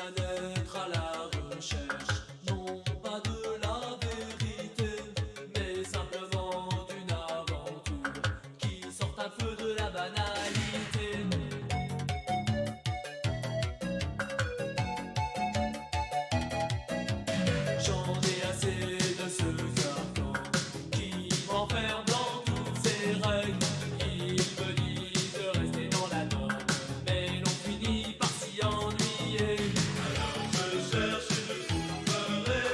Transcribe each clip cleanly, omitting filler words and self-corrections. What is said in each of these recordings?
à naître à la recherche, non pas de la vérité, mais simplement d'une aventure qui sort un peu de la banalité. J'en ai assez de ce carcan qui m'enferme dans toutes ses règles. Il me dit de rester dans la norme, mais l'on finit par s'y ennuyer. Alors je cherche et je trouverai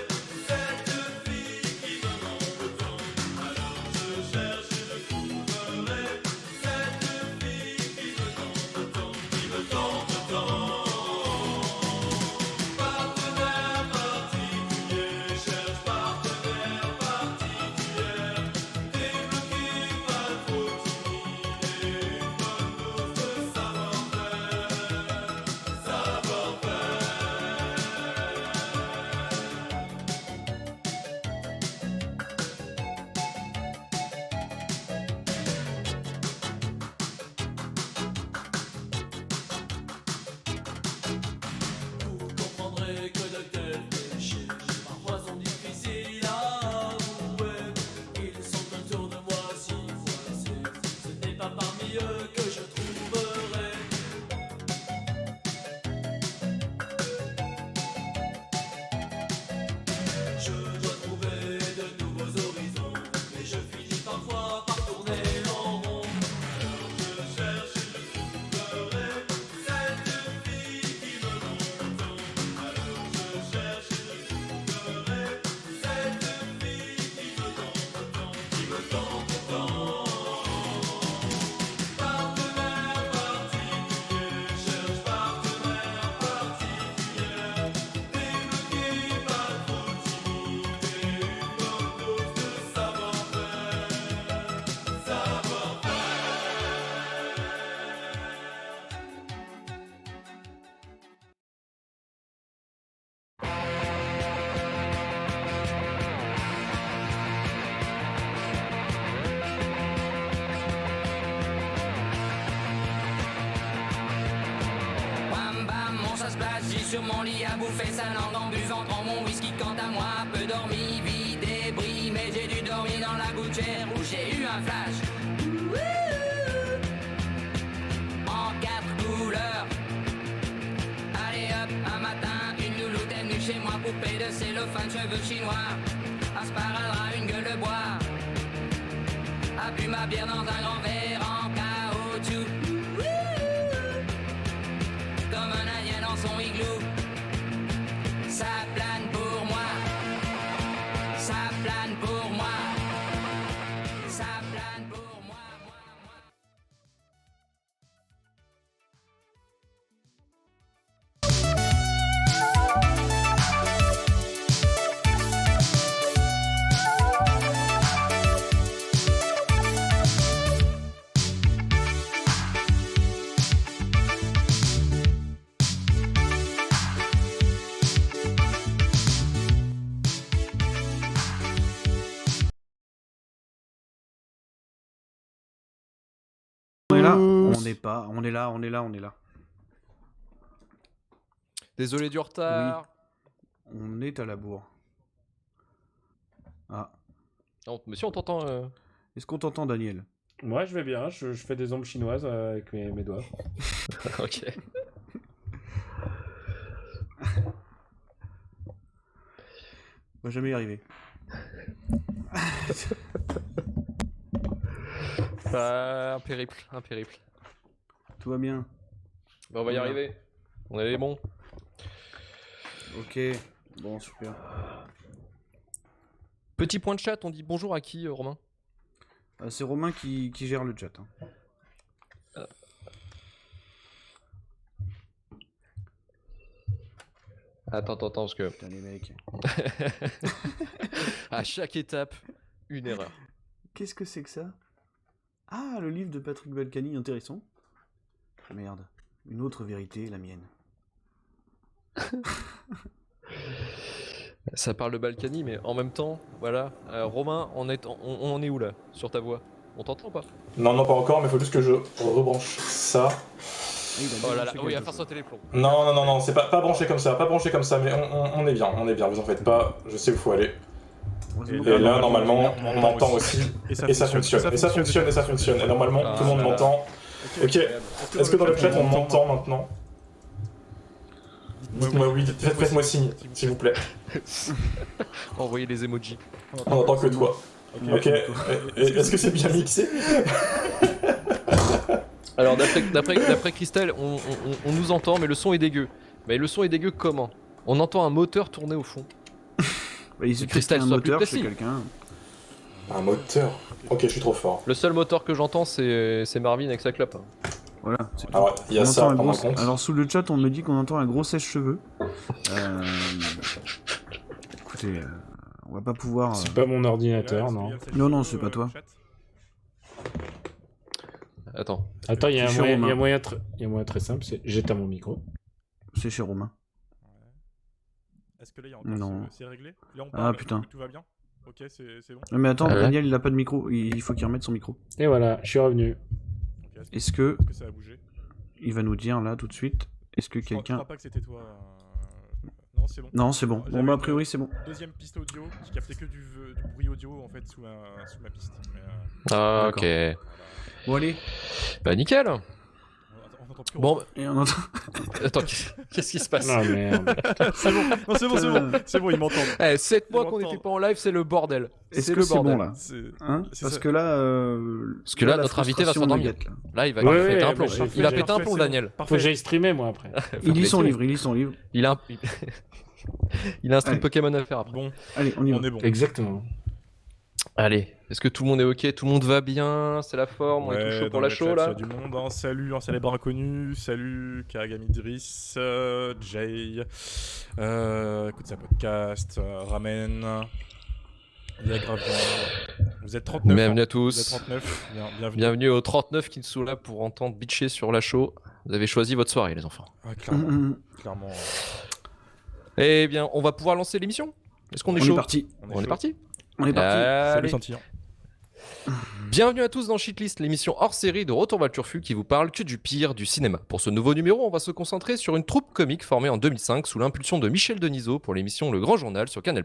cette fille qui me manque tant. Alors je cherche et je trouverai cette fille qui me tente tant, qui me tente tant. Partenaire particulier, cherche partenaire particulière. Débloqué, pas trop timide, et une bonne dose de savoir-faire. Savoir-faire. Vous comprendrez que de tels péchés parfois sont difficiles à avouer. Ils sont autour de moi si voisés. Ce n'est pas parmi eux que je trouverai. Je dois trouver de nouveaux horizons, mais je finis parfois par tourner en rond. Alors je cherche et je trouverai cette fille qui me manque tant. Alors je cherche et je trouverai cette fille qui me tente tant, qui me tente tant. Partenaire particulier, cherche partenaire particulière. Débloqué, pas trop timide, et une bonne dose de savoir-faire. Savoir-faire. Bam bam, mon ça se passe, j'ai sur mon lit à bouffer sa langue en buvant, prends mon whisky quant à moi, peu dormi, vie débris, mais j'ai dû dormir dans la gouttière où j'ai eu un flash. En 4 couleurs. Allez hop, un matin, une louloute est venue chez moi, poupée de cellophane, cheveux chinois, un sparadrap, une gueule de bois, a bu ma bière dans un grand verre en caoutchouc. Comme un indien dans son igloo. Ça plane pour moi. Ça plane pour moi. Ça plane pour moi. On est là, on n'est pas, on est là, on est là, on est là. Désolé du retard. On est à la bourre. Ah, Non, mais si on t'entend. est-ce qu'on t'entend, Daniel? Moi, je vais bien. Je fais des ombres chinoises avec mes doigts. Ok. On va jamais y arriver. Un périple, un périple. Tout va bien. Bah, on va y Voilà. arriver. On est bons. Ok, bon, super. Petit point de chat, on dit bonjour à qui, Romain? C'est Romain qui gère le chat. Hein. Attends, parce que Putain, les mecs. à chaque étape, une erreur. Qu'est-ce que c'est que ça? Ah, le livre de Patrick Balkany, intéressant. Merde, une autre vérité, la mienne. Ça parle de Balkany, mais en même temps, voilà. Romain, on est où là? Sur ta voix? On t'entend pas? Non, pas encore, mais il faut juste que je rebranche ça. Oh là là, oui, à faire sauter les plombs. Non, c'est pas branché comme ça, mais on est bien, vous en faites pas, je sais où il faut aller. Et là, normalement, on m'entend aussi, et ça fonctionne. Et normalement, tout le monde m'entend. Ok, est-ce que dans le chat, on m'entend maintenant? Dites-moi oui, faites-moi signe, s'il vous plaît. Envoyez les emojis. On n'entend que toi. Ok, est-ce que c'est bien mixé? Alors d'après Christelle, on nous entend, mais le son est dégueu. Mais le son est dégueu comment? On entend un moteur tourner au fond. Il suffit Christelle, qu'il y ait un sois plus moteur chez précis. quelqu'un. Un moteur? Ok, je suis trop fort. Le seul moteur que j'entends, c'est Marvin avec sa clope. Voilà. c'est tout. Alors, il y a On ça entend un à prendre en gros- compte. Alors sous le chat, on me dit qu'on entend un gros sèche-cheveux. Écoutez, on va pas pouvoir. C'est pas mon ordinateur, non. Non, c'est pas toi. Attends. Attends, il y a C'est un chez moyen Romain. très simple, c'est j'éteins mon micro. C'est chez Romain. Est-ce que là, il y a encore Non. c'est réglé? Là, on Ah, parle, putain. tout va bien? Ok, c'est bon. Mais attends, Ah ouais. Daniel, il a pas de micro. Il faut qu'il remette son micro. Et voilà, je suis revenu. Ok, Est-ce que est-ce que ça a bougé? il va nous dire là tout de suite? Est-ce que Je quelqu'un. crois pas que c'était toi. Non, c'est bon. Non, c'est bon. Bon, J'avais bah, a une priori, c'est bon. Deuxième piste audio qui captait que du bruit audio en fait sous ma piste. Mais, Ah, D'accord. ok. Bon, allez. Bah nickel. on entend plus. Bon, Et on entend. attends, qu'est-ce qui se passe? Non, merde. c'est bon. Non, c'est bon, ils m'entendent. 7 mois Je qu'on m'entends. n'était pas en live, c'est le bordel. Est-ce C'est que le c'est bordel. bon là C'est Hein c'est Parce ça. que là. Parce que là, la notre invité va frustration s'endormir. me guette, là. Là, il va Ouais, péter un ouais, plomb. bah, j'ai Il a fait- pété un Parfait, plomb, c'est Daniel. bon. Faut que Parfait. j'aille streamer, moi, après. Il lit son livre, il lit son livre. Il a un... il a un stream Allez. Pokémon à faire après. Bon, Allez, on y va. on est bon. Exactement. Allez, est-ce que tout le monde est ok? Tout le monde va bien? C'est la forme? On est tout chaud dans pour la le show chat, là? il y a du monde. Hein. Salut, un célèbre inconnu. Salut, Karagami Idriss, Jay. Écoute sa podcast. Ramen. Il y a grave. Vous êtes 39. Bienvenue hein. à Vous êtes tous. 39. Bienvenue. Bienvenue aux 39 qui sont là pour entendre bitcher sur la show. Vous avez choisi votre soirée, les enfants. Ah, clairement. Mm. Clairement. Eh bien, on va pouvoir lancer l'émission? Est-ce qu'on est On chaud? est parti. On est chaud. parti? On est parti. Salut Allez. sentir. Bienvenue à tous dans Shitlist, l'émission hors série de Retour vers le Turfu qui vous parle que du pire du cinéma. Pour ce nouveau numéro, on va se concentrer sur une troupe comique formée en 2005 sous l'impulsion de Michel Denisot pour l'émission Le Grand Journal sur Canal+,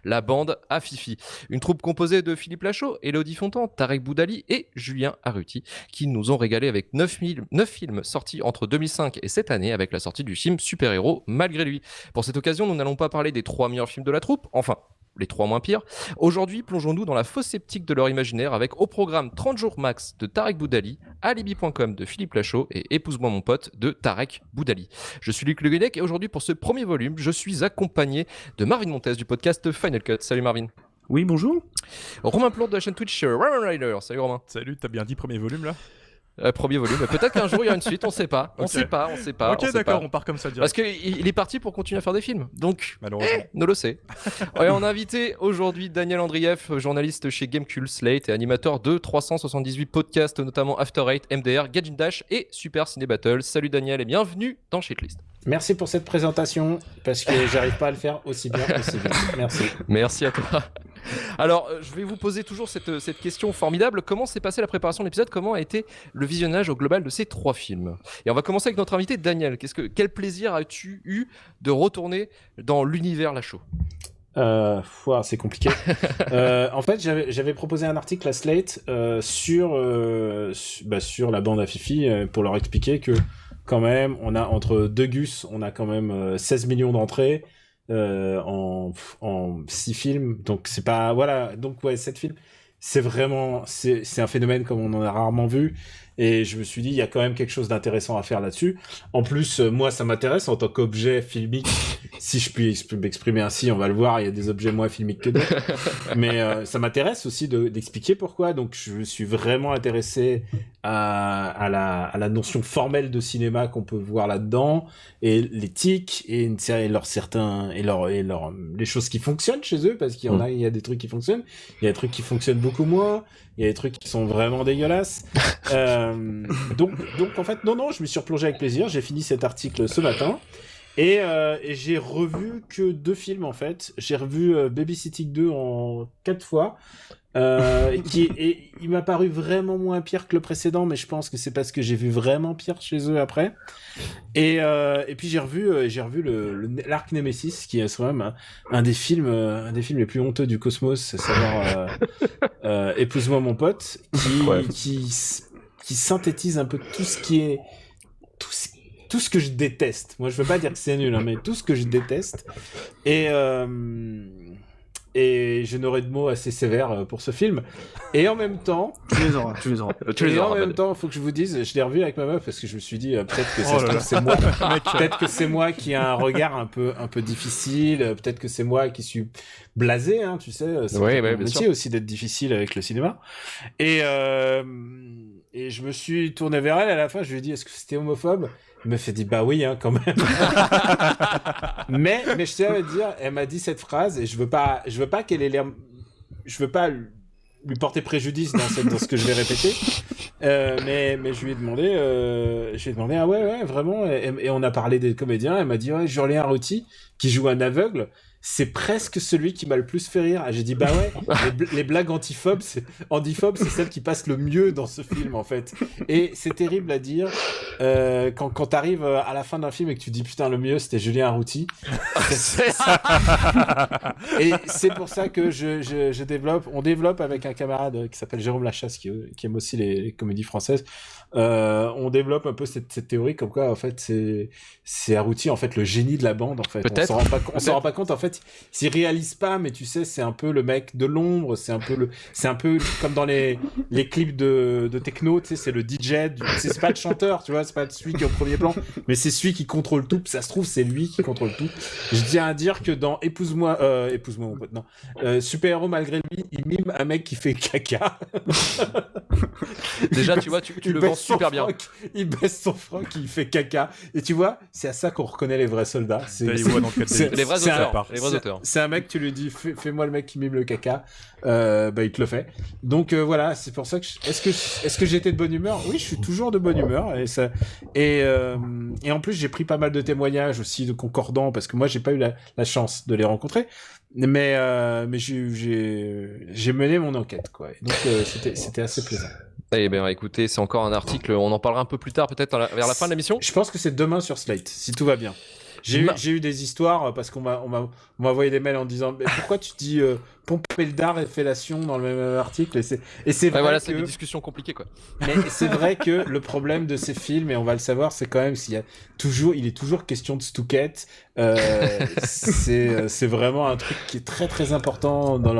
la bande à Fifi. Une troupe composée de Philippe Lachaud, Élodie Fontan, Tarek Boudali et Julien Arruti qui nous ont régalé avec 9 films sortis entre 2005 et cette année avec la sortie du film Super Héros Malgré lui. Pour cette occasion, nous n'allons pas parler des 3 meilleurs films de la troupe, enfin les 3 moins pires. Aujourd'hui, plongeons-nous dans la fosse sceptique de leur imaginaire avec au programme 30 jours max de Tarek Boudali, Alibi.com de Philippe Lachaud et Épouse-moi mon pote de Tarek Boudali. Je suis Luc Le Guenec et aujourd'hui pour ce premier volume, je suis accompagné de Marvin Montes du podcast Final Cut. Salut Marvin. Oui, bonjour. Romain Plante de la chaîne Twitch Roman Rider. Salut Romain. Salut, t'as bien dit premier volume là? Premier volume. Peut-être qu'un jour il y a une suite, on sait pas. On Ok. sait pas. Ok, d'accord, on part comme ça direct. Parce qu'il est parti pour continuer à faire des films. Donc, Malheureusement. ne le sait. Ouais, on a invité aujourd'hui Daniel Andrieff, journaliste chez Gamecube, Slate et animateur de 378 podcasts, notamment After Eight, MDR, Gadget Dash et Super Ciné Battle. Salut Daniel et bienvenue dans Shitlist. Merci pour cette présentation, parce que j'arrive pas à le faire aussi bien aussi vite. Merci. Merci à toi. Alors, je vais vous poser toujours cette question formidable. Comment s'est passée la préparation de l'épisode? Comment a été le visionnage au global de ces 3 films? Et on va commencer avec notre invité Daniel. Quel plaisir as-tu eu de retourner dans l'univers Lachaud? C'est compliqué. En fait, j'avais proposé un article à Slate sur la bande à Fifi pour leur expliquer que quand même, on a entre deux Gus, on a quand même 16 millions d'entrées en 6 films. Donc c'est pas donc 7 films. C'est vraiment c'est un phénomène comme on en a rarement vu. Et je me suis dit, il y a quand même quelque chose d'intéressant à faire là-dessus. En plus, moi, ça m'intéresse en tant qu'objet filmique. Si je puis m'exprimer ainsi, on va le voir, il y a des objets moins filmiques que d'autres. Mais ça m'intéresse aussi d'expliquer pourquoi. Donc, je suis vraiment intéressé à la notion formelle de cinéma qu'on peut voir là-dedans, et l'éthique, et les choses qui fonctionnent chez eux, parce qu'il y a des trucs qui fonctionnent, il y a des trucs qui fonctionnent beaucoup moins, il y a des trucs qui sont vraiment dégueulasses. Donc en fait, non, je me suis replongé avec plaisir. J'ai fini cet article ce matin et j'ai revu que 2 films en fait. J'ai revu Babysitting 2 en 4 fois Il m'a paru vraiment moins pire que le précédent, mais je pense que c'est parce que j'ai vu vraiment pire chez eux après. Et puis j'ai revu l'arc Nemesis, qui est quand même un des films les plus honteux du cosmos, à savoir Épouse-moi mon pote, qui synthétise un peu tout ce qui est tout ce que je déteste. Moi, je veux pas dire que c'est nul, hein, mais tout ce que je déteste. Et je n'aurai de mots assez sévères pour ce film. Et en même temps... Tu les auras. En même temps, il faut que je vous dise, je l'ai revu avec ma meuf parce que je me suis dit, peut-être que c'est moi. Peut-être que c'est moi qui ai un regard un peu difficile. Peut-être que c'est moi qui suis blasé, hein, tu sais. C'est mon métier aussi d'être difficile avec le cinéma. Et je me suis tourné vers elle à la fin, je lui ai dit, est-ce que c'était homophobe ? Elle m'a fait dire, bah oui, hein, quand même. mais je tiens à dire, elle m'a dit cette phrase, et je veux pas qu'elle ait l'air, je veux pas lui porter préjudice dans ce que je vais répéter. Mais je lui ai demandé, ah ouais, vraiment, et on a parlé des comédiens, elle m'a dit, ouais, Julien Routy, qui joue un aveugle, c'est presque celui qui m'a le plus fait rire. J'ai dit, bah ouais, les blagues antiphobes, c'est celles qui passent le mieux dans ce film, en fait. Et c'est terrible à dire, quand t'arrives à la fin d'un film et que tu dis, putain, le mieux, c'était Julien Routy. Et c'est pour ça que on développe avec un camarade qui s'appelle Jérôme Lachasse, qui aime aussi les comédies françaises. On développe un peu cette théorie comme quoi, en fait, c'est Routy, en fait, le génie de la bande, en fait. Peut-être. On s'en rend pas compte, en fait. S'il réalise pas, mais tu sais, c'est un peu le mec de l'ombre, c'est un peu comme dans les clips de techno, tu sais, c'est le DJ, c'est pas le chanteur, tu vois, c'est pas celui qui est au premier plan, mais c'est celui qui contrôle tout, ça se trouve, c'est lui qui contrôle tout. Je tiens à dire que dans Épouse-moi mon pote, non, Super-héros malgré lui, il mime un mec qui fait caca. Déjà, tu vois, tu le vends super bien. Il baisse son froc, il fait caca, et tu vois, c'est à ça qu'on reconnaît les vrais soldats. Les vrais auteurs. C'est un mec, tu lui dis, fais-moi le mec qui mime le caca, bah il te le fait. Donc voilà, c'est pour ça que est-ce que j'étais de bonne humeur ? Oui, je suis toujours de bonne humeur, et en plus j'ai pris pas mal de témoignages aussi de concordants, parce que moi j'ai pas eu la chance de les rencontrer, mais j'ai mené mon enquête, quoi. Et donc c'était assez plaisant. Eh bien, écoutez, c'est encore un article, on en parlera un peu plus tard, peut-être vers la fin de l'émission. Je pense que c'est demain sur Slate, si tout va bien. J'ai eu des histoires parce qu'on m'a envoyé des mails en disant, mais pourquoi tu dis Pompéldar et fellation dans le même article, et c'est vrai, voilà, c'est des discussions compliquées, quoi. Mais c'est vrai que le problème de ces films, et on va le savoir, c'est quand même il est toujours question de Stouquette. C'est vraiment un truc qui est très très important dans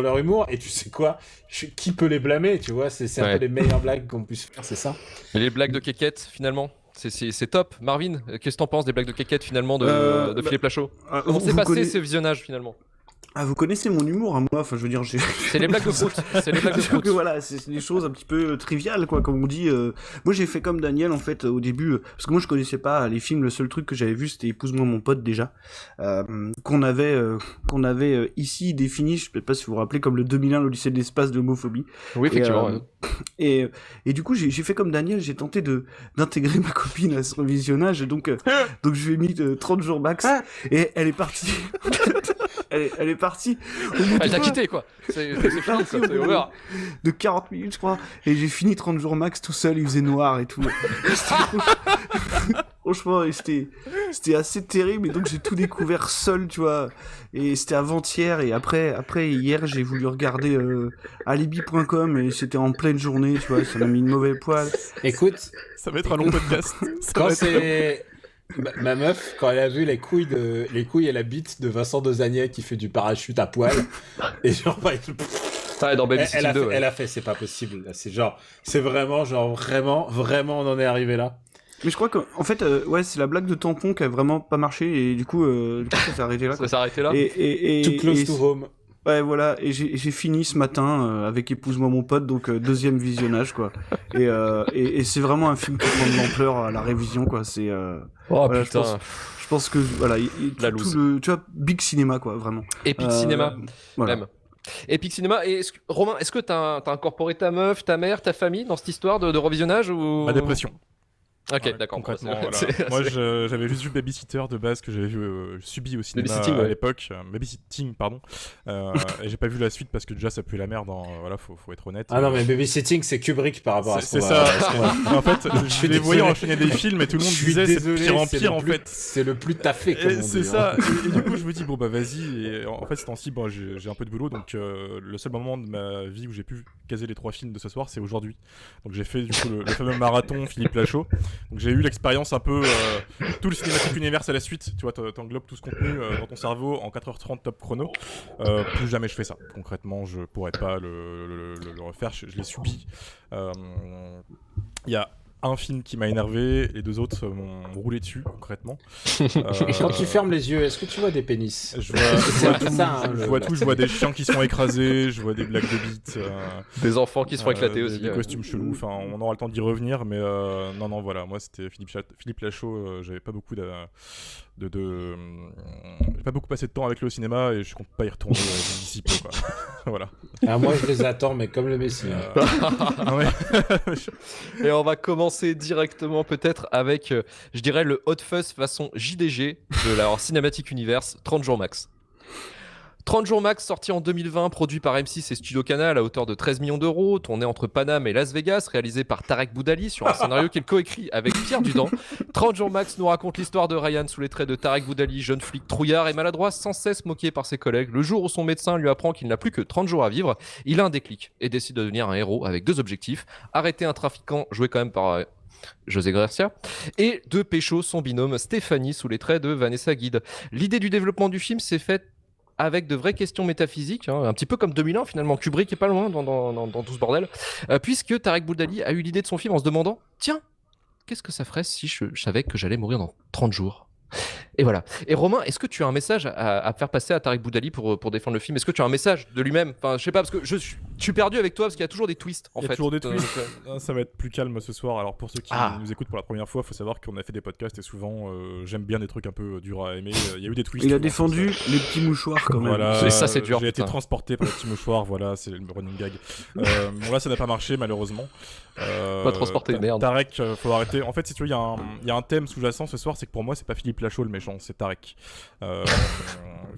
leur humour. Et tu sais quoi, qui peut les blâmer, tu vois, c'est un peu les meilleures blagues qu'on puisse faire, c'est ça. Et les blagues de Kékette, finalement, c'est top. Marvin, qu'est-ce que t'en penses des blagues de Kékette, finalement, de Philippe Lachaud? Comment s'est passé ce visionnage, finalement? Ah, vous connaissez mon humour, hein, moi, enfin, je veux dire, c'est les blagues de Prout. C'est les blagues de Prout. Voilà, c'est des choses un petit peu triviales, quoi, comme on dit. Moi, j'ai fait comme Daniel, en fait, au début, parce que moi, je connaissais pas les films. Le seul truc que j'avais vu, c'était Épouse-moi mon pote, déjà, qu'on avait ici défini, je sais pas si vous vous rappelez, comme le 2001, l'Odyssée de l'espace de l'homophobie. Oui, effectivement. Et du coup, j'ai fait comme Daniel, j'ai tenté d'intégrer ma copine à ce revisionnage, et donc je lui ai mis 30 jours max, et elle est partie. Elle est partie. Elle t'a quitté, quoi. C'est fini, c'est over. De 40 minutes, je crois. Et j'ai fini 30 jours max tout seul, il faisait noir et tout. Franchement, c'était assez terrible. Et donc, j'ai tout découvert seul, tu vois. Et c'était avant-hier. Et après, hier, j'ai voulu regarder alibi.com. Et c'était en pleine journée, tu vois. Ça m'a mis une mauvaise poêle. Écoute, ça va être un long podcast. Quand c'est... Ma meuf, quand elle a vu les couilles et la bite de Vincent Dezagnet qui fait du parachute à poil, et genre, dans Babysitting 2, elle a fait, c'est pas possible. C'est vraiment, vraiment, on en est arrivé là. Mais je crois qu'en fait, c'est la blague de tampon qui a vraiment pas marché, et du coup ça s'est arrêté là. Ça s'est arrêté là. Too close to home. Ouais, voilà, et j'ai fini ce matin avec Épouse-moi mon pote, donc deuxième visionnage, quoi. Et c'est vraiment un film qui prend de l'ampleur à la révision, quoi. C'est voilà, putain. Je pense que voilà, tout tu vois, big cinéma, quoi, vraiment. Epic cinéma, voilà. même. Epic cinéma. Et Romain, est-ce que t'as incorporé ta meuf, ta mère, ta famille dans cette histoire de revisionnage ou... Ma dépression. Ok, Ouais, d'accord. Concrètement, C'est- voilà. Moi, j'avais juste vu Babysitter de base que j'avais vu subi au cinéma Babysitting, à ouais. l'époque. Babysitting, pardon. Et j'ai pas vu la suite parce que déjà ça pue la merde. Voilà, faut être honnête. Ah non, mais Babysitting, c'est Kubrick par rapport à ce c'est qu'on ça. va- En fait, je les voyais enchaîner des films et tout le monde Je suis disait c'est de désolé, pire en c'est pire le en plus- fait. C'est le plus taffé, comme on dit. C'est hein. ça. Et du coup, je me dis bon bah vas-y. Et en fait, ce temps-ci, bon, j'ai un peu de boulot, donc le seul moment de ma vie où j'ai pu caser les 3 films de ce soir, c'est aujourd'hui. Donc j'ai fait du coup le fameux marathon Philippe Lachaud. Donc j'ai eu l'expérience un peu tout le cinématique univers à la suite. Tu vois, t'englobes tout ce contenu dans ton cerveau en 4h30 top chrono. Plus jamais je fais ça. Concrètement, je pourrais pas le refaire. Je l'ai subi. Il y a un film qui m'a énervé, les 2 autres m'ont roulé dessus concrètement. Et quand tu fermes les yeux, est-ce que tu vois des pénis? Je vois tout, ça, hein, je vois tout, je vois des chiens qui sont écrasés, je vois des blagues de bites, Des enfants qui se font éclater aussi. des costumes chelous, enfin on aura le temps d'y revenir, mais non voilà, moi c'était Philippe Lachaud, j'avais pas beaucoup j'ai pas beaucoup passé de temps avec lui au cinéma et je compte pas y retourner d'ici peu quoi. Voilà. Ah, moi, je les attends, mais comme le Messie. Ah ouais. Et on va commencer directement peut-être avec, je dirais, le hot fuzz façon JDG de la Cinematic Universe, 30 jours max. 30 jours max, sorti en 2020, produit par M6 et Studio Canal à hauteur de 13 millions d'euros, tourné entre Paname et Las Vegas, réalisé par Tarek Boudali sur un scénario qu'il coécrit avec Pierre Dudant. 30 jours max nous raconte l'histoire de Ryan sous les traits de Tarek Boudali, jeune flic trouillard et maladroit, sans cesse moqué par ses collègues. Le jour où son médecin lui apprend qu'il n'a plus que 30 jours à vivre, il a un déclic et décide de devenir un héros avec 2 objectifs: arrêter un trafiquant joué quand même par José Garcia, et de pécho son binôme Stéphanie sous les traits de Vanessa Guide. L'idée du développement du film s'est faite avec de vraies questions métaphysiques, hein, un petit peu comme 2001 finalement. Kubrick est pas loin dans tout ce bordel, puisque Tarek Boudali a eu l'idée de son film en se demandant: tiens, qu'est-ce que ça ferait si je savais que j'allais mourir dans 30 jours? Et voilà. Et Romain, est-ce que tu as un message à faire passer à Tarek Boudali pour défendre le film? Est-ce que tu as un message de lui-même? Enfin, je sais pas, parce que je suis perdu avec toi, parce qu'il y a toujours des twists, en Il y fait. a toujours des twists. Ça va être plus calme ce soir. Alors pour ceux qui nous écoutent pour la première fois, il faut savoir qu'on a fait des podcasts et souvent j'aime bien des trucs un peu durs à aimer. Il y a eu des twists. Il a défendu les petits mouchoirs quand même. Voilà, ça c'est dur. J'ai été transporté par les petits mouchoirs, voilà, c'est le running gag. Bon là ça n'a pas marché malheureusement. Pas transporté, merde. Tarek, faut arrêter. En fait, si tu veux, il y a un thème sous-jacent ce soir, c'est que pour moi c'est pas Philippe Lachaud le méchant, c'est Tarek.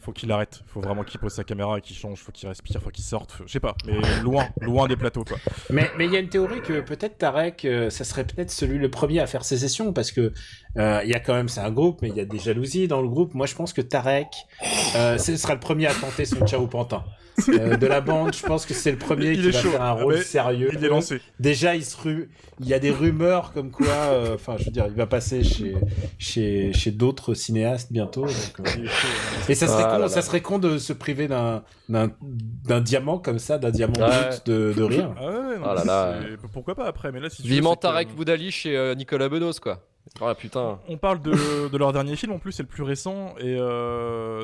Faut qu'il arrête, faut vraiment qu'il pose sa caméra et qu'il change, faut qu'il respire, faut qu'il sorte, je sais pas, mais loin des plateaux quoi. Mais il y a une théorie que peut-être Tarek, ça serait peut-être le premier à faire sécession, parce que il y a quand même, c'est un groupe, mais il y a des jalousies dans le groupe. Moi je pense que Tarek, ce sera le premier à tenter son Ciao Pantin. De la bande, je pense que c'est le premier qui va faire un rôle sérieux. Il est lancé. Déjà, il y a des rumeurs comme quoi, enfin, je veux dire, il va passer chez d'autres cinéastes bientôt. Donc, et ça serait con de se priver d'un diamant comme ça, d'un diamant brut de rire. Ah ouais, non, Ah là là. pourquoi pas après, mais là si tu Vivement veux, c'est que- Tarek Boudali chez Nicolas Bedos, quoi. Ah putain. On parle de leur dernier film en plus, c'est le plus récent et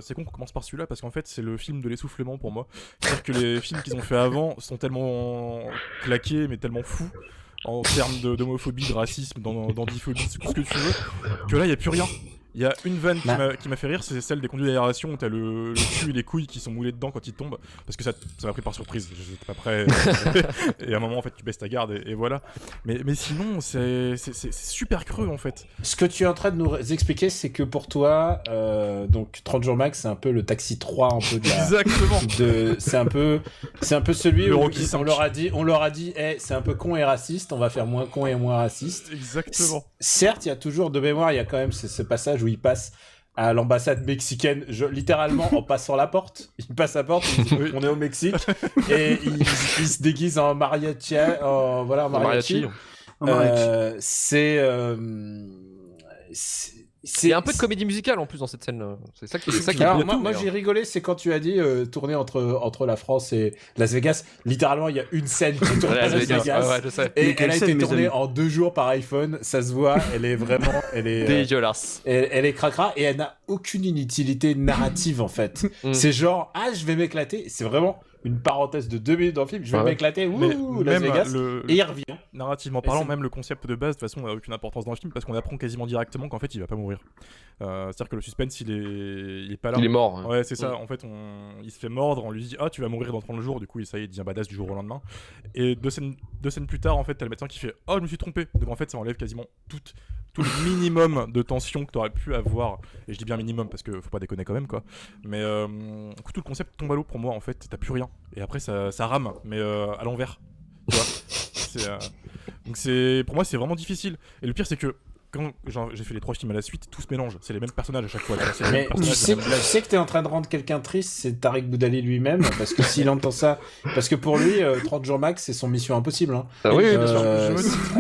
c'est con qu'on commence par celui-là parce qu'en fait c'est le film de l'essoufflement pour moi. C'est-à-dire que les films qu'ils ont fait avant sont tellement claqués mais tellement fous en termes d'homophobie, de racisme, d'andiphobie, tout ce que tu veux, que là il n'y a plus rien. Il y a une vanne qui m'a fait rire, c'est celle des conduits d'aération où t'as le cul et les couilles qui sont moulés dedans quand ils tombent, parce que ça m'a pris par surprise, j'étais pas prêt, et à un moment en fait tu baisses ta garde et voilà. Mais sinon c'est super creux en fait. Ce que tu es en train de nous expliquer, c'est que pour toi, donc 30 jours max, c'est un peu le Taxi 3 un peu de la... Exactement. C'est un peu celui Le où Rocky on leur a dit, hey, c'est un peu con et raciste, on va faire moins con et moins raciste. Exactement. Certes, il y a toujours de mémoire, il y a quand même ce passage où il passe à l'ambassade mexicaine, littéralement en passant la porte. Il passe la porte, il dit, on est au Mexique, et il se déguise en mariachi. Il y a un peu de comédie musicale en plus dans cette scène. C'est ça qui est Alors, bien. moi j'ai rigolé, c'est quand tu as dit tourner entre la France et Las Vegas. Littéralement, il y a une scène qui tourne à Las Vegas. Ouais, je sais. Et elle a été tournée en 2 jours par iPhone. Ça se voit, elle est vraiment... dégueulasse. Elle est cracra et elle n'a aucune utilité narrative en fait. C'est genre, je vais m'éclater. C'est vraiment une parenthèse de 2 minutes dans le film. Je vais m'éclater, Las Vegas. Et il revient. narrativement parlant, même le concept de base, de toute façon, n'a aucune importance dans le film parce qu'on apprend quasiment directement qu'en fait, il va pas mourir. C'est-à-dire que le suspense, il est pas là. Il est mort. Hein. Ouais, c'est ça. En fait, il se fait mordre, on lui dit tu vas mourir dans 30 jours. Du coup, ça y est, il devient badass du jour au lendemain. Et deux scènes plus tard, en fait, t'as le médecin qui fait je me suis trompé. Donc en fait, ça enlève quasiment tout le minimum de tension que t'aurais pu avoir. Et je dis bien minimum parce que faut pas déconner quand même, quoi. Mais tout le concept tombe à l'eau pour moi, en fait. T'as plus rien. Et après, ça rame, mais à l'envers. Tu vois. Donc pour moi, c'est vraiment difficile. Et le pire, c'est que quand j'ai fait les 3 films à la suite, tout se mélange. C'est les mêmes personnages à chaque fois. Mais tu sais que t'es en train de rendre quelqu'un triste, c'est Tariq Boudali lui-même, parce que s'il entend ça, parce que pour lui, 30 jours max, c'est son mission impossible. Hein. Ah oui, bien sûr.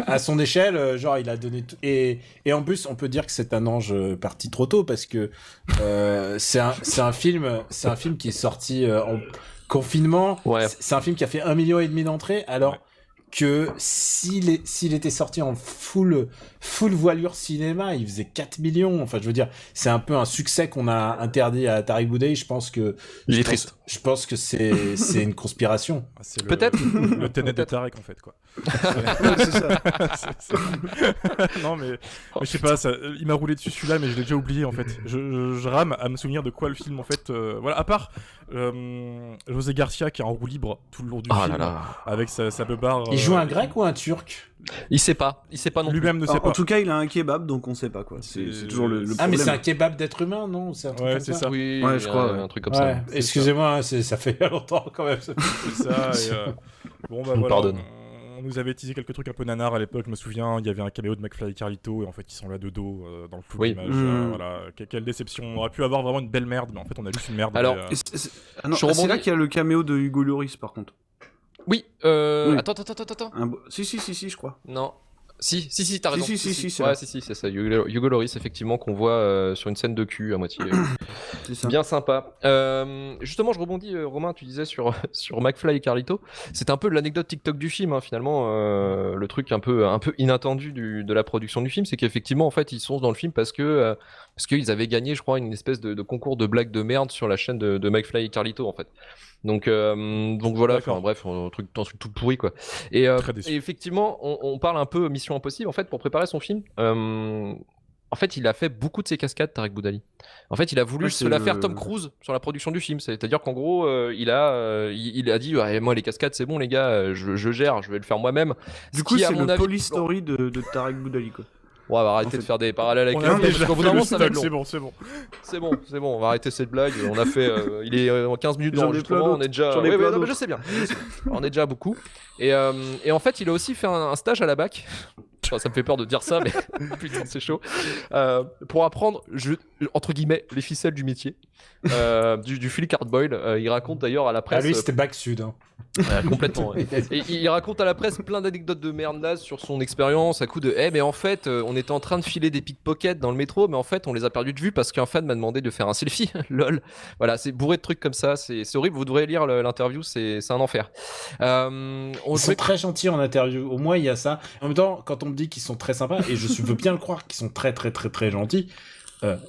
À son échelle, genre, il a donné tout. Et en plus, on peut dire que c'est un ange parti trop tôt, parce que c'est un film qui est sorti en confinement. Ouais. C'est un film qui a fait 1,5 million d'entrées, alors. Ouais. Que s'il était sorti en full voilure cinéma, il faisait 4 millions. Enfin, je veux dire, c'est un peu un succès qu'on a interdit à Tariq Boudali. Je pense que c'est une conspiration. C'est peut-être le Tenet de Tariq en fait, quoi. C'est ça. Non mais je sais pas, il m'a roulé dessus celui-là, mais je l'ai déjà oublié en fait. Je rame à me souvenir de quoi le film en fait. Voilà, à part José Garcia qui est en roue libre tout le long du film, avec sa beubare. Il joue un grec ou un turc? Il sait pas non lui-même plus. ne sait pas. En tout cas, il a un kebab, donc on sait pas quoi. C'est toujours le problème. Ah, mais c'est un kebab d'être humain, non? Ouais, c'est ça. Oui, ouais, je crois. Un truc comme ça. Excusez-moi, ça fait longtemps quand même. C'est ça. Et, bon bah voilà. Pardonne. On nous avait teasé quelques trucs un peu nanars à l'époque, je me souviens, il y avait un caméo de McFly et Carlito, et en fait ils sont là de dos, dans le flou de l'image, voilà, quelle déception, on aurait pu avoir vraiment une belle merde, mais en fait on a juste une merde. Alors, c'est là qu'il y a le caméo de Hugo Lloris par contre. Oui, oui. Attends. Si, je crois. Non. Si, t'as raison. Si, ouais, c'est ça. Hugo Lloris, effectivement, qu'on voit sur une scène de cul à moitié. C'est ça. Bien sympa. Justement, je rebondis, Romain, tu disais sur McFly et Carlito. C'est un peu l'anecdote TikTok du film, hein, finalement. Le truc un peu inattendu de la production du film, c'est qu'effectivement, en fait, ils sont dans le film parce qu'ils avaient gagné, je crois, une espèce de concours de blagues de merde sur la chaîne de McFly et Carlito, en fait. Donc voilà, bref, un truc tout pourri quoi. Et effectivement, on parle un peu Mission Impossible en fait pour préparer son film. En fait, il a fait beaucoup de ses cascades, Tariq Boudali. En fait, il a voulu se la faire Tom Cruise sur la production du film. C'est-à-dire qu'en gros, il a dit moi les cascades c'est bon les gars, je gère, je vais le faire moi-même. Du coup, c'est le Police Story de Tariq Boudali quoi. Ouais, on va arrêter de faire des parallèles avec le film, parce qu'au bout d'un moment, ça va être long. C'est bon, on va arrêter cette blague. On a fait, il est 15 minutes d'enregistrement, on est déjà... Ouais, mais je sais bien. On est déjà beaucoup. Et en fait, il a aussi fait un stage à la BAC. Enfin, ça me fait peur de dire ça, mais putain, c'est chaud. Pour apprendre, entre guillemets, les ficelles du métier. Du flic hardboil. Il raconte d'ailleurs à la presse... Ah, lui, c'était Bac Sud, hein. Complètement. Ouais. Et il raconte à la presse plein d'anecdotes de merde naze sur son expérience à coup de mais en fait on était en train de filer des pickpockets dans le métro, mais en fait on les a perdus de vue parce qu'un fan m'a demandé de faire un selfie. Lol. Voilà, c'est bourré de trucs comme ça, c'est horrible, vous devrez lire l'interview, c'est un enfer. Ils sont très gentils en interview, au moins il y a ça. En même temps, quand on me dit qu'ils sont très sympas, et je veux bien le croire qu'ils sont très très très très gentils,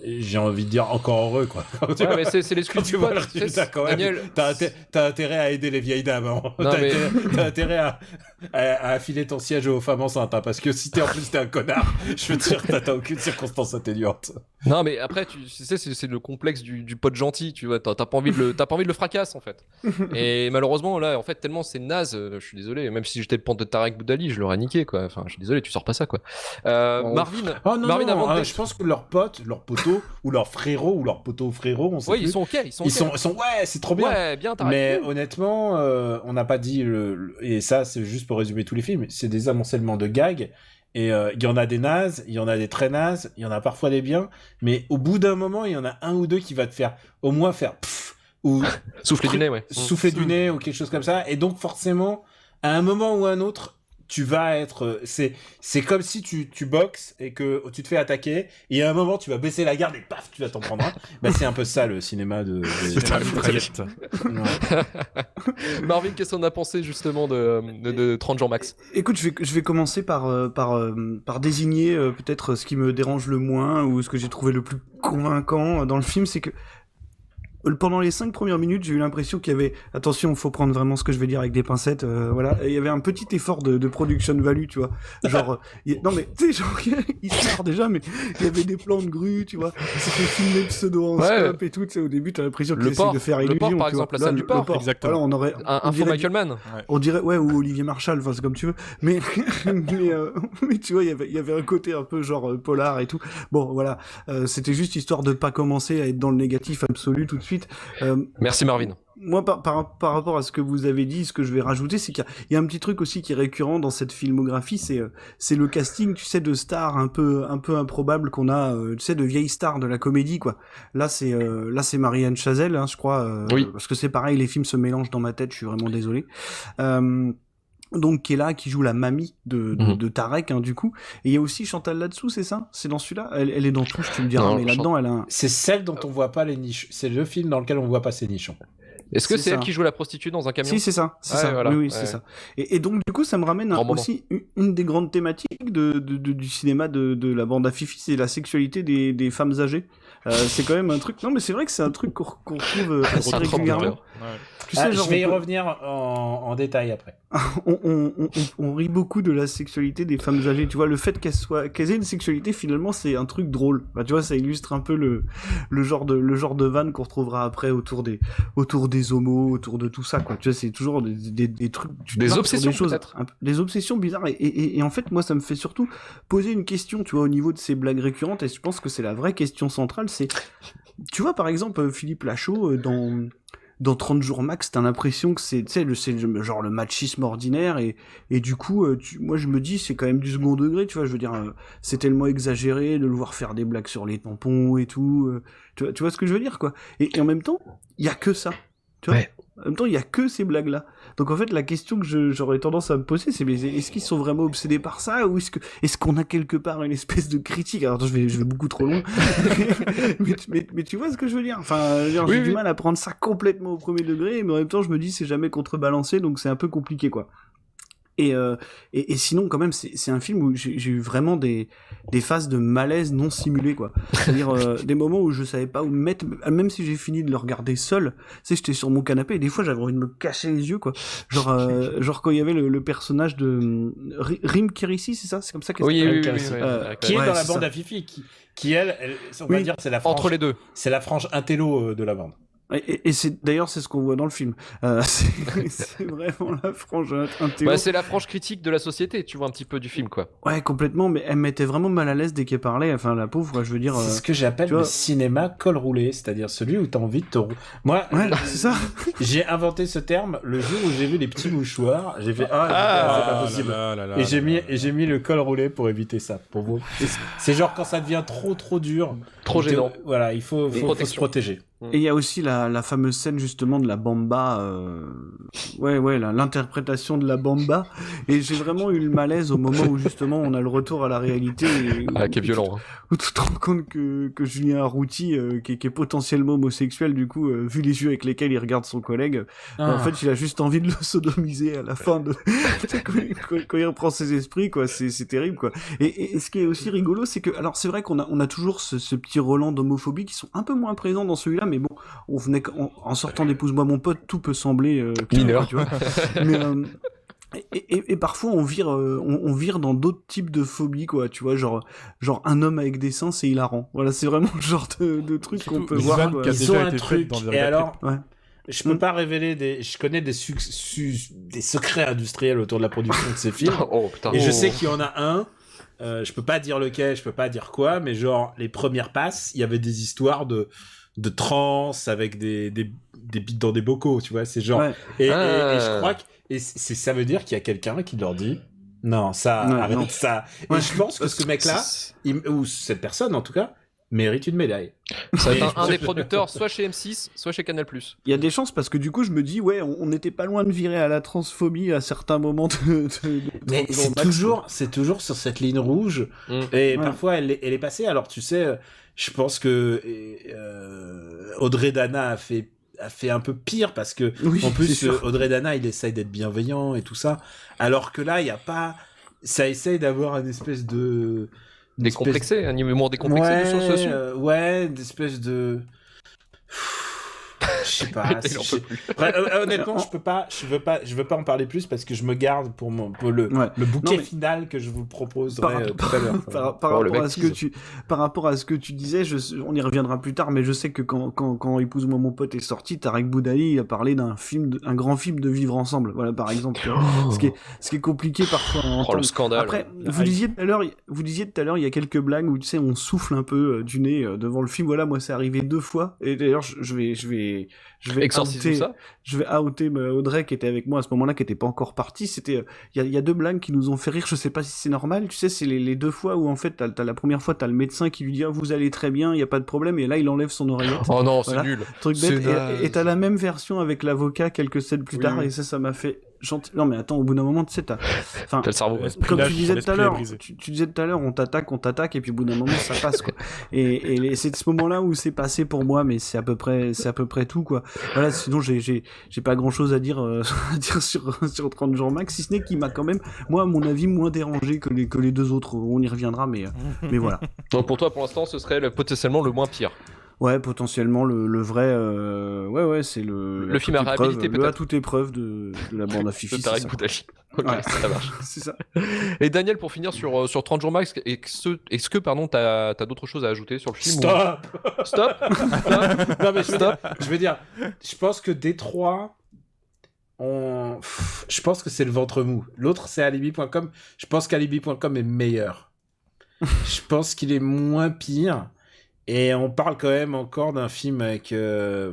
j'ai envie de dire encore heureux quoi. Ouais, mais c'est l'excuse du pote. Daniel, t'as intérêt à aider les vieilles dames. Hein. T'as intérêt à affiler ton siège aux femmes enceintes, hein, parce que si en plus t'es un connard, je veux te dire t'as aucune circonstance atténuante. Non mais après tu sais c'est le complexe du pote gentil, tu vois, t'as pas envie de le fracasse en fait. Et malheureusement là en fait tellement c'est naze, je suis désolé, même si j'étais le pente de Tariq Boudali, je l'aurais niqué quoi. Enfin je suis désolé, tu sors pas ça quoi. Marvin, avant je pense que leurs potes, leurs poteaux ou leurs frérots ou leurs poteaux frérots, on sait plus. Ils sont ok, ils sont ouais, c'est trop bien. Ouais, bien mais honnêtement, on n'a pas dit et ça c'est juste pour résumer tous les films, c'est des amoncellements de gags. Et il y en a des nazes, il y en a des très nazes, il y en a parfois des biens, mais au bout d'un moment, il y en a un ou deux qui va te faire au moins faire pfff, ou souffler du nez, ouais. Souffler du nez ou quelque chose comme ça. Et donc forcément, à un moment ou à un autre, tu vas être... C'est comme si tu boxes et que tu te fais attaquer, et à un moment, tu vas baisser la garde et paf, tu vas t'en prendre un. Bah, c'est un peu ça, le cinéma de... C'est un mitraillette. Marvin, qu'est-ce qu'on a pensé, justement, de 30 jours max? Écoute, je vais commencer par désigner peut-être ce qui me dérange le moins, ou ce que j'ai trouvé le plus convaincant dans le film, c'est que pendant les 5 premières minutes, j'ai eu l'impression qu'il y avait, attention, faut prendre vraiment ce que je vais dire avec des pincettes, voilà, il y avait un petit effort de production value, tu vois, genre, non mais, tu sais, genre, il se marre déjà, mais il y avait des plans de grue, tu vois, c'était filmé pseudo en scope et tout, tu sais, au début, t'as l'impression qu'il essaie de faire illusion. Le port, par exemple, la scène du port. Exactement. Voilà, on aurait, un faux Michael Mann. On dirait, ouais, ou Olivier Marchal, enfin, c'est comme tu veux, mais tu vois, il y avait un côté un peu genre polar et tout. Bon, voilà, c'était juste histoire de pas commencer à être dans le négatif absolu tout de suite. Merci Marvin. Moi, par rapport à ce que vous avez dit, ce que je vais rajouter, c'est qu'il y a un petit truc aussi qui est récurrent dans cette filmographie, c'est le casting, tu sais, de stars un peu improbables qu'on a, tu sais, de vieilles stars de la comédie, quoi. Là, c'est Marianne Chazelle, hein, je crois, oui. Parce que c'est pareil, les films se mélangent dans ma tête, je suis vraiment désolé. Donc qui est là, qui joue la mamie de Tarek, hein, du coup. Et il y a aussi Chantal là-dessous, c'est ça? C'est dans celui-là? Elle est dans tout, tu me diras, non, mais là-dedans, elle a un... C'est celle dont on voit pas les niches. C'est le film dans lequel on voit pas ses nichons. Est-ce que c'est elle ça. qui joue la prostituée dans un camion? Si, c'est ça. C'est ouais, ça. voilà. Oui, c'est ça. Et donc, du coup, ça me ramène aussi une des grandes thématiques du cinéma de la bande à Fifi, c'est la sexualité des femmes âgées. C'est quand même un truc... Non, mais c'est vrai que c'est un truc qu'on retrouve assez régulièrement. Tu sais, genre, je vais y revenir en détail après. on rit beaucoup de la sexualité des femmes âgées. Tu vois, le fait qu'elles aient une sexualité, finalement, c'est un truc drôle. Bah, tu vois, ça illustre un peu le genre de vanne qu'on retrouvera après autour des homos, autour de tout ça, quoi. Tu vois, c'est toujours des trucs, des obsessions, des choses, peut-être. Des obsessions bizarres. Et en fait, moi, ça me fait surtout poser une question, tu vois, au niveau de ces blagues récurrentes. Et je pense que c'est la vraie question centrale. C'est, tu vois, par exemple, Philippe Lachaud dans 30 jours max, t'as l'impression que c'est genre le machisme ordinaire et du coup, moi je me dis c'est quand même du second degré, tu vois, je veux dire, c'est tellement exagéré de le voir faire des blagues sur les tampons et tout, tu vois ce que je veux dire, quoi. Et en même temps, il y a que ça, tu vois. Ouais. En même temps, il y a que ces blagues-là. Donc en fait, la question que j'aurais tendance à me poser, c'est est-ce qu'ils sont vraiment obsédés par ça ou est-ce qu'on a quelque part une espèce de critique? Alors je vais beaucoup trop loin. mais tu vois ce que je veux dire? Enfin, j'ai du mal à prendre ça complètement au premier degré, mais en même temps, je me dis c'est jamais contrebalancé, donc c'est un peu compliqué, quoi. Et sinon, quand même, c'est un film où j'ai eu vraiment des phases de malaise non simulées, quoi. C'est-à-dire des moments où je savais pas où me mettre, même si j'ai fini de le regarder seul, tu sais, j'étais sur mon canapé et des fois j'avais envie de me cacher les yeux, quoi. Genre quand il y avait le personnage de Rim Kérissi, c'est ça? C'est comme ça qu'elle s'appelle. Qui est dans la bande à Fifi, qui elle, on va dire, c'est la frange, entre les deux. C'est la frange intello de la bande. Et d'ailleurs c'est ce qu'on voit dans le film. C'est vraiment la frange intello. Bah, c'est la frange critique de la société, tu vois un petit peu du film, quoi. Ouais, complètement, mais elle m'était vraiment mal à l'aise dès qu'elle parlait, enfin la pauvre, quoi, je veux dire. C'est ce que j'appelle le cinéma col roulé, c'est-à-dire celui où t'as envie de te Moi, c'est ça. J'ai inventé ce terme le jour où j'ai vu les petits mouchoirs, j'ai fait c'est pas possible. Et j'ai mis le col roulé pour éviter ça, pour vous. C'est genre quand ça devient trop dur, trop gênant. Voilà, il faut se protéger. Et il y a aussi la fameuse scène justement de la bamba, l'interprétation de la bamba. Et j'ai vraiment eu le malaise au moment où justement on a le retour à la réalité. Qui est violent. Où tu te rends compte que Julien Arrouti, qui est potentiellement homosexuel, du coup, vu les yeux avec lesquels il regarde son collègue, en fait il a juste envie de le sodomiser à la fin de quand il reprend ses esprits, quoi. C'est terrible, quoi. Et ce qui est aussi rigolo, c'est que, alors c'est vrai qu'on a toujours ce petit Roland d'homophobie qui sont un peu moins présents dans celui-là, mais bon, on venait en sortant d'Épouse-moi mon pote, tout peut sembler mineur, tu vois. Mais et parfois on vire dans d'autres types de phobies, quoi, tu vois, genre un homme avec des seins, c'est hilarant. Voilà, c'est vraiment le genre de truc qu'on peut voir. Ils ont un truc. Et alors, je peux pas révéler je connais des secrets industriels autour de la production de ces films. Et je sais qu'il y en a un. Je peux pas dire lequel, je peux pas dire quoi, mais genre les premières passes, il y avait des histoires de trans avec des bites dans des bocaux, tu vois, c'est genre et je crois que ça veut dire qu'il y a quelqu'un qui leur dit non, ça arrête ça. Et je pense que ce mec là ou cette personne en tout cas mérite une médaille. Ça va être un des producteurs, soit chez M6, soit chez Canal+. Il y a des chances parce que du coup, je me dis, on n'était pas loin de virer à la transphobie à certains moments mais c'est toujours sur cette ligne rouge. Et parfois, elle est passée. Alors, tu sais, je pense que Audrey Dana a fait un peu pire parce que, en plus, Audrey Dana, il essaye d'être bienveillant et tout ça. Alors que là, il n'y a pas... Ça essaye d'avoir une espèce de... Décomplexé, un humour décomplexé du sens sociaux. D'espèce de... sais pas. Honnêtement, je veux pas en parler plus parce que je me garde pour le bouquet final que je vous proposerai tout à l'heure. Par rapport à ce que tu disais, on y reviendra plus tard, mais je sais que quand Épouse-moi mon pote est sorti, Tarek Boudali a parlé d'un grand film de vivre ensemble. Voilà, par exemple. Ce qui est compliqué parfois à entendre. Le scandale. Après, vous disiez tout à l'heure, il y a quelques blagues où tu sais, on souffle un peu du nez devant le film. Voilà, moi, c'est arrivé 2 fois. Et d'ailleurs, je vais exorciser ça. Je vais outer Audrey qui était avec moi à ce moment-là, qui était pas encore partie. C'était, il y a 2 blagues qui nous ont fait rire. Je sais pas si c'est normal. Tu sais, c'est les 2 fois où en fait, t'as la première fois, t'as le médecin qui lui dit vous allez très bien, il y a pas de problème. Et là, il enlève son oreillette. Oh non, voilà. C'est nul. Truc bête. Et t'as la même version avec l'avocat quelques scènes plus tard. Et ça m'a fait non mais attends, au bout d'un moment tu sais t'as le cerveau. Comme tu disais tout à l'heure, tu disais tout à l'heure, on t'attaque et puis au bout d'un moment ça passe quoi. Et c'est ce moment-là où c'est passé pour moi, mais c'est à peu près tout quoi. Voilà, sinon j'ai pas grand-chose à dire sur 30 jours max, si ce n'est qu'il m'a quand même, moi à mon avis, moins dérangé que les 2 autres. On y reviendra, mais voilà. Donc pour toi, pour l'instant, ce serait potentiellement le moins pire. Ouais, potentiellement le vrai. Ouais, c'est le film à réhabiliter peut-être. À toute épreuve de la bande à Fifi. Tarek Boudali. Ok, ouais. Ça marche. C'est ça. Et Daniel, pour finir sur 30 jours max, est-ce que t'as d'autres choses à ajouter sur le film? Stop. Non mais je veux dire, je pense que Détroit, je pense que c'est le ventre mou. L'autre c'est Alibi.com. Je pense qu'Alibi.com est meilleur. Je pense qu'il est moins pire. Et on parle quand même encore d'un film avec... Ne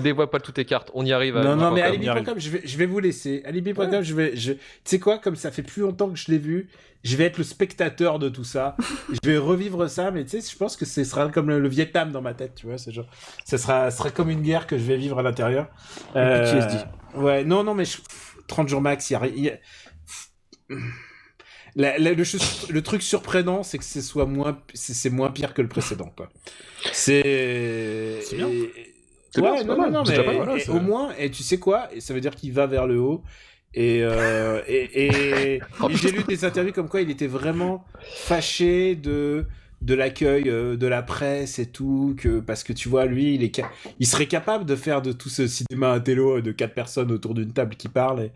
dévoile pas toutes tes cartes, on y arrive. Non, mais Alibi.com, je vais vous laisser. Alibi.com, tu sais quoi, comme ça fait plus longtemps que je l'ai vu, je vais être le spectateur de tout ça. Je vais revivre ça, mais tu sais, je pense que ce sera comme le Vietnam dans ma tête, tu vois. C'est genre, ce sera comme une guerre que je vais vivre à l'intérieur. PTSD. Ouais, non, mais 30 jours max, il y a... Le truc surprenant, c'est que c'est moins pire que le précédent, quoi. C'est bien. Ouais, non, mais au moins, et tu sais quoi, et ça veut dire qu'il va vers le haut. Et j'ai lu des interviews comme quoi il était vraiment fâché de l'accueil de la presse et tout, parce que tu vois, lui, il serait capable de faire de tout ce cinéma intello de 4 personnes autour d'une table qui parlent,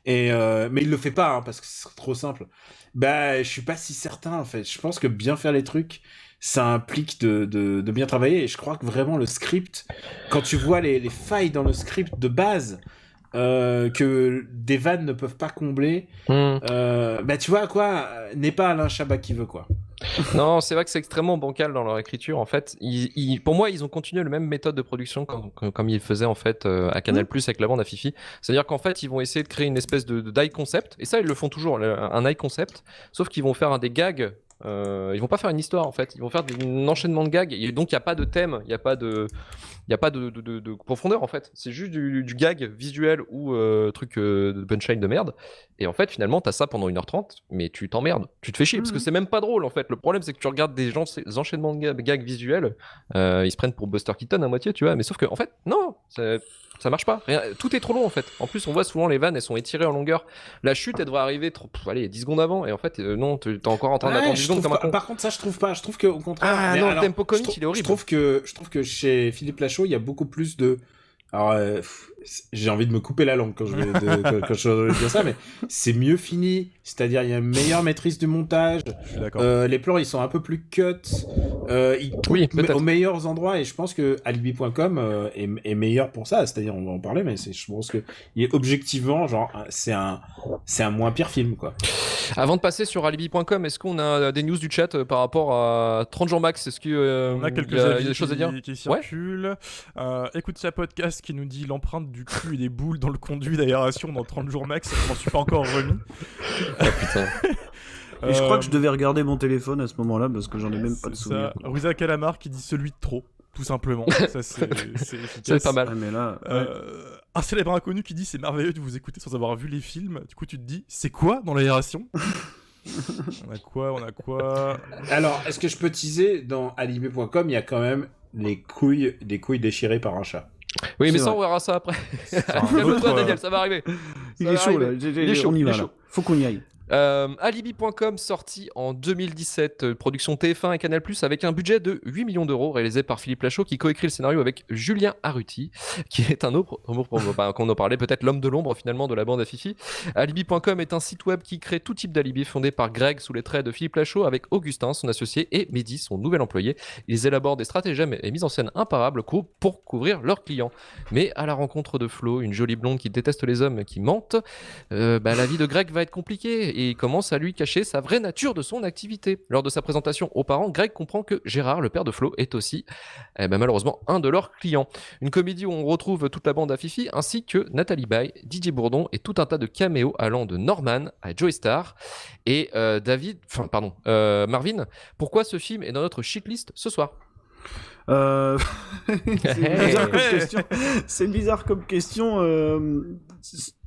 mais il le fait pas, hein, parce que c'est trop simple. Bah, je suis pas si certain, en fait. Je pense que bien faire les trucs, ça implique de bien travailler, et je crois que vraiment le script, quand tu vois les failles dans le script de base, que des vannes ne peuvent pas combler, bah tu vois quoi, n'est pas Alain Chabat qui veut quoi. Non, c'est vrai que c'est extrêmement bancal dans leur écriture. En fait, pour moi, ils ont continué la même méthode de production comme ils faisaient en fait à Canal+ avec la bande à Fifi. C'est-à-dire qu'en fait, ils vont essayer de créer une espèce de high concept, et ça, ils le font toujours, un high concept. Sauf qu'ils vont faire des gags. Ils vont pas faire une histoire en fait. Ils vont faire un enchaînement de gags. Et donc, il y a pas de thème, il y a pas de profondeur en fait. C'est juste du gag visuel ou truc de punchline de merde. Et en fait, finalement, t'as ça pendant 1h30, mais tu t'emmerdes. Tu te fais chier parce que c'est même pas drôle en fait. Le problème, c'est que tu regardes des enchaînements de gags visuels. Ils se prennent pour Buster Keaton à moitié, tu vois. Mais sauf que, en fait, non, ça marche pas. Tout est trop long en fait. En plus, on voit souvent les vannes, elles sont étirées en longueur. La chute, elle devrait arriver 10 secondes avant. Et en fait, non, t'es encore en train d'attendre 10 secondes comme un con. Par contre, ça, je trouve pas. Je trouve qu'au contraire. Ah non, le tempo comique, il est horrible. Je trouve que chez Philippe Lachaud, il y a beaucoup plus de. Alors, j'ai envie de me couper la langue quand je vais dire ça, mais c'est mieux fini. C'est-à-dire, il y a une meilleure maîtrise du montage. Je suis d'accord. Les plans, ils sont un peu plus cut. Ils coupent aux meilleurs endroits, et je pense que Alibi.com est meilleur pour ça. C'est-à-dire, on va en parler, mais je pense que objectivement, genre, c'est un moins pire film, quoi. Avant de passer sur Alibi.com, est-ce qu'on a des news du chat par rapport à 30 jours max? Est-ce que on a quelques y a avis des choses à dire qui circulent. Écoute ça podcast qui nous dit l'empreinte du cul et des boules dans le conduit d'aération dans 30 jours max. Je m'en suis pas encore remis. Ah putain. Et je crois que je devais regarder mon téléphone à ce moment-là parce que j'en ai même pas de souvenir. Ruza Calamar qui dit celui de trop, tout simplement. Ça c'est efficace. C'est pas mal. Ouais, mais là, un célèbre inconnu qui dit c'est merveilleux de vous écouter sans avoir vu les films. Du coup tu te dis c'est quoi dans l'aération? On a quoi Alors, est-ce que je peux teaser, dans Alibi.com, il y a quand même des couilles déchirées par un chat. Oui, mais C'est ça, vrai. on verra ça après. un Calme-toi, autre, Daniel, ça va arriver. il est chaud là. Il est chaud, On y il est va chaud. là. Faut qu'on y aille. Alibi.com, sorti en 2017, production TF1 et Canal+, avec un budget de 8 millions d'euros, réalisé par Philippe Lachaud, qui coécrit le scénario avec Julien Arruti, qui est un autre, qu'on en parlait, peut-être l'homme de l'ombre finalement de la bande à Fifi. Alibi.com est un site web qui crée tout type d'alibi, fondé par Greg sous les traits de Philippe Lachaud, avec Augustin, son associé, et Mehdi, son nouvel employé. Ils élaborent des stratagèmes et mises en scène imparables pour couvrir leurs clients. Mais à la rencontre de Flo, une jolie blonde qui déteste les hommes qui mentent, la vie de Greg va être compliquée et il commence à lui cacher sa vraie nature de son activité. Lors de sa présentation aux parents, Greg comprend que Gérard, le père de Flo, est aussi malheureusement un de leurs clients. Une comédie où on retrouve toute la bande à Fifi, ainsi que Nathalie Baye, Didier Bourdon et tout un tas de caméos allant de Norman à Joey Starr. Et Marvin, pourquoi ce film est dans notre shitlist ce soir? C'est bizarre comme question.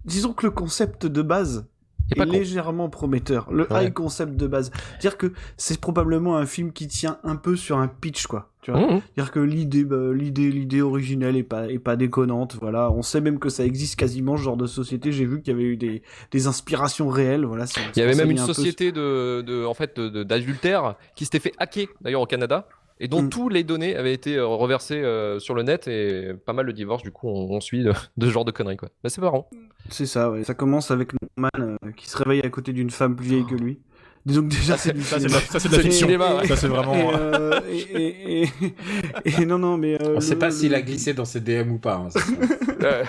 Disons que le concept de base est légèrement prometteur. Le high concept de base. C'est-à-dire que c'est probablement un film qui tient un peu sur un pitch, quoi. Tu vois. C'est-à-dire que l'idée originelle est pas déconnante. Voilà. On sait même que ça existe quasiment, ce genre de société. J'ai vu qu'il y avait eu des inspirations réelles. Voilà. Il y avait même une société d'adultère qui s'était fait hacker, d'ailleurs, au Canada. Et dont tous les données avaient été reversées sur le net, et pas mal de divorces, du coup on suit de ce genre de conneries, quoi. Bah, c'est marrant. C'est ça, ouais. Ça commence avec Norman qui se réveille à côté d'une femme plus vieille que lui. Disons que déjà c'est du cinéma. Ça c'est de la fiction. Ça c'est vraiment... Et non, mais... on sait pas s'il a glissé dans ses DM ou pas. Hein,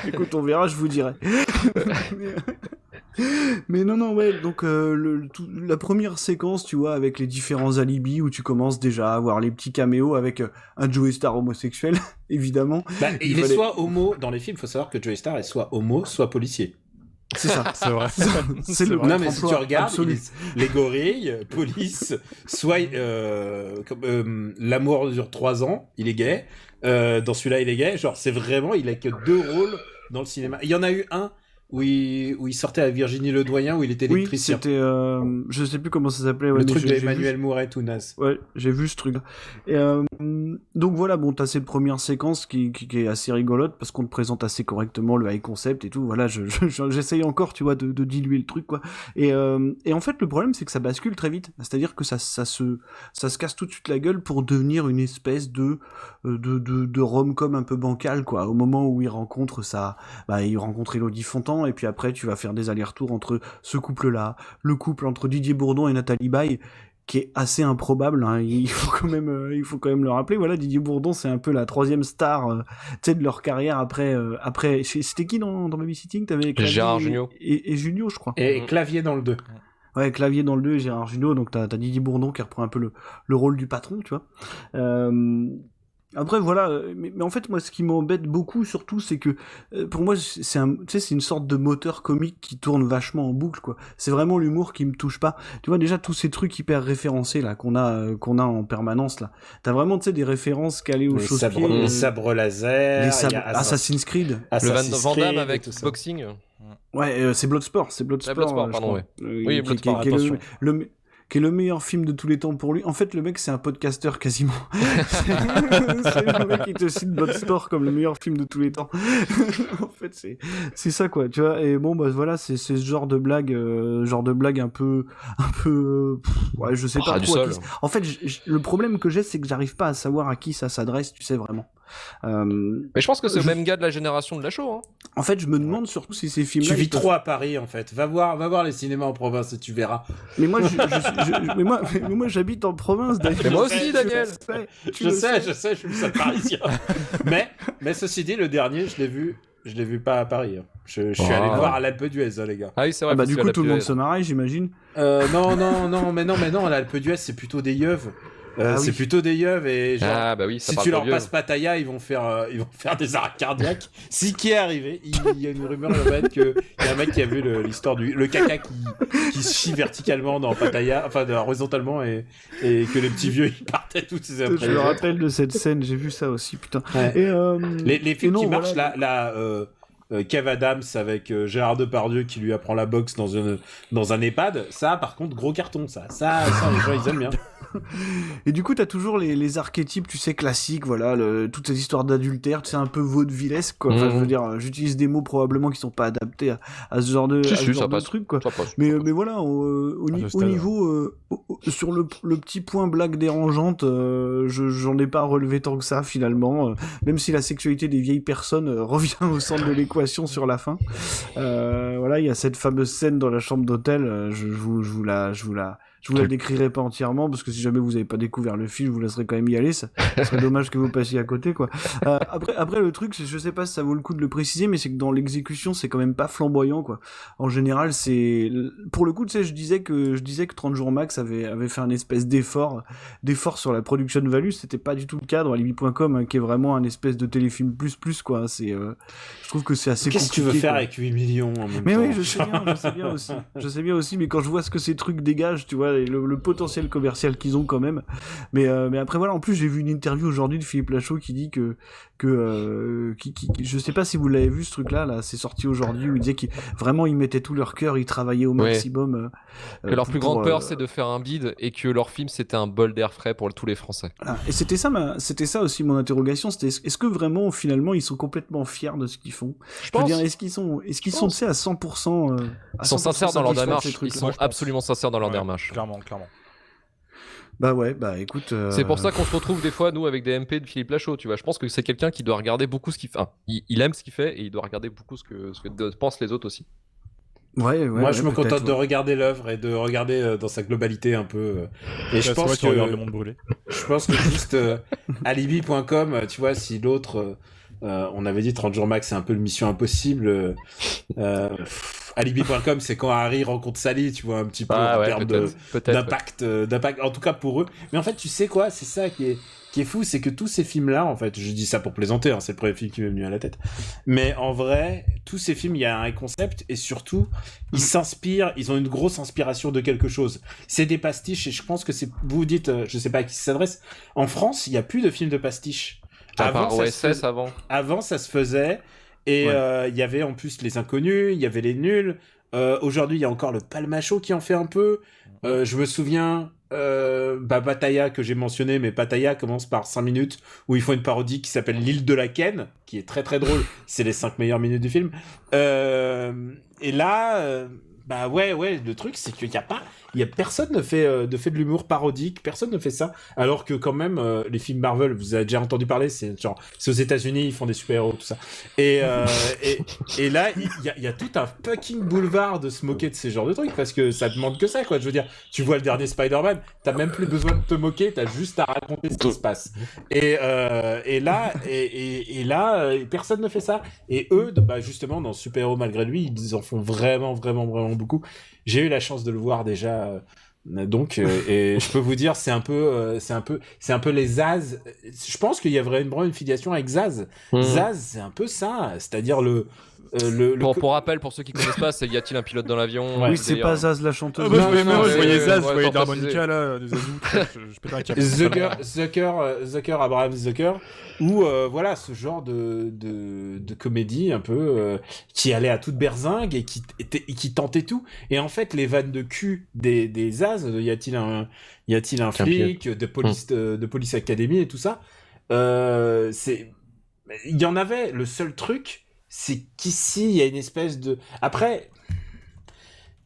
écoute, on verra, je vous dirai. Mais non, ouais, donc la première séquence, tu vois, avec les différents alibis où tu commences déjà à voir les petits caméos avec un Joey Starr homosexuel, évidemment. Il est soit homo, dans les films, il faut savoir que Joey Starr est soit homo, soit policier. C'est ça. C'est vrai. C'est le non, mais si tu regardes, les gorilles, police, soit l'amour dure 3 ans, il est gay. Dans celui-là, il est gay. Genre, c'est vraiment, il a que 2 rôles dans le cinéma. Il y en a eu un où il sortait à Virginie Ledoyen, où il était électricien. Oui, c'était... je sais plus comment ça s'appelait. Le truc d'Emmanuel Mouret, tout naze. Ouais, j'ai vu ce truc. Et donc voilà, bon, t'as cette première séquence qui est assez rigolote, parce qu'on te présente assez correctement le high concept et tout. Voilà, j'essaye encore, tu vois, de diluer le truc, quoi. Et en fait, le problème, c'est que ça bascule très vite. C'est-à-dire que ça se casse tout de suite la gueule pour devenir une espèce de rom-com un peu bancal, quoi. Au moment où il rencontre Élodie Fontan, et puis après tu vas faire des allers-retours entre ce couple-là, le couple entre Didier Bourdon et Nathalie Baye, qui est assez improbable, hein. Il faut quand même le rappeler. Voilà, Didier Bourdon, c'est un peu la 3e star, de leur carrière après. C'était qui dans Babysitting? T'avais Gérard Jugnot et Jugnot, je crois. Et Clavier dans le 2. Ouais, Clavier dans le 2 et Gérard Jugnot. Donc t'as Didier Bourdon qui reprend un peu le rôle du patron, tu vois. Après voilà, mais en fait moi ce qui m'embête beaucoup surtout c'est que pour moi c'est une sorte de moteur comique qui tourne vachement en boucle, quoi. C'est vraiment l'humour qui me touche pas. Tu vois, déjà tous ces trucs hyper référencés là qu'on a en permanence là. T'as vraiment des références calées aux chausse-pieds, les sabres laser, Assassin's Creed, le Van Damme avec boxing. Ouais, c'est Bloodsport, pardon, ouais. Oui, Bloodsport, attention. Qui est le meilleur film de tous les temps pour lui. En fait, le mec, c'est un podcasteur quasiment. C'est le mec qui te cite Bloodsport comme le meilleur film de tous les temps. En fait, c'est ça, quoi. Tu vois. Et bon, bah voilà, c'est ce genre de blague un peu, ouais, je sais pas trop. En fait, le problème que j'ai, c'est que j'arrive pas à savoir à qui ça s'adresse, tu sais, vraiment. Mais je pense que c'est le même gars de la génération de Lachaud, hein. En fait, je me demande surtout si ces films-là... Tu vis trop à Paris, en fait. Va voir les cinémas en province et tu verras. Mais moi, mais moi, j'habite en province, Daniel. Mais moi aussi, Daniel. Je sais, je suis le seul parisien. mais ceci dit, le dernier, je l'ai vu pas à Paris. Hein. Je suis allé le voir à l'Alpe d'Huez, les gars. Ah oui, c'est vrai. Du coup, tout le monde se marre, j'imagine. Non, l'Alpe d'Huez, c'est plutôt des yeux. C'est plutôt des yeux et genre, si tu leur passes Pattaya, ils vont faire des arrêts cardiaques. Ce qui est arrivé, il y a une rumeur urbaine que il y a un mec qui a vu l'histoire le caca qui se chie verticalement dans Pattaya, enfin horizontalement, et que les petits vieux ils partaient tous ces après. Je me rappelle de cette scène, j'ai vu ça aussi, putain. Ouais. Et les films qui marchent là. Kev Adams avec Gérard Depardieu qui lui apprend la boxe dans un EHPAD, ça par contre gros carton, ça les gens ils aiment bien. Et du coup, t'as toujours les archétypes, tu sais, classiques, voilà, toutes ces histoires d'adultère, tu sais, un peu vaudevillesque, quoi. Enfin, je veux dire, j'utilise des mots probablement qui sont pas adaptés à ce genre de, truc, quoi. Mais voilà, au niveau, sur le petit point blague dérangeante, j'en ai pas relevé tant que ça, finalement, même si la sexualité des vieilles personnes revient au centre de l'équation sur la fin. Voilà, il y a cette fameuse scène dans la chambre d'hôtel, je vous la décrirai pas entièrement parce que si jamais vous avez pas découvert le film, je vous laisserai quand même y aller. Ça serait dommage que vous passiez à côté, quoi. Après le truc, je sais pas si ça vaut le coup de le préciser, mais c'est que dans l'exécution, c'est quand même pas flamboyant, quoi. En général, c'est pour le coup, tu sais, je disais que 30 jours max avait fait un espèce d'effort sur la production value. C'était pas du tout le cas dans Alibi.com, hein, qui est vraiment un espèce de téléfilm plus, quoi. C'est, je trouve que c'est assez compliqué. Qu'est-ce que tu veux faire avec 8 millions en même temps? Mais oui, je sais bien aussi, mais quand je vois ce que ces trucs dégagent, tu vois, et le potentiel commercial qu'ils ont quand même. Mais après voilà, en plus j'ai vu une interview aujourd'hui de Philippe Lachaud qui dit que je sais pas si vous l'avez vu ce truc-là, c'est sorti aujourd'hui, où il disait qu'ils vraiment ils mettaient tout leur cœur, ils travaillaient au maximum. Que leur plus grande peur c'est de faire un bide et que leur film c'était un bol d'air frais pour tous les Français. Et c'était ça aussi mon interrogation, c'était est-ce que vraiment finalement ils sont complètement fiers de ce qu'ils font? Je veux dire, est-ce qu'ils sont tu sais à 100% ils sont sincères dans leur démarche, ils sont absolument sincères dans leur démarche. Clairement. Bah ouais, écoute... C'est pour ça qu'on se retrouve des fois, nous, avec des MP de Philippe Lachaud, tu vois. Je pense que c'est quelqu'un qui doit regarder beaucoup ce qu'il fait. Enfin, il aime ce qu'il fait et il doit regarder beaucoup ce que pensent les autres aussi. Ouais, moi, je me contente de regarder l'œuvre et de regarder dans sa globalité un peu. Et je pense que... Le monde brûlé. Je pense que juste alibi.com, tu vois, si l'autre... on avait dit 30 jours max, c'est un peu le mission impossible. Alibi.com, c'est quand Harry rencontre Sally, tu vois, un petit peu en termes d'impact, en tout cas pour eux. Mais en fait, tu sais quoi, c'est ça qui est fou, c'est que tous ces films-là, en fait, je dis ça pour plaisanter, hein, c'est le premier film qui m'est venu à la tête, mais en vrai, tous ces films, il y a un concept, et surtout, ils s'inspirent, ils ont une grosse inspiration de quelque chose. C'est des pastiches, et je pense que vous dites, je sais pas à qui ça s'adresse, en France, il y a plus de films de pastiches. Avant, ça se faisait, et il y avait en plus les inconnus, il y avait les nuls. Aujourd'hui, il y a encore le Palmacho qui en fait un peu. Je me souviens, Pattaya que j'ai mentionné, mais Pattaya commence par 5 minutes où ils font une parodie qui s'appelle L'île de la Ken, qui est très très drôle. C'est les 5 meilleures minutes du film. Et là, le truc, c'est qu'il y a personne ne fait de l'humour parodique, personne ne fait ça, alors que quand même les films Marvel, vous avez déjà entendu parler, c'est aux États-Unis, ils font des super-héros, tout ça. Et là, il y a tout un fucking boulevard de se moquer de ces genres de trucs, parce que ça demande que ça, quoi. Je veux dire, tu vois le dernier Spider-Man, t'as même plus besoin de te moquer, t'as juste à raconter ce qui se passe. Et là, personne ne fait ça. Et eux, justement, dans Super-héros malgré lui, ils en font vraiment, vraiment, vraiment beaucoup. J'ai eu la chance de le voir déjà, donc et je peux vous dire c'est un peu les Zaz. Je pense qu'il y a vraiment une filiation avec Zaz. Zaz, c'est un peu ça, c'est-à-dire pour rappel, pour ceux qui connaissent pas, c'est y a-t-il un pilote dans l'avion? Oui, c'est pas Zaz la chanteuse. Je voyais Zaz, je voyais d'harmonica là, des azous. Je pète un câble. Zucker, Abraham Zucker, ou voilà ce genre de comédie un peu qui allait à toute berzingue et qui tentait tout. Et en fait, les vannes de cul des Zaz, y a-t-il un flic de police academy et tout ça, il y en avait. Le seul truc, c'est qu'ici il y a une espèce de... Après,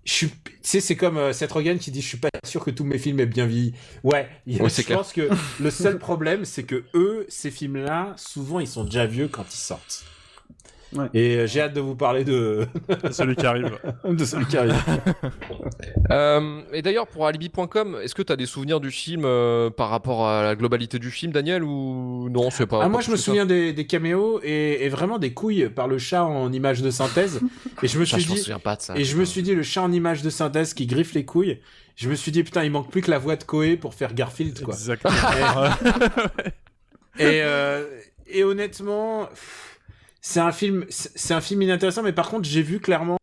c'est comme Seth Rogen qui dit je suis pas sûr que tous mes films aient bien vieilli. Je pense que le seul problème, c'est que ces films-là, souvent ils sont déjà vieux quand ils sortent. Ouais. Et j'ai hâte de vous parler de celui qui arrive. Et d'ailleurs, pour Alibi.com, est-ce que tu as des souvenirs du film par rapport à la globalité du film, Daniel, ou non, c'est pas... Moi, je me souviens des caméos et vraiment des couilles par le chat en image de synthèse. Et je me suis dit, je me suis dit, le chat en image de synthèse qui griffe les couilles. Je me suis dit, putain, il manque plus que la voix de Koé pour faire Garfield, quoi. Exactement. Et honnêtement... C'est un film inintéressant, mais par contre, j'ai vu clairement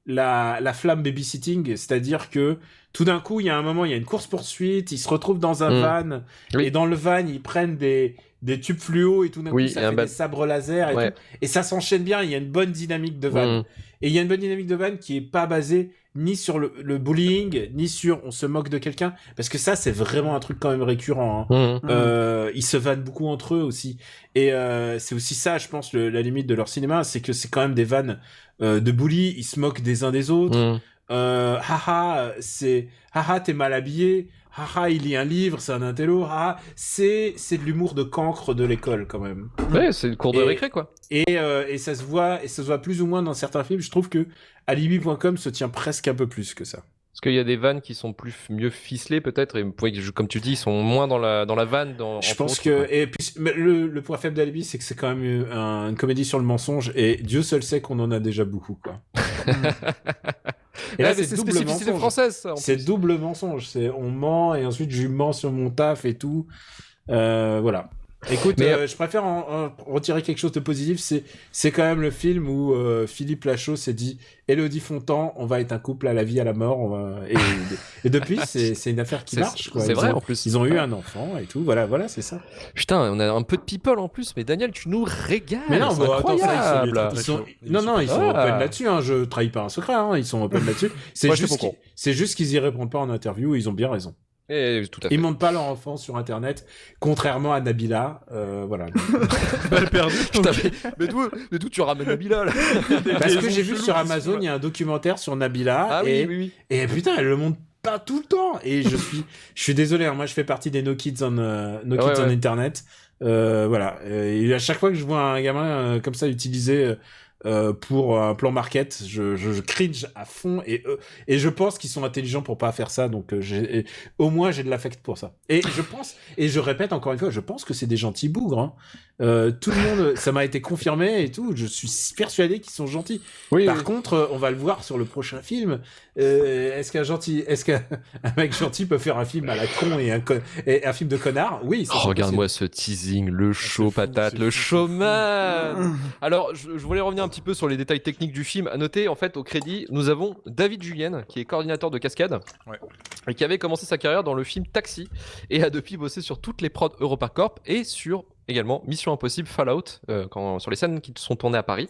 la flamme babysitting, c'est-à-dire que tout d'un coup, il y a un moment, il y a une course-poursuite, ils se retrouvent dans un van, et dans le van, ils prennent des des tubes fluo et tout d'un coup ça fait des sabres laser et tout. Et ça s'enchaîne bien, il y a une bonne dynamique de vanne. Et il y a une bonne dynamique de vanne qui est pas basée ni sur le bullying, ni sur on se moque de quelqu'un, parce que ça c'est vraiment un truc quand même récurrent. Ils se vannent beaucoup entre eux aussi. Et c'est aussi ça, je pense, la limite de leur cinéma, c'est que c'est quand même des vannes de bully, ils se moquent des uns des autres. Haha, t'es mal habillé. Haha, il lit un livre, c'est un intello. Haha, c'est de l'humour de cancre de l'école quand même. Ouais, c'est le cours de récré quoi. Et ça se voit plus ou moins dans certains films. Je trouve que Alibi.com se tient presque un peu plus que ça. Parce qu'il y a des vannes qui sont mieux ficelées peut-être, et comme tu dis, ils sont moins dans la vanne. Je pense que et puis le point faible d'Alibi, c'est que c'est quand même une comédie sur le mensonge, et Dieu seul sait qu'on en a déjà beaucoup quoi. Et là, c'est double mensonge. Française, ça, c'est double mensonge. C'est on ment et ensuite je mens sur mon taf et tout. Voilà. Écoute, je préfère en retirer quelque chose de positif. C'est quand même le film où Philippe Lachaud s'est dit Élodie Fontan, on va être un couple à la vie à la mort. Et depuis, c'est une affaire qui marche. Quoi. C'est vrai en plus. Ils ont eu un enfant et tout. Voilà, c'est ça. Putain, on a un peu de people en plus. Mais Daniel, tu nous régales. Mais non, c'est incroyable. Ils sont open là-dessus. Hein, je trahis pas un secret. Hein, ils sont open là-dessus. C'est juste qu'ils y répondent pas en interview. Ils ont bien raison. Tout à fait. Ils montent pas leur enfant sur internet, contrairement à Nabila. Voilà. Balle perdue. Mais d'où tu ramènes Nabila là? Parce que j'ai vu sur Amazon, il y a un documentaire sur Nabila. Oui. Et putain, elle le montre pas tout le temps. Et je suis désolé, hein, moi je fais partie des No Kids on Internet. Voilà. Et à chaque fois que je vois un gamin comme ça utilisé pour un plan market, je cringe à fond, et je pense qu'ils sont intelligents pour pas faire ça, donc au moins j'ai de l'affect pour ça. Et je pense, et je répète encore une fois, je pense que c'est des gentils bougres. Hein. Tout le monde, ça m'a été confirmé et tout. Je suis persuadé qu'ils sont gentils. Par contre, on va le voir sur le prochain film. Est-ce qu'un mec gentil peut faire un film à la con et un film de connard? Oui. Regarde-moi ce teasing, le show patate, le showman. Alors, je voulais revenir un petit peu sur les détails techniques du film. À noter, en fait, au crédit, nous avons David Julien, qui est coordinateur de cascade, et qui avait commencé sa carrière dans le film Taxi, et a depuis bossé sur toutes les prods EuropaCorp et sur également Mission Impossible Fallout, sur les scènes qui sont tournées à Paris.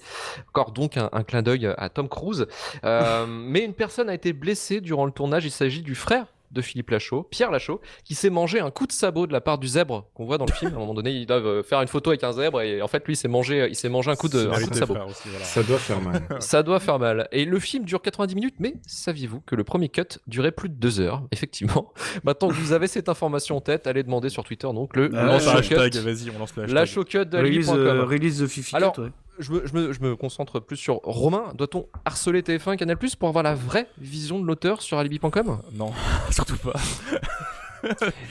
Encore donc un clin d'œil à Tom Cruise. Mais une personne a été blessée durant le tournage. Il s'agit du frère de Philippe Lachaud, Pierre Lachaud, qui s'est mangé un coup de sabot de la part du zèbre qu'on voit dans le film. À un moment donné, ils doivent faire une photo avec un zèbre, et en fait, lui, il s'est mangé un coup de sabot. Aussi, voilà. Ça doit faire mal. Ça doit faire mal. Et le film dure 90 minutes, mais saviez-vous que le premier cut durait plus de 2 heures? Effectivement. Maintenant que vous avez cette information en tête, allez demander sur Twitter donc le hashtag. Vas-y, on lance le hashtag. Lachaud-cut de Alibi.com. Release the Fifi. Alors, je me concentre plus sur Romain. Doit-on harceler TF1 et Canal+ pour avoir la vraie vision de l'auteur sur Alibi.com? Non, surtout pas.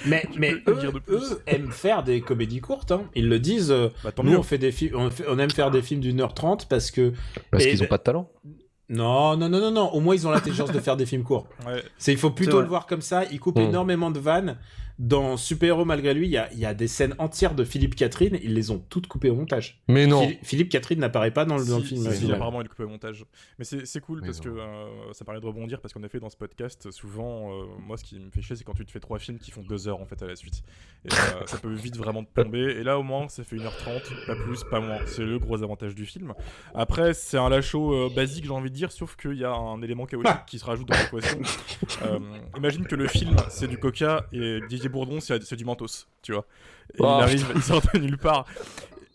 mais eux aiment faire des comédies courtes, hein. Ils le disent. Nous, on fait des films, on aime faire des films d'1h30 parce qu'ils ont pas de talent. Non. Au moins, ils ont l'intelligence de faire des films courts. Ouais. Il faut plutôt le voir comme ça. Ils coupent énormément de vannes. Dans Super Héros malgré lui, il y a des scènes entières de Philippe Catherine. Ils les ont toutes coupées au montage. Mais non. Philippe Catherine n'apparaît pas dans le film. Si, apparemment, il est coupé au montage. Mais c'est cool parce que ça permet de rebondir, parce qu'en effet, dans ce podcast, souvent, moi, ce qui me fait chier, c'est quand tu te fais 3 films qui font 2 heures en fait à la suite. Et ça peut vite vraiment te plomber. Et là, au moins, ça fait 1h30, pas plus, pas moins. C'est le gros avantage du film. Après, c'est un Lachaud basique, j'ai envie de dire, sauf qu'il y a un élément chaotique qui se rajoute dans l'équation. Imagine que le film, c'est du Coca et Didier Bourdon, c'est du Mentos, tu vois. Et il sort de nulle part.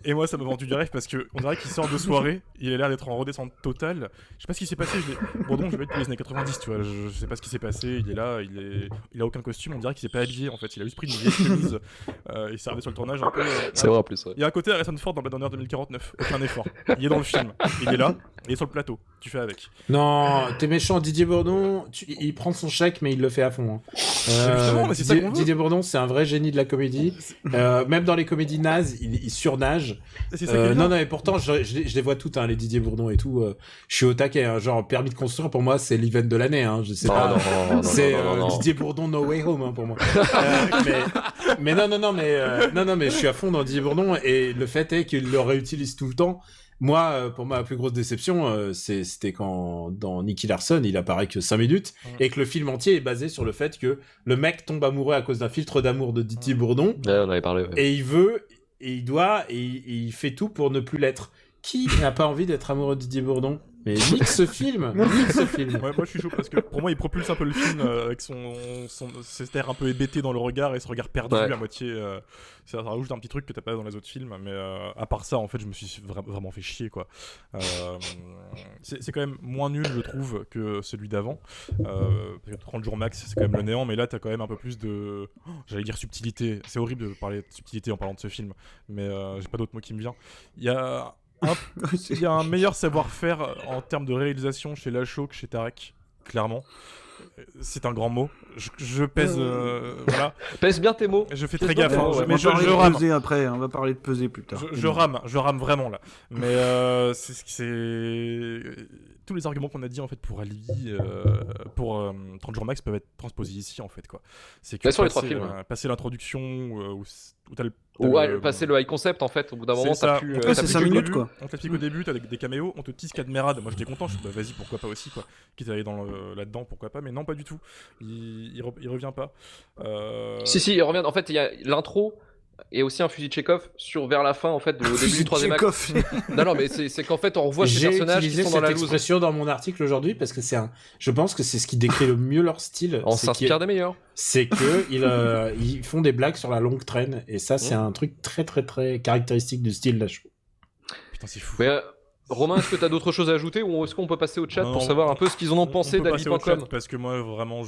Et moi, ça m'a vendu du rêve parce qu'on dirait qu'il sort de soirée, il a l'air d'être en redescente totale. Je sais pas ce qui s'est passé. Bourdon, je vais être depuis les années 90, tu vois. Je sais pas ce qui s'est passé. Il est là, il a aucun costume. On dirait qu'il s'est pas habillé en fait. Il a juste pris une vieille chemise. Il s'est arrivé sur le tournage un peu. C'est vrai en plus. Ouais. Il y a un côté Harrison Ford dans Blade Runner 2049. Aucun effort. Il est dans le film. Il est là. Il est sur le plateau. Tu fais avec. Non, t'es méchant. Didier Bourdon, il prend son chèque, mais il le fait à fond. Hein. Mais c'est ça qu'on veut. Didier Bourdon, c'est un vrai génie de la comédie. Même dans les comédies nazes, il surnage. Non, mais pourtant, je les vois toutes, hein, les Didier Bourdon et tout. Je suis au taquet, hein, genre permis de construire pour moi, c'est l'event de l'année. Hein, je sais pas. C'est Didier Bourdon No Way Home hein, pour moi. Mais je suis à fond dans Didier Bourdon, et le fait est qu'il le réutilise tout le temps. Moi, pour ma plus grosse déception, c'était quand dans Nicky Larson, il apparaît que 5 minutes, et que le film entier est basé sur le fait que le mec tombe amoureux à cause d'un filtre d'amour de Didier Bourdon. Ouais, on avait parlé. Ouais. Et il veut il fait tout pour ne plus l'être. Qui n'a pas envie d'être amoureux de Didier Bourdon? Mais nique ce film. Ouais, moi je suis chaud parce que pour moi il propulse un peu le film avec cet air un peu hébété dans le regard et ce regard perdu à moitié. Ça rajoute un petit truc que t'as pas dans les autres films, mais à part ça en fait je me suis vraiment fait chier quoi. C'est quand même moins nul je trouve que celui d'avant. 30 jours max c'est quand même le néant, mais là t'as quand même un peu plus de, j'allais dire subtilité. C'est horrible de parler de subtilité en parlant de ce film, mais j'ai pas d'autre mot qui me vient. Il y a un meilleur savoir-faire en termes de réalisation chez Lachaud que chez Tarek, clairement. C'est un grand mot. Je pèse, voilà. Pèse bien tes mots. Je fais très gaffe, mais je rame. Peser après, on va parler de peser plus tard. Je rame vraiment là. Mais c'est tous les arguments qu'on a dit en fait pour Alibi, pour 30 jours max peuvent être transposés ici en fait quoi. C'est que sur les 3 films. Passer l'introduction où t'as passer le high concept en fait, au bout d'un moment t'as plus. C'est 5 minutes quoi. On t'explique au début, t'as des caméos, on te tease Cadmerade. Moi j'étais content, je me suis dit vas-y pourquoi pas aussi quoi. Quitte à aller là-dedans, pourquoi pas, mais non pas du tout. Il revient pas. Si, il revient. En fait, il y a l'intro et aussi un fusil de Chekhov vers la fin en fait au début du 3e acte. Non, mais c'est qu'en fait on revoit ces personnages qui sont dans la loose. J'ai utilisé cette expression dans mon article aujourd'hui parce que je pense que c'est ce qui décrit le mieux leur style. On s'inspire des meilleurs. C'est que ils font des blagues sur la longue traîne et ça c'est un truc très très très caractéristique du style Lachaud. Putain c'est fou. Mais, Romain, est-ce que tu as d'autres choses à ajouter ou est-ce qu'on peut passer au chat pour savoir un peu ce qu'ils en ont pensé d'Alibi.com? Parce que moi vraiment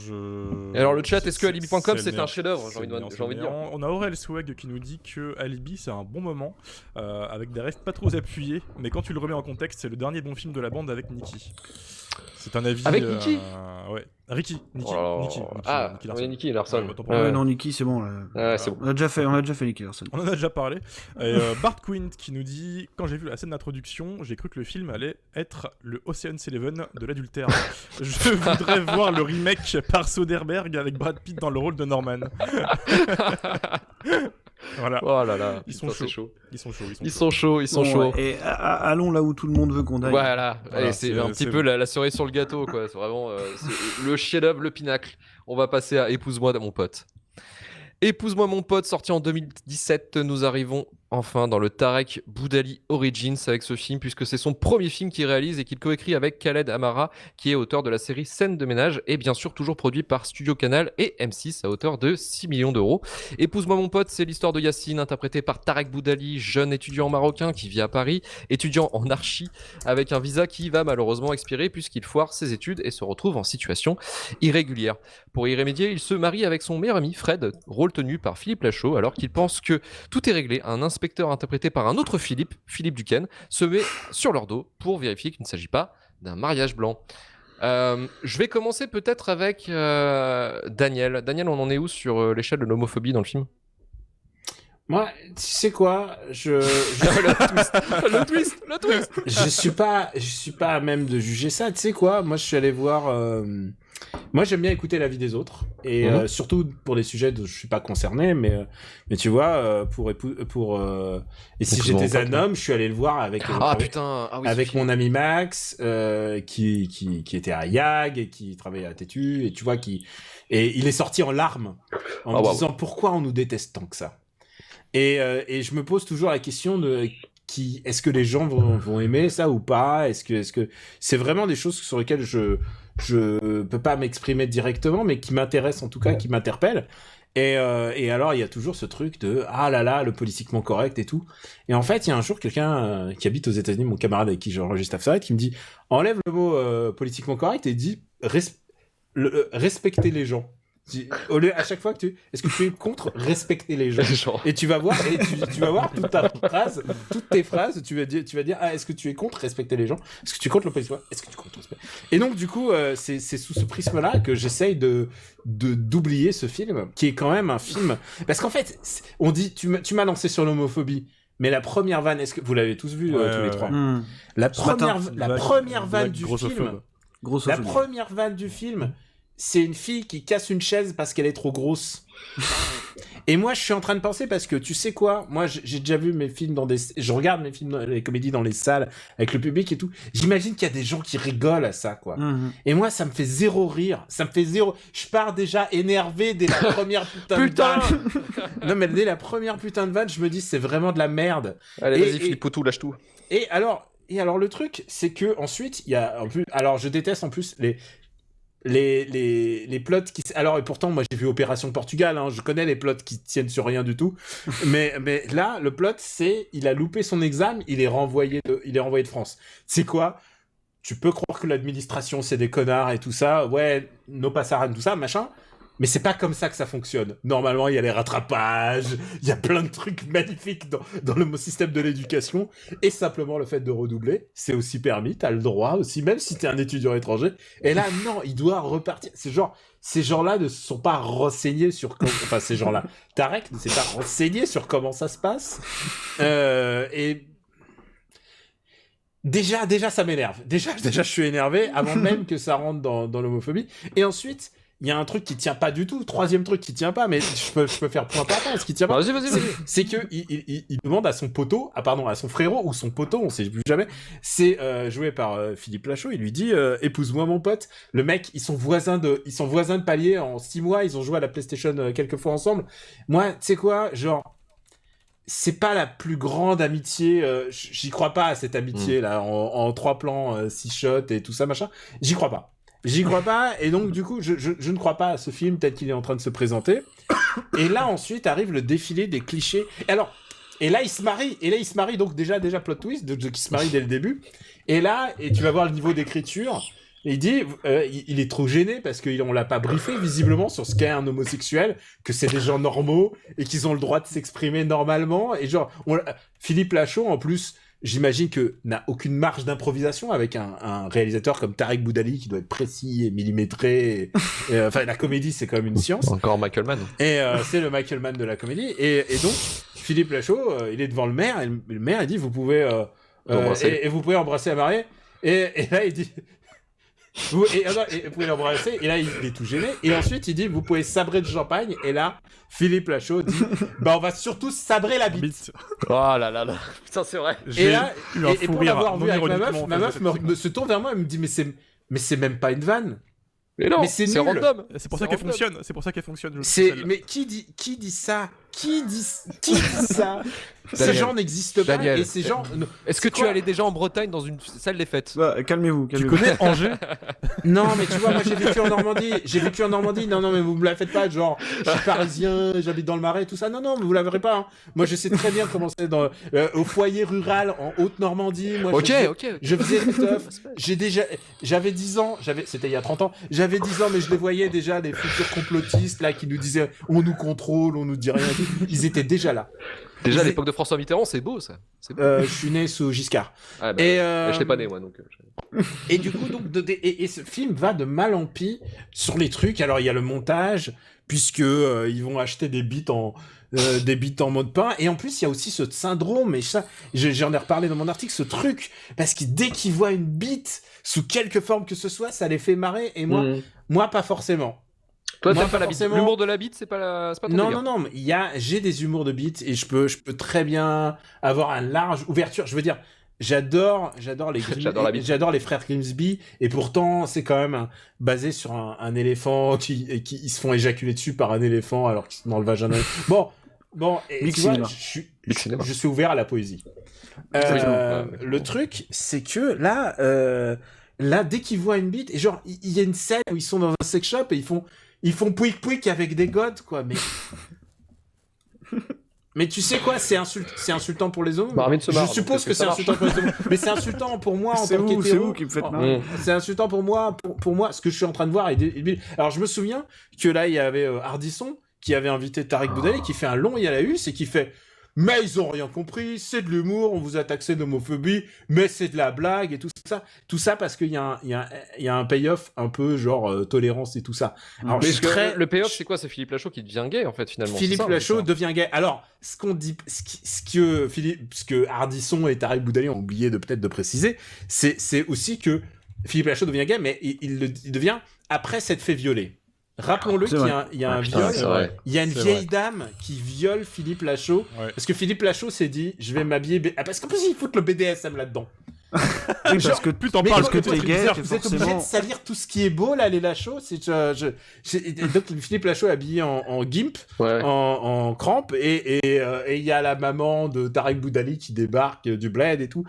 Et alors le chat, est-ce que Alibi.com c'est un chef-d'œuvre? J'ai envie de dire. On a Aurel Swag qui nous dit que Alibi c'est un bon moment avec des restes pas trop appuyés, mais quand tu le remets en contexte, c'est le dernier bon film de la bande avec Nicky. C'est un avis. Avec Nicky ouais. Nicky Nicky Larson. Non, Nicky, c'est bon. C'est bon. On a déjà fait Nicky Larson. On en a déjà parlé. Et Bart Quint qui nous dit quand j'ai vu la scène d'introduction, j'ai cru que le film allait être le Ocean's Eleven de l'adultère. Je voudrais voir le remake par Soderbergh avec Brad Pitt dans le rôle de Norman. Voilà. Oh là là, ils sont chauds. Ils sont chauds. Et allons là où tout le monde veut qu'on aille. Voilà. Et c'est un petit peu la cerise sur le gâteau, quoi. C'est vraiment le chef-d'œuvre, le pinacle. On va passer à Épouse-moi mon pote. Épouse-moi mon pote, sorti en 2017, nous arrivons enfin dans le Tarek Boudali Origins avec ce film, puisque c'est son premier film qu'il réalise et qu'il coécrit avec Khaled Amara, qui est auteur de la série Scène de ménage, et bien sûr toujours produit par Studio Canal et M6 à hauteur de 6 millions d'euros. Épouse-moi mon pote, c'est l'histoire de Yacine, interprété par Tarek Boudali, jeune étudiant marocain qui vit à Paris, étudiant en archi, avec un visa qui va malheureusement expirer puisqu'il foire ses études et se retrouve en situation irrégulière. Pour y remédier, il se marie avec son meilleur ami Fred, rôle tenu par Philippe Lachaud, alors qu'il pense que tout est réglé. Un inspecteur interprété par un autre Philippe Duquesne, se met sur leur dos pour vérifier qu'il ne s'agit pas d'un mariage blanc. Je vais commencer peut-être avec Daniel. Daniel, on en est où sur l'échelle de l'homophobie dans le film? Moi, tu sais quoi, le twist. Je suis pas à même de juger ça. Tu sais quoi, moi je suis allé voir. Moi j'aime bien écouter l'avis des autres et surtout pour des sujets dont je suis pas concerné, mais tu vois et si j'étais un homme, je suis allé le voir avec mon ami Max qui était à YAG et qui travaillait à Tétu et tu vois et il est sorti en larmes en me disant pourquoi on nous déteste tant que ça. Et je me pose toujours la question de est-ce que les gens vont aimer ça ou pas? Est-ce que c'est vraiment des choses sur lesquelles je peux pas m'exprimer directement, mais qui m'intéressent en tout cas, qui m'interpellent. Et alors il y a toujours ce truc de ah là là le politiquement correct et tout. Et en fait il y a un jour quelqu'un qui habite aux États-Unis, mon camarade avec qui j'enregistre After Eight, qui me dit enlève le mot politiquement correct et dit respecter les gens. Au lieu à chaque fois que est-ce que tu es contre respecter les gens? Et tu vas voir tu vas voir toutes tes phrases, tu vas dire ah est-ce que tu es contre respecter les gens? Est-ce que tu es contre le politique? Est-ce que tu es contre respect? Et donc du coup c'est sous ce prisme-là que j'essaye d'oublier ce film qui est quand même un film parce qu'en fait on dit tu m'as lancé sur l'homophobie. Mais la première vanne, est-ce que vous l'avez tous vu tous les trois? La première vanne du film. La première vanne du film, c'est une fille qui casse une chaise parce qu'elle est trop grosse. Et moi, je suis en train de penser parce que tu sais quoi, moi, j'ai déjà vu mes films je regarde mes films, les comédies dans les salles avec le public et tout. J'imagine qu'il y a des gens qui rigolent à ça, quoi. Et moi, ça me fait zéro rire. Ça me fait zéro. Je pars déjà énervé dès la première putain de vanne. Non, mais dès la première putain de vanne, je me dis c'est vraiment de la merde. Allez, vas-y, Philippe Poutou, lâche tout. Et alors, le truc, c'est que ensuite, il y a en plus. Alors, je déteste en plus les plots qui... Alors, et pourtant, moi, j'ai vu Opération Portugal, hein, je connais les plots qui tiennent sur rien du tout. mais là, le plot, c'est, il a loupé son examen, il est renvoyé de France. C'est quoi? Tu peux croire que l'administration, c'est des connards et tout ça. Ouais, no passaran, tout ça, machin. Mais c'est pas comme ça que ça fonctionne. Normalement, il y a les rattrapages, il y a plein de trucs magnifiques dans le système de l'éducation. Et simplement, le fait de redoubler, c'est aussi permis, t'as le droit aussi, même si t'es un étudiant étranger. Et là, non, il doit repartir. Ces gens-là ne se sont pas renseignés sur enfin, ces gens-là. Tarek ne s'est pas renseigné sur comment ça se passe. Et déjà, ça m'énerve. Déjà, je suis énervé avant même que ça rentre dans l'homophobie. Et ensuite, il y a un truc qui tient pas du tout. Troisième truc qui tient pas, mais je peux faire point par point. Ce qui tient pas, vas-y. C'est que il demande à son poteau, à son frérot ou son poteau, on sait plus jamais. C'est joué par Philippe Lachaud. Il lui dit épouse-moi mon pote. Le mec, ils sont voisins de palier en 6 mois. Ils ont joué à la PlayStation quelques fois ensemble. Moi, tu sais quoi, genre. C'est pas la plus grande amitié, j'y crois pas à cette amitié là, en 3 plans, 6 shots et tout ça machin. J'y crois pas, et donc du coup je ne crois pas à ce film tel qu'il est en train de se présenter. Et là ensuite arrive le défilé des clichés. Et là il se marie, donc déjà plot twist, donc il se marie dès le début. Et tu vas voir le niveau d'écriture. Et il dit, il est trop gêné parce qu'on l'a pas briefé visiblement sur ce qu'est un homosexuel, que c'est des gens normaux et qu'ils ont le droit de s'exprimer normalement. Et genre, Philippe Lachaud, en plus, j'imagine que n'a aucune marge d'improvisation avec un réalisateur comme Tarek Boudali qui doit être précis et millimétré. Enfin, la comédie, c'est quand même une science. Encore Michael Mann. Et c'est le Michael Mann de la comédie. Et donc, Philippe Lachaud, il est devant le maire et le maire, il dit, vous pouvez et vous pouvez embrasser la mariée. Et là, il dit... vous pouvez l'embrasser, et là il est tout gêné, et ensuite il dit vous pouvez sabrer du champagne, et là Philippe Lachaud dit on va surtout sabrer la bite. Oh là là, putain c'est vrai. Et là, et pour l'avoir vu avec ma meuf se tourne vers moi et me dit mais c'est même pas une vanne. Mais non, mais c'est nul. Random. C'est pour ça qu'elle fonctionne. Mais qui dit ça? Qui dit ça? Ces gens n'existent pas. Daniel, et ces gens. Est-ce que tu es allé déjà en Bretagne dans une salle des fêtes? Bah, calmez-vous. Tu connais Angers? Non, mais tu vois, moi j'ai vécu en Normandie. Non, mais vous me la faites pas. Genre, je suis parisien, j'habite dans le Marais, tout ça. Non, mais vous la verrez pas. Hein. Moi, je sais très bien comment c'est au foyer rural en Haute-Normandie. Moi, je faisais stuff. J'avais 10 ans. C'était il y a 30 ans. J'avais 10 ans, mais je les voyais déjà, les futurs complotistes là qui nous disaient on nous contrôle, on nous dit rien. Ils étaient déjà là. Déjà à l'époque de François Mitterrand, c'est beau ça. Je suis né sous Giscard. Ah bah, et je n'étais pas né moi donc. Et du coup et ce film va de mal en pis sur les trucs. Alors il y a le montage puisque ils vont acheter des bits en mode pain, et en plus il y a aussi ce syndrome, et ça j'en ai reparlé dans mon article, ce truc parce que dès qu'ils voient une bite sous quelque forme que ce soit, ça les fait marrer, et moi pas forcément. Toi, t'aimes pas la bite. L'humour de la bite, c'est pas ton délire. Non, mais j'ai des humours de bite, et je peux très bien avoir une large ouverture. Je veux dire, j'adore les frères Grimsby, et pourtant c'est quand même basé sur un éléphant qui ils se font éjaculer dessus par un éléphant alors qu'ils sont dans le vagin. Bon, et tu vois, je suis ouvert à la poésie. Le truc, c'est que là, dès qu'ils voient une bite, et genre, il y a une scène où ils sont dans un sex shop et ils font pouic avec des godes, quoi, mais tu sais quoi, c'est insultant pour les homos. Je suppose que c'est insultant pour les homos, mais c'est insultant pour moi en tant qu'hétéro. C'est vous qui me faites mal. C'est insultant pour moi, ce que je suis en train de voir. Alors je me souviens que là, il y avait Ardisson qui avait invité Tarek Boudali, qui fait un long Yalaüs et qui fait « Mais ils ont rien compris, c'est de l'humour, on vous a taxé d'homophobie, mais c'est de la blague et tout ça. » Tout ça parce qu'il y a un payoff un peu genre tolérance et tout ça. Alors, le payoff, c'est quoi? C'est Philippe Lachaud qui devient gay en fait finalement. Philippe Lachaud devient gay. Alors, ce que Ardisson et Tarek Boudali ont oublié peut-être de préciser, c'est aussi que Philippe Lachaud devient gay, mais il devient après s'être fait violer. Rappelons-le qu'il y a un viol, il y a une vieille dame qui viole Philippe Lachaud, parce que Philippe Lachaud s'est dit, je vais m'habiller... parce qu'en plus, il faut le BDSM là-dedans. Oui, parce que plus t'en parles, parce que t'es gay, vous êtes obligé de salir tout ce qui est beau, là, les Lachaud. Donc, Philippe Lachaud est habillé en gimp, en crampe, et il y a la maman de Tarek Boudali qui débarque du bled et tout.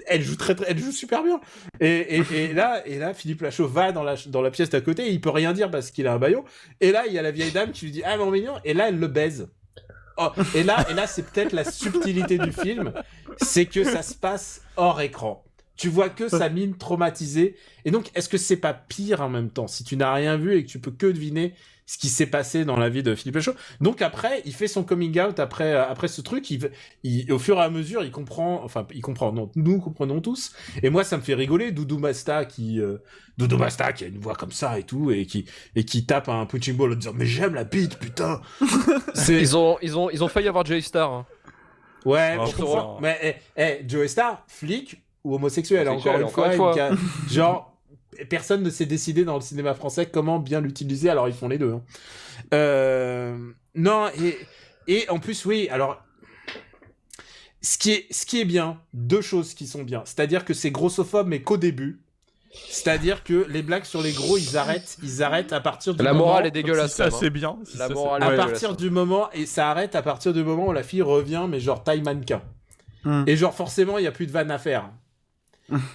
Elle joue super bien. Et là, Philippe Lachaud va dans la pièce d'à côté, et il peut rien dire parce qu'il a un bâillon. Et là, il y a la vieille dame qui lui dit, ah, mon mignon, et là, elle le baise. Oh, et là, c'est peut-être la subtilité du film, c'est que ça se passe hors écran. Tu vois que sa mine traumatisée. Et donc, est-ce que c'est pas pire en même temps, si tu n'as rien vu et que tu peux que deviner ce qui s'est passé dans la vie de Philippe Lachaud? Donc après, il fait son coming out après ce truc. Au fur et à mesure, il comprend. Non, nous comprenons tous. Et moi, ça me fait rigoler. Doudou Masta qui a une voix comme ça et tout, et qui tape un punching ball en disant mais j'aime la bite, putain. Ils ont failli avoir Joey Star. Hein. Ouais, je comprends. Mais Joey Star, flic ou homosexuel, encore une fois. Genre. Personne ne s'est décidé dans le cinéma français comment bien l'utiliser, alors ils font les deux. Non, et en plus, oui, alors... Ce qui est bien, deux choses qui sont bien. C'est-à-dire que c'est grossophobe, mais qu'au début. C'est-à-dire que les blagues sur les gros, ils arrêtent à partir du moment... La morale est dégueulasse. Ça, c'est bien. La morale à partir du moment... Et ça arrête à partir du moment où la fille revient, mais genre taille mannequin. Et genre, forcément, il n'y a plus de vanne à faire.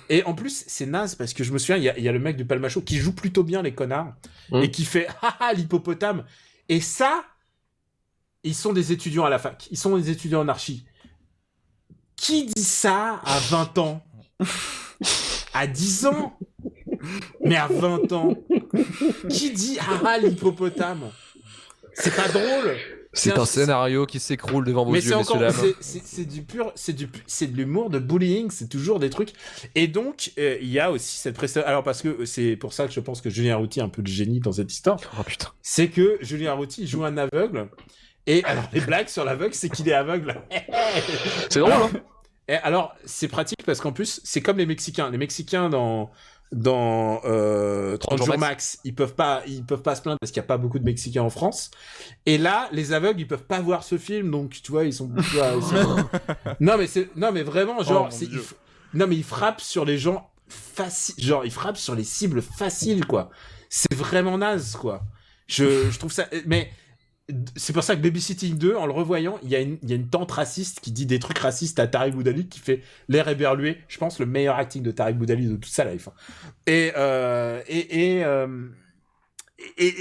Et en plus, c'est naze parce que je me souviens, il y a le mec du Palmachot qui joue plutôt bien les connards et qui fait haha l'hippopotame. Et ça, ils sont des étudiants à la fac, ils sont des étudiants en archi. Qui dit ça à 20 ans? À 10 ans? Mais à 20 ans? Qui dit haha l'hippopotame? C'est pas drôle. C'est un scénario qui s'écroule devant vos yeux, messieurs dames. C'est de l'humour, de bullying, c'est toujours des trucs. Et donc, il y a aussi cette prestation. Alors, parce que c'est pour ça que je pense que Julien Arrouty est un peu le génie dans cette histoire. Oh putain. C'est que Julien Arrouty joue un aveugle. Et alors, les blagues sur l'aveugle, c'est qu'il est aveugle. C'est drôle, hein? Et alors, c'est pratique parce qu'en plus, c'est comme les Mexicains. Les Mexicains dans 30 jours max, ils peuvent pas se plaindre parce qu'il y a pas beaucoup de Mexicains en France. Et là, les aveugles, ils peuvent pas voir ce film, donc tu vois, ils sont non mais vraiment, genre ils frappent sur les gens faciles, genre ils frappent sur les cibles faciles, quoi. C'est vraiment naze, quoi. Je trouve ça, mais c'est pour ça que Babysitting 2, en le revoyant, il y a une tante raciste qui dit des trucs racistes à Tarek Boudali, qui fait l'air éberlué. Je pense le meilleur acting de Tarek Boudali de toute sa life. Et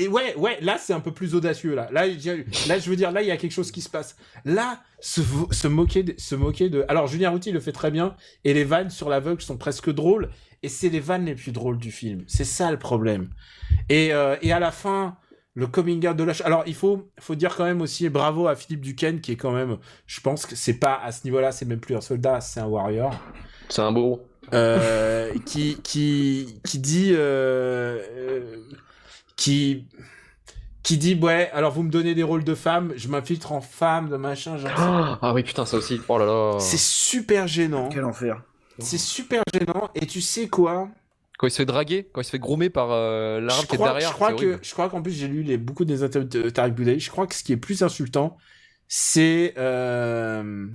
ouais, là c'est un peu plus audacieux là. Là je veux dire, là il y a quelque chose qui se passe. Là se moquer de. Alors Julien Arrouty le fait très bien, et les vannes sur l'aveugle sont presque drôles, et c'est les vannes les plus drôles du film. C'est ça le problème. Et à la fin, le coming out de Lachaud. Alors, il faut dire quand même aussi bravo à Philippe Duquesne, qui est quand même, je pense que c'est pas à ce niveau-là, c'est même plus un soldat, c'est un warrior. C'est un beau. Qui dit, qui dit, ouais, alors vous me donnez des rôles de femmes, je m'infiltre en femme, de machin, genre. Ah oui, putain, ça aussi. Oh là là. C'est super gênant. Quel enfer. C'est super gênant, et tu sais quoi? Quand il se fait draguer, quand il se fait groomer par l'arabe qui est derrière. Je crois qu'en plus j'ai lu beaucoup des interviews de Tarek Boudali. Je crois que ce qui est plus insultant, c'est de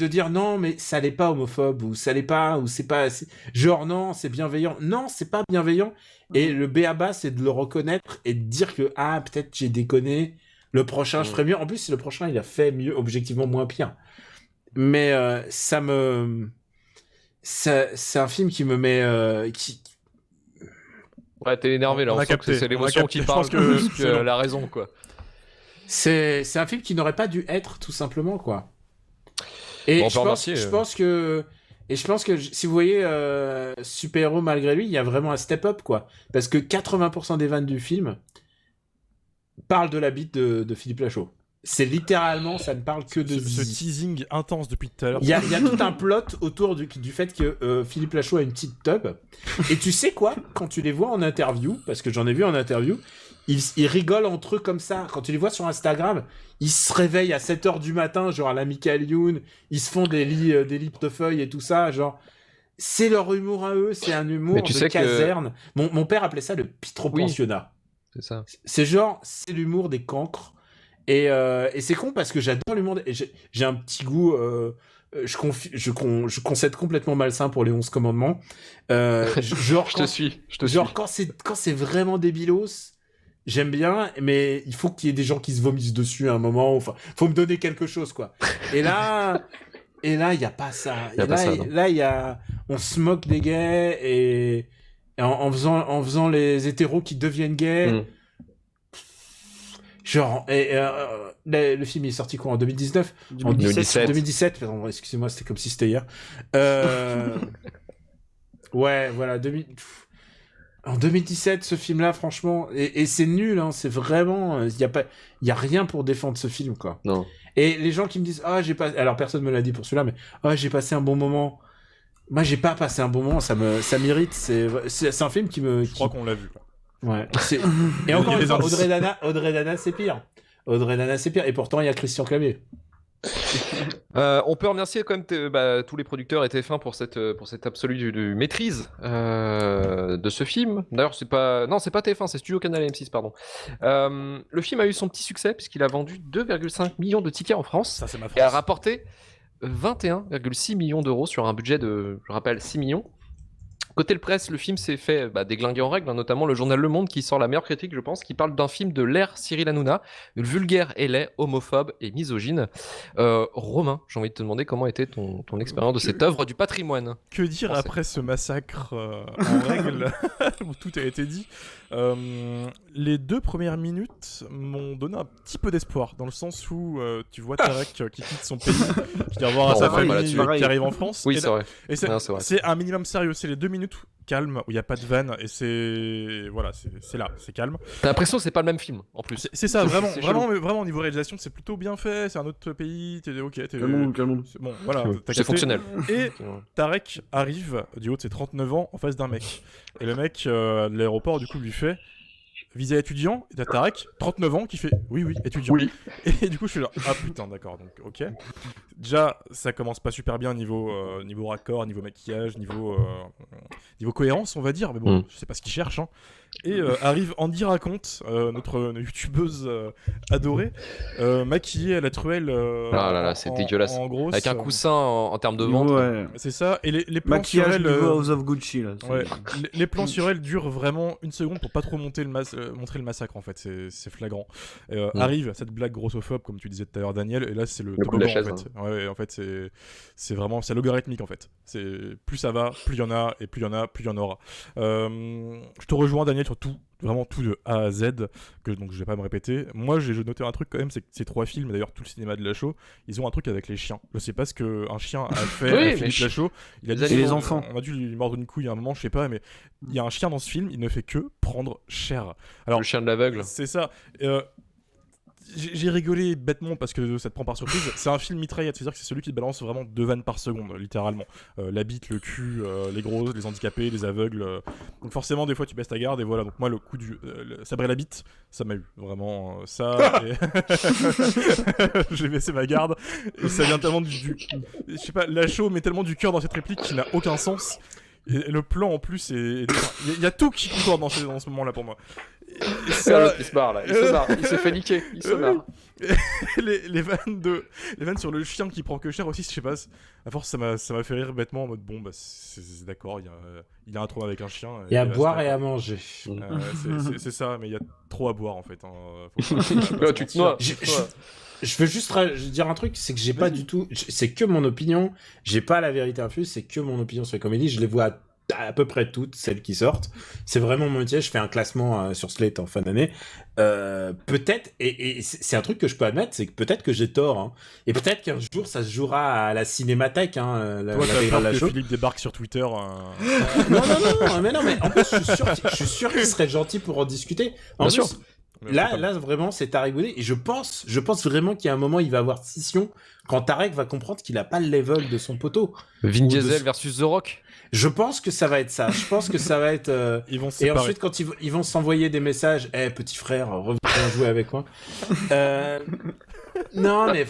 dire non mais ça n'est pas homophobe, ou ça n'est pas, ou c'est pas genre non c'est bienveillant. Non, c'est pas bienveillant. Et le b.a.-ba, c'est de le reconnaître et de dire que peut-être j'ai déconné. Le prochain je ferai mieux. En plus le prochain il a fait mieux, objectivement moins pire. Mais c'est un film qui me met Ouais, t'es énervé là, on sent que c'est l'émotion qui parle plus que la raison, quoi. C'est un film qui n'aurait pas dû être, tout simplement, quoi. Et bon, je pense que si vous voyez Super Héros malgré lui, il y a vraiment un step up, quoi. Parce que 80% des vannes du film parlent de la bite de Philippe Lachaud. C'est littéralement, ça ne parle que de ce teasing intense depuis tout à l'heure. Il y a tout un plot autour du fait que Philippe Lachaud a une petite tub. Et tu sais quoi? Quand tu les vois en interview, parce que j'en ai vu en interview, ils rigolent entre eux comme ça. Quand tu les vois sur Instagram, ils se réveillent à 7h du matin, genre à la Michael Youn, ils se font des lits de feuilles et tout ça, genre. c'est leur humour à eux, c'est un humour de caserne. Mon père appelait ça le pitro-pensionnat. C'est ça. C'est l'humour des cancres. Et c'est con parce que j'adore l'humour. J'ai un petit goût. Je concède complètement malsain pour les 11 commandements. Je te suis. Quand c'est vraiment débilos, j'aime bien, mais il faut qu'il y ait des gens qui se vomissent dessus à un moment. Enfin, faut me donner quelque chose, quoi. Et là, il y a pas ça. On se moque des gays et en faisant les hétéros qui deviennent gays. Genre, le film est sorti quoi en 2019 En 2017, pardon, excusez-moi, c'était comme si c'était hier. Ouais, voilà, en 2017, ce film-là, franchement, et c'est nul, hein, c'est vraiment, il y a rien pour défendre ce film, quoi. Non. Et les gens qui me disent, alors personne me l'a dit pour celui-là, mais j'ai passé un bon moment. Moi, j'ai pas passé un bon moment, ça m'irrite. C'est un film Je crois qu'on l'a vu. Ouais. Et encore une fois, Audrey Dana, c'est pire. Et pourtant, il y a Christian Clavier. On peut remercier quand même tous les producteurs et TF1 pour cette absolue maîtrise de ce film. D'ailleurs, c'est pas TF1, c'est Studio Canal M6, pardon. Le film a eu son petit succès puisqu'il a vendu 2,5 millions de tickets en France. Ça, c'est ma France. Et a rapporté 21,6 millions d'euros sur un budget de, je rappelle, 6 millions. Côté le presse, le film s'est fait déglinguer en règle, hein, notamment le journal Le Monde qui sort la meilleure critique, je pense, qui parle d'un film de l'ère Cyril Hanouna, vulgaire et laid, homophobe et misogyne. Romain, j'ai envie de te demander comment était ton expérience de cette œuvre du patrimoine. Que dire français. Après ce massacre en règle où tout a été dit. Les 2 premières minutes m'ont donné un petit peu d'espoir, dans le sens où tu vois Tarek qui quitte son pays, qui vient voir à sa famille, qui arrive en France. Oui, c'est vrai. Et c'est un minimum sérieux, c'est les 2 minutes calmes où il n'y a pas de vanne et c'est là, c'est calme. T'as l'impression que c'est pas le même film en plus. C'est ça, vraiment au niveau réalisation, c'est plutôt bien fait, c'est un autre pays, t'es ok, calme. Bon, voilà, c'est fonctionnel. Et Tarek arrive du haut de ses 39 ans en face d'un mec. Et le mec de l'aéroport du coup lui fait visa étudiant, et t'as Tarek, 39 ans, qui fait oui, étudiant. Oui. Et du coup, je suis là, ah putain, d'accord, donc ok. Déjà, ça commence pas super bien niveau raccord, niveau maquillage, niveau cohérence, on va dire, mais bon, je sais pas ce qu'ils cherchent, hein. Et arrive Andy Raconte, notre youtubeuse adorée, maquillée à la truelle. Ah là là, c'est dégueulasse. En grosse, avec un coussin en termes de ventre. Ouais. C'est ça, et les plans sur elle. House of Gucci, là. Ouais, les plans sur elle durent vraiment 1 seconde pour pas trop montrer le massacre, en fait, c'est flagrant. Arrive cette blague grossophobe, comme tu disais tout à l'heure, Daniel, et là c'est le coup de la chaise, en fait. Ouais, en fait, c'est vraiment, c'est logarithmique, en fait. Plus ça va, plus il y en a, et plus il y en a, plus il y en aura. Je te rejoins, Daniel, sur tout, vraiment tout de A à Z, donc je vais pas me répéter. Moi, j'ai noté un truc quand même, c'est que ces 3 films, d'ailleurs tout le cinéma de Lachaud, ils ont un truc avec les chiens. Je sais pas ce qu'un chien a fait à Philippe Lachaud. Il a dit, les enfants. On a dû lui mordre une couille à un moment, je sais pas, mais il y a un chien dans ce film, il ne fait que prendre cher. Alors, le chien de l'aveugle. C'est ça. J'ai rigolé bêtement parce que ça te prend par surprise. C'est un film mitraillette, c'est-à-dire que c'est celui qui te balance vraiment 2 vannes par seconde, littéralement. La bite, le cul, les grosses, les handicapés, les aveugles. Donc forcément, des fois, tu baisses ta garde et voilà. Donc moi, le coup du sabrer la bite, ça m'a eu vraiment ça. J'ai baissé ma garde et ça vient tellement je sais pas, Lachaud met tellement du cœur dans cette réplique qui n'a aucun sens. Et le plan en plus, il y a tout qui concorde dans ce moment-là pour moi. Il se barre là, il se fait niquer, il se barre. les vannes sur le chien qui prend que cher aussi, je sais pas, à force ça m'a fait rire bêtement en mode bon bah c'est d'accord, il a un trauma avec un chien. Il y a à boire et à manger. C'est ça, mais il y a trop à boire en fait. Tu te noies. Je veux juste dire un truc, c'est que j'ai pas du tout, c'est que mon opinion, j'ai pas la vérité infuse, c'est que mon opinion sur les comédies, je les vois à peu près toutes celles qui sortent. C'est vraiment mon métier, je fais un classement sur Slate en fin d'année. Peut-être, et c'est un truc que je peux admettre, c'est que peut-être que j'ai tort, hein. Et peut-être qu'un jour ça se jouera à la Cinémathèque, hein, Toi, t'as peur que Philippe débarque sur Twitter. Non, mais en plus je suis sûr qu'il serait gentil pour en discuter. En Bien plus, sûr. Là, vraiment, c'est à rigoler. Et je pense vraiment qu'il y a un moment, il va avoir scission quand Tarek va comprendre qu'il a pas le level de son poteau. Vin Diesel versus The Rock. Je pense que ça va être ça. Je pense que ça va être. Ils vont se et séparer. ensuite, quand ils vont s'envoyer des messages, petit frère, reviens jouer avec moi. Non, mais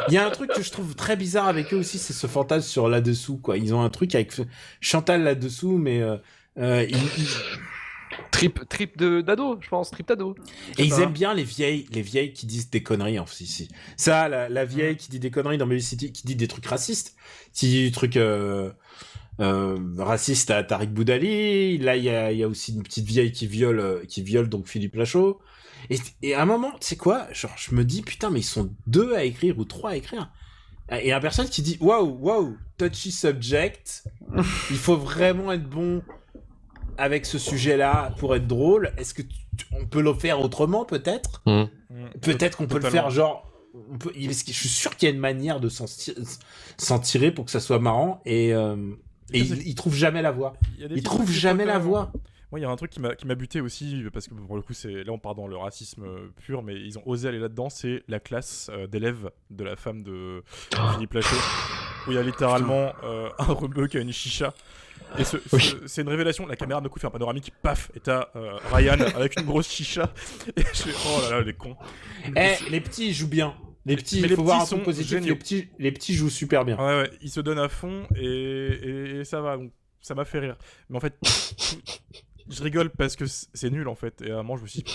Il y a un truc que je trouve très bizarre avec eux aussi, c'est ce fantasme sur là-dessous, quoi. Ils ont un truc avec Chantal là-dessous, mais Trip d'ado, je pense, trip d'ado. et ils aiment bien les vieilles qui disent des conneries en fait. Ici. Ça, la vieille qui dit des conneries dans Melody City, qui dit des trucs racistes, qui dit des trucs racistes à Tariq Boudali. Là, il y a aussi une petite vieille qui viole donc Philippe Lachaud. Et à un moment, tu sais quoi, genre, je me dis, putain, mais ils sont 2 à écrire ou 3 à écrire. Et un personne qui dit, waouh, touchy subject, il faut vraiment être bon avec ce sujet-là pour être drôle. Est-ce que on peut le faire autrement, peut-être Peut-être qu'on peut le faire, genre, je suis sûr qu'il y a une manière de s'en tirer pour que ça soit marrant, et il trouve jamais la voie. Il trouve jamais la voie. Moi, il y a un truc qui m'a buté aussi, parce que pour le coup, là on part dans le racisme pur, mais ils ont osé aller là-dedans, c'est la classe d'élèves de la femme de Philippe Lachaud, où il y a littéralement un rebeu qui a une chicha. Et c'est une révélation, la caméra me coupe un panoramique, paf, et t'as Ryan avec une grosse chicha, et je fais, oh là là, les cons. Les petits, ils jouent bien. Les petits, il faut voir un truc positif, les petits jouent super bien. Ouais, ils se donnent à fond, et ça va, donc ça m'a fait rire. Mais en fait... Je rigole parce que c'est nul en fait, et à un moment je me suis dit,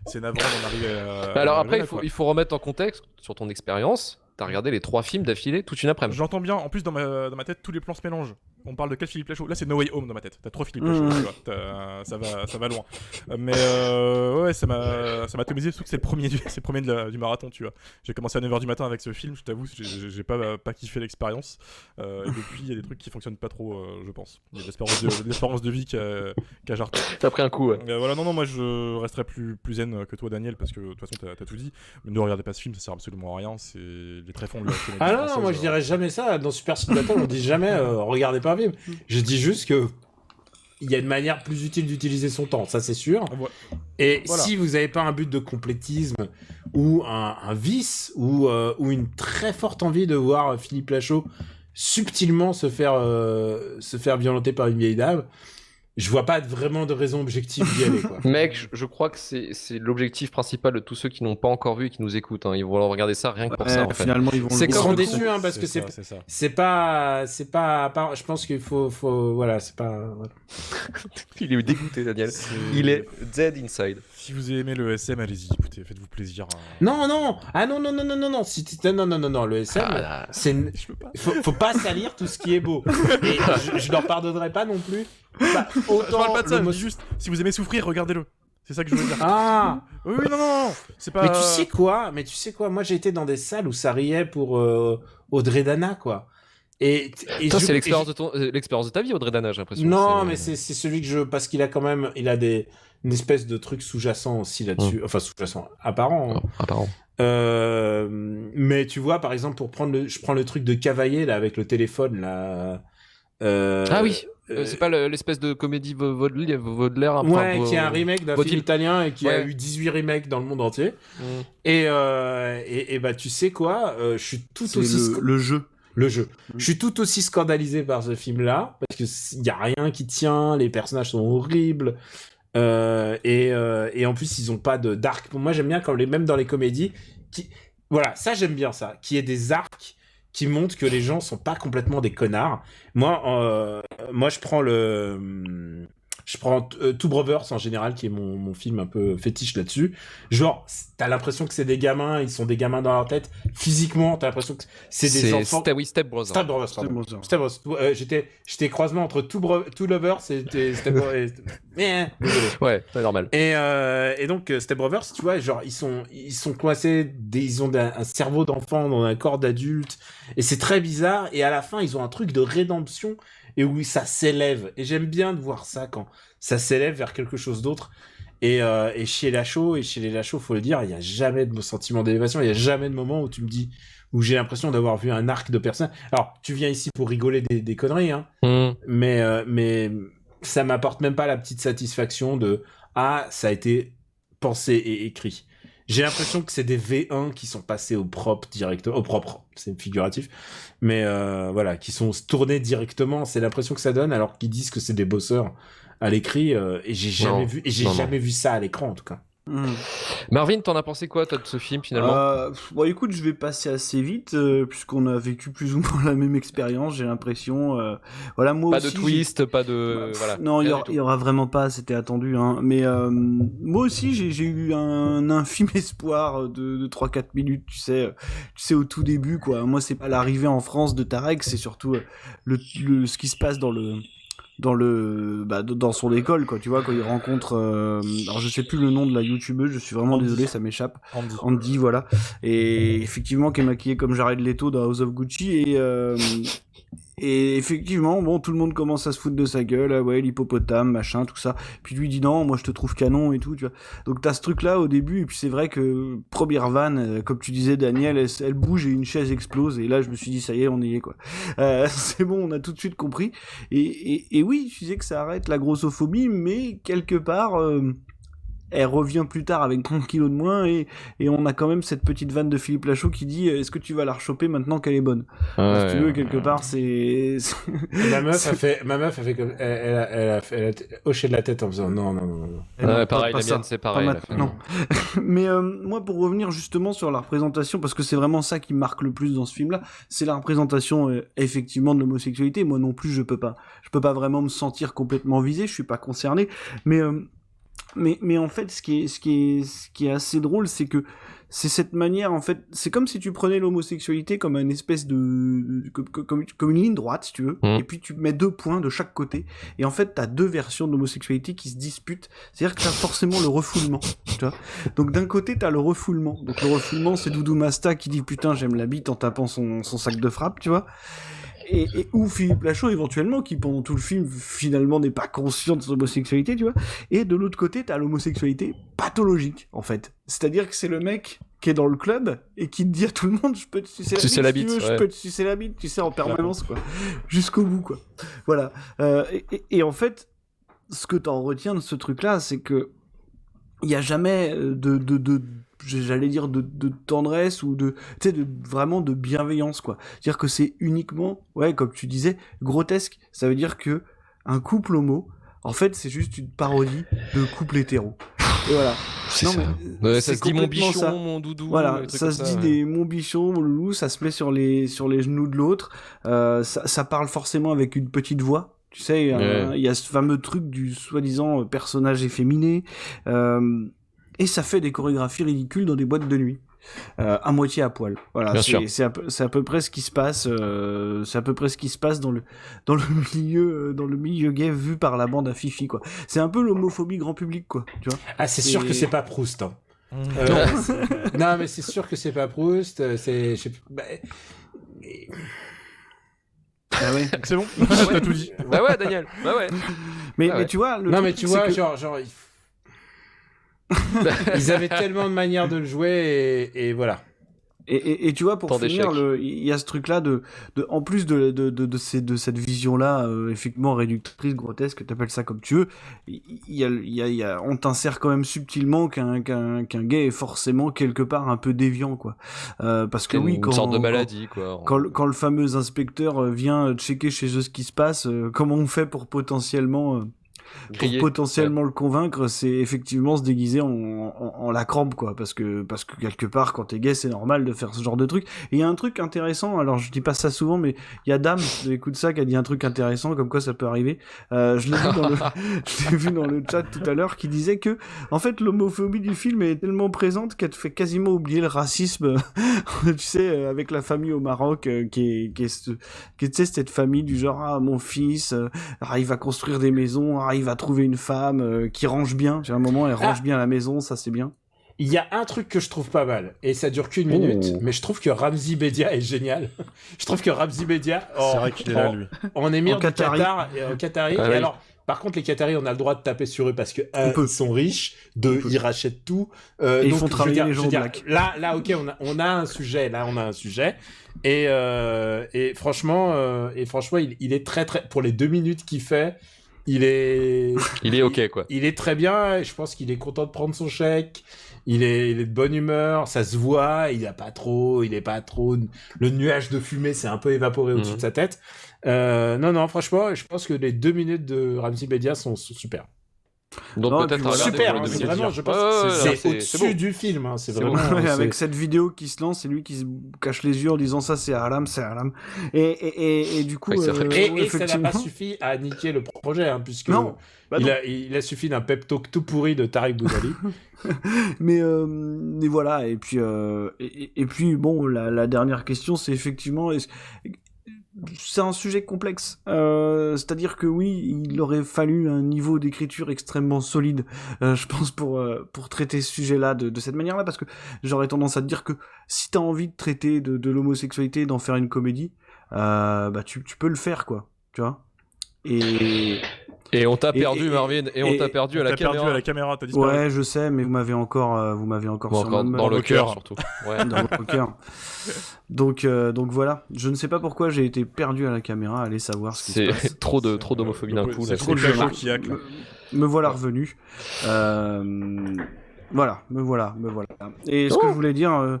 c'est navrant d'en arriver à... Alors après, il faut remettre en contexte sur ton expérience. T'as regardé les 3 films d'affilée toute une après-midi. J'entends bien, en plus dans ma tête, tous les plans se mélangent. On parle de quel Philippe Lachaud? Là c'est No Way Home dans ma tête, t'as 3 Philippe Lachaud, tu vois. Ça va loin. Mais ouais, ça m'a atomisé, surtout que c'est le premier du marathon, tu vois. J'ai commencé à 9h du matin avec ce film, je t'avoue, j'ai pas kiffé l'expérience. Et depuis, il y a des trucs qui fonctionnent pas trop, je pense. Il y a l'espérance de vie qu'a jarté. T'as pris un coup, ouais. Voilà, non, moi je resterai plus zen que toi, Daniel, parce que de toute façon t'as tout dit. Mais ne regardez pas ce film, ça sert absolument à rien, c'est les tréfonds de la comédie française. Non, moi je dirais jamais ça. Dans Super City Battle, on dit jamais regardez pas un film. Je dis juste que il y a une manière plus utile d'utiliser son temps, ça c'est sûr. Ouais. Et voilà. Si vous n'avez pas un but de complétisme ou un vice ou une très forte envie de voir Philippe Lachaud subtilement se faire violenter par une vieille dame, je vois pas vraiment de raison objective d'y aller, quoi. Mec, je crois que c'est l'objectif principal de tous ceux qui n'ont pas encore vu et qui nous écoutent. Hein. Ils vont regarder ça rien que pour ça. En fait. Finalement, ils vont. Ils seront déçus, hein, parce que c'est pas. Je pense qu'il faut. Voilà, c'est pas. Voilà. Il est dégoûté, Daniel. Il est dead inside. Si vous aimez le SM, allez-y, écoutez, faites-vous plaisir. Non. Ah non. Non. Le SM, c'est. Faut pas salir tout ce qui est beau. Et je leur pardonnerai pas non plus. Bah, je parle pas de ça, juste si vous aimez souffrir, regardez-le. C'est ça que je veux dire. Ah oui, non. C'est pas... Mais tu sais quoi, moi j'ai été dans des salles où ça riait pour Audrey Dana, quoi. Et toi, c'est l'expérience de ta vie, Audrey Dana, j'ai l'impression. Non, mais c'est celui que parce qu'il a quand même, il a une espèce de truc sous-jacent aussi là-dessus. Enfin, sous-jacent, apparent. Hein. Apparent. Mais tu vois, par exemple, je prends le truc de Cavaillé, là, avec le téléphone, là. Ah oui. C'est pas l'espèce de comédie Baudelaire qui est un remake d'un film italien et qui a eu 18 remakes dans le monde entier. Et bah tu sais quoi, je suis tout aussi le jeu. Je suis tout aussi scandalisé par ce film-là parce que y a rien qui tient, les personnages sont horribles. Et en plus ils ont pas d'arc. Moi j'aime bien quand même dans les comédies voilà, ça j'aime bien ça, qu'il y ait des arcs qui montrent que les gens sont pas complètement des connards. Moi je prends Two Brothers en général, qui est mon film un peu fétiche là-dessus. Genre, t'as l'impression que c'est des gamins, ils sont des gamins dans leur tête. Physiquement, t'as l'impression que c'est des enfants. Step Brothers. Step Brothers. J'étais croisement entre Two Lovers et Step Brothers. Ouais, c'est normal. Et donc Step Brothers, tu vois, genre ils sont coincés, ils ont un cerveau d'enfant dans un corps d'adulte, et c'est très bizarre. Et à la fin, ils ont un truc de rédemption. Et oui, ça s'élève. Et j'aime bien de voir ça quand ça s'élève vers quelque chose d'autre. Et chez les Lachaud, faut le dire, il y a jamais de sentiment d'élévation. Il y a jamais de moment où tu me dis, où j'ai l'impression d'avoir vu un arc de personne. Alors, tu viens ici pour rigoler des conneries, hein. Mais ça m'apporte même pas la petite satisfaction de ça a été pensé et écrit. J'ai l'impression que c'est des V1 qui sont passés au propre directement, au propre, c'est figuratif, mais voilà, qui sont tournés directement. C'est l'impression que ça donne, alors qu'ils disent que c'est des bosseurs à l'écrit, et j'ai jamais vu ça à l'écran en tout cas. Marvin, t'en as pensé quoi, toi, de ce film, finalement? Bon, écoute, je vais passer assez vite, puisqu'on a vécu plus ou moins la même expérience, j'ai l'impression. Voilà, moi Pas aussi, de twist, pas de... Bah, voilà. non, Rien du il y aura vraiment pas, c'était attendu. Hein. Mais moi aussi, j'ai eu un infime espoir de 3-4 minutes, tu sais, au tout début, quoi. Moi, c'est pas l'arrivée en France de Tarek, c'est surtout ce qui se passe dans son école, quoi, tu vois, quand il rencontre alors je sais plus le nom de la youtubeuse, je suis vraiment désolé, ça m'échappe. Andy, voilà. Et effectivement qui est maquillée comme Jared Leto dans House of Gucci et effectivement, bon, tout le monde commence à se foutre de sa gueule, ah ouais, l'hippopotame, machin, tout ça. Puis lui dit non, moi je te trouve canon et tout, tu vois. Donc t'as ce truc-là au début, et puis c'est vrai que première vanne, comme tu disais, Daniel, elle bouge et une chaise explose, et là je me suis dit, ça y est, on y est, quoi. C'est bon, on a tout de suite compris. Et oui, je disais que ça arrête la grossophobie, mais quelque part... elle revient plus tard avec 30 kilos de moins et on a quand même cette petite vanne de Philippe Lachaud qui dit est-ce que tu vas la rechoper maintenant qu'elle est bonne. Si tu veux, quelque part, c'est... Ma meuf a fait comme... Elle a hoché de la tête en faisant non. Ouais, pareil, la mienne, c'est pareil. Non. Mais moi, pour revenir justement sur la représentation, parce que c'est vraiment ça qui marque le plus dans ce film-là, c'est la représentation effectivement de l'homosexualité. Moi non plus, je peux pas vraiment me sentir complètement visé, je suis pas concerné, mais en fait, ce qui est assez drôle, c'est que c'est cette manière, en fait, c'est comme si tu prenais l'homosexualité comme une espèce comme une ligne droite, si tu veux, et puis tu mets 2 points de chaque côté, et en fait, t'as 2 versions de l'homosexualité qui se disputent, c'est-à-dire que t'as forcément le refoulement, tu vois. Donc d'un côté, t'as le refoulement, donc le refoulement, c'est Doudou Masta qui dit putain, j'aime la bite en tapant son sac de frappe, tu vois. Ou Philippe Lachaud éventuellement qui pendant tout le film finalement n'est pas conscient de son homosexualité, tu vois. Et de l'autre côté t'as l'homosexualité pathologique en fait, c'est-à-dire que c'est le mec qui est dans le club et qui te dit à tout le monde je peux te sucer la bite si tu veux, je peux te sucer la bite, tu sais, en permanence, quoi, jusqu'au bout, quoi. Voilà. Et en fait ce que t'en retiens de ce truc là, c'est que il y a jamais j'allais dire de tendresse ou vraiment de bienveillance, quoi. C'est-à-dire que c'est uniquement, ouais, comme tu disais, grotesque. Ça veut dire que un couple homo, en fait, c'est juste une parodie de couple hétéro. Et voilà. Ça se dit mon bichon, mon doudou. Voilà, ça se dit mon bichon, mon loulou, ça se met sur les genoux de l'autre. Ça parle forcément avec une petite voix. Tu sais, il y a ce fameux truc du soi-disant personnage efféminé. Et ça fait des chorégraphies ridicules dans des boîtes de nuit, à moitié à poil. Voilà, c'est à peu près ce qui se passe. C'est à peu près ce qui se passe dans le milieu gay vu par la bande à Fifi, quoi. C'est un peu l'homophobie grand public, quoi. Tu vois. Ah, c'est sûr que c'est pas Proust. Hein. Non, mais c'est sûr que c'est pas Proust. Ah ouais. C'est bon. T'as tout dit. Bah ouais, Daniel. Bah ouais. Mais tu vois. Genre. Ils avaient tellement de manières de le jouer et voilà. Et tu vois, pour finir, il y a ce truc-là en plus de cette vision-là, effectivement réductrice, grotesque, t'appelles ça comme tu veux, on t'insère quand même subtilement qu'un gay est forcément quelque part un peu déviant, quoi. Parce que oui, une sorte de maladie, quoi. Quand le fameux inspecteur vient checker chez eux ce qui se passe, comment on fait pour potentiellement le convaincre, c'est effectivement se déguiser en la crampe, quoi, parce que quelque part quand t'es gay c'est normal de faire ce genre de truc. Et il y a un truc intéressant, alors je dis pas ça souvent, mais il y a Dame, écoute ça, qui a dit un truc intéressant, comme quoi ça peut arriver. Je l'ai vu dans le chat tout à l'heure, qui disait que en fait l'homophobie du film est tellement présente qu'elle te fait quasiment oublier le racisme. Tu sais, avec la famille au Maroc, qui est cette famille du genre mon fils, il va construire des maisons, il va trouver une femme qui range bien. J'ai un moment, elle range bien la maison, ça c'est bien. Il y a un truc que je trouve pas mal, et ça dure qu'une minute, mais je trouve que Ramzi Bedia est génial. Je trouve que Ramzi Bedia, c'est vrai qu'il est là, lui. En émir du Qatar, et Qatari. Et alors, par contre, les Qataris, on a le droit de taper sur eux parce que ils sont riches, ils rachètent tout. Et ils font travailler les gens black. Là, ok, on a un sujet. Et franchement, il est très très, pour les 2 minutes qu'il fait. Il est ok, quoi. Il est très bien. Je pense qu'il est content de prendre son chèque. Il est de bonne humeur. Ça se voit. Il est pas trop. Le nuage de fumée s'est un peu évaporé au-dessus de sa tête. Non, franchement, je pense que les 2 minutes de Ramzi Bedia sont super. Donc Non, peut-être et puis voilà, super, regarder c'est pour le vraiment, dire. je pense, c'est au-dessus beau. du film. Hein, c'est C'est vraiment. beau. Ouais, avec cette vidéo qui se lance, c'est lui qui se cache les yeux en disant ça c'est Alam, c'est Alam. Et du coup, Ouais, c'est vrai. Et ouais, ça n'a effectivement. pas suffi à niquer le projet, hein, puisque Non, bah non. il a suffi d'un pep talk tout pourri de Tariq Boudali. Mais voilà, et puis bon, la dernière question, c'est effectivement, c'est un sujet complexe. C'est-à-dire que oui, il aurait fallu un niveau d'écriture extrêmement solide, je pense, pour traiter ce sujet-là de cette manière-là, parce que j'aurais tendance à te dire que si t'as envie de traiter de l'homosexualité, d'en faire une comédie, bah tu peux le faire, quoi, tu vois. Et on t'a perdu, Marvin, et on t'a perdu à la T'as perdu caméra. à la caméra, t'as disparu. Ouais, je sais, mais vous m'avez encore Bon, sur encore ma dans meule. le cœur, surtout. Ouais. Dans le cœur. Donc voilà, je ne sais pas pourquoi j'ai été perdu à la caméra, allez savoir ce qui se passe. C'est trop d'homophobie d'un coup. C'est là. trop de Voilà. gens qui hack, là. Me voilà revenu. Voilà, me voilà. Et ce que je voulais dire,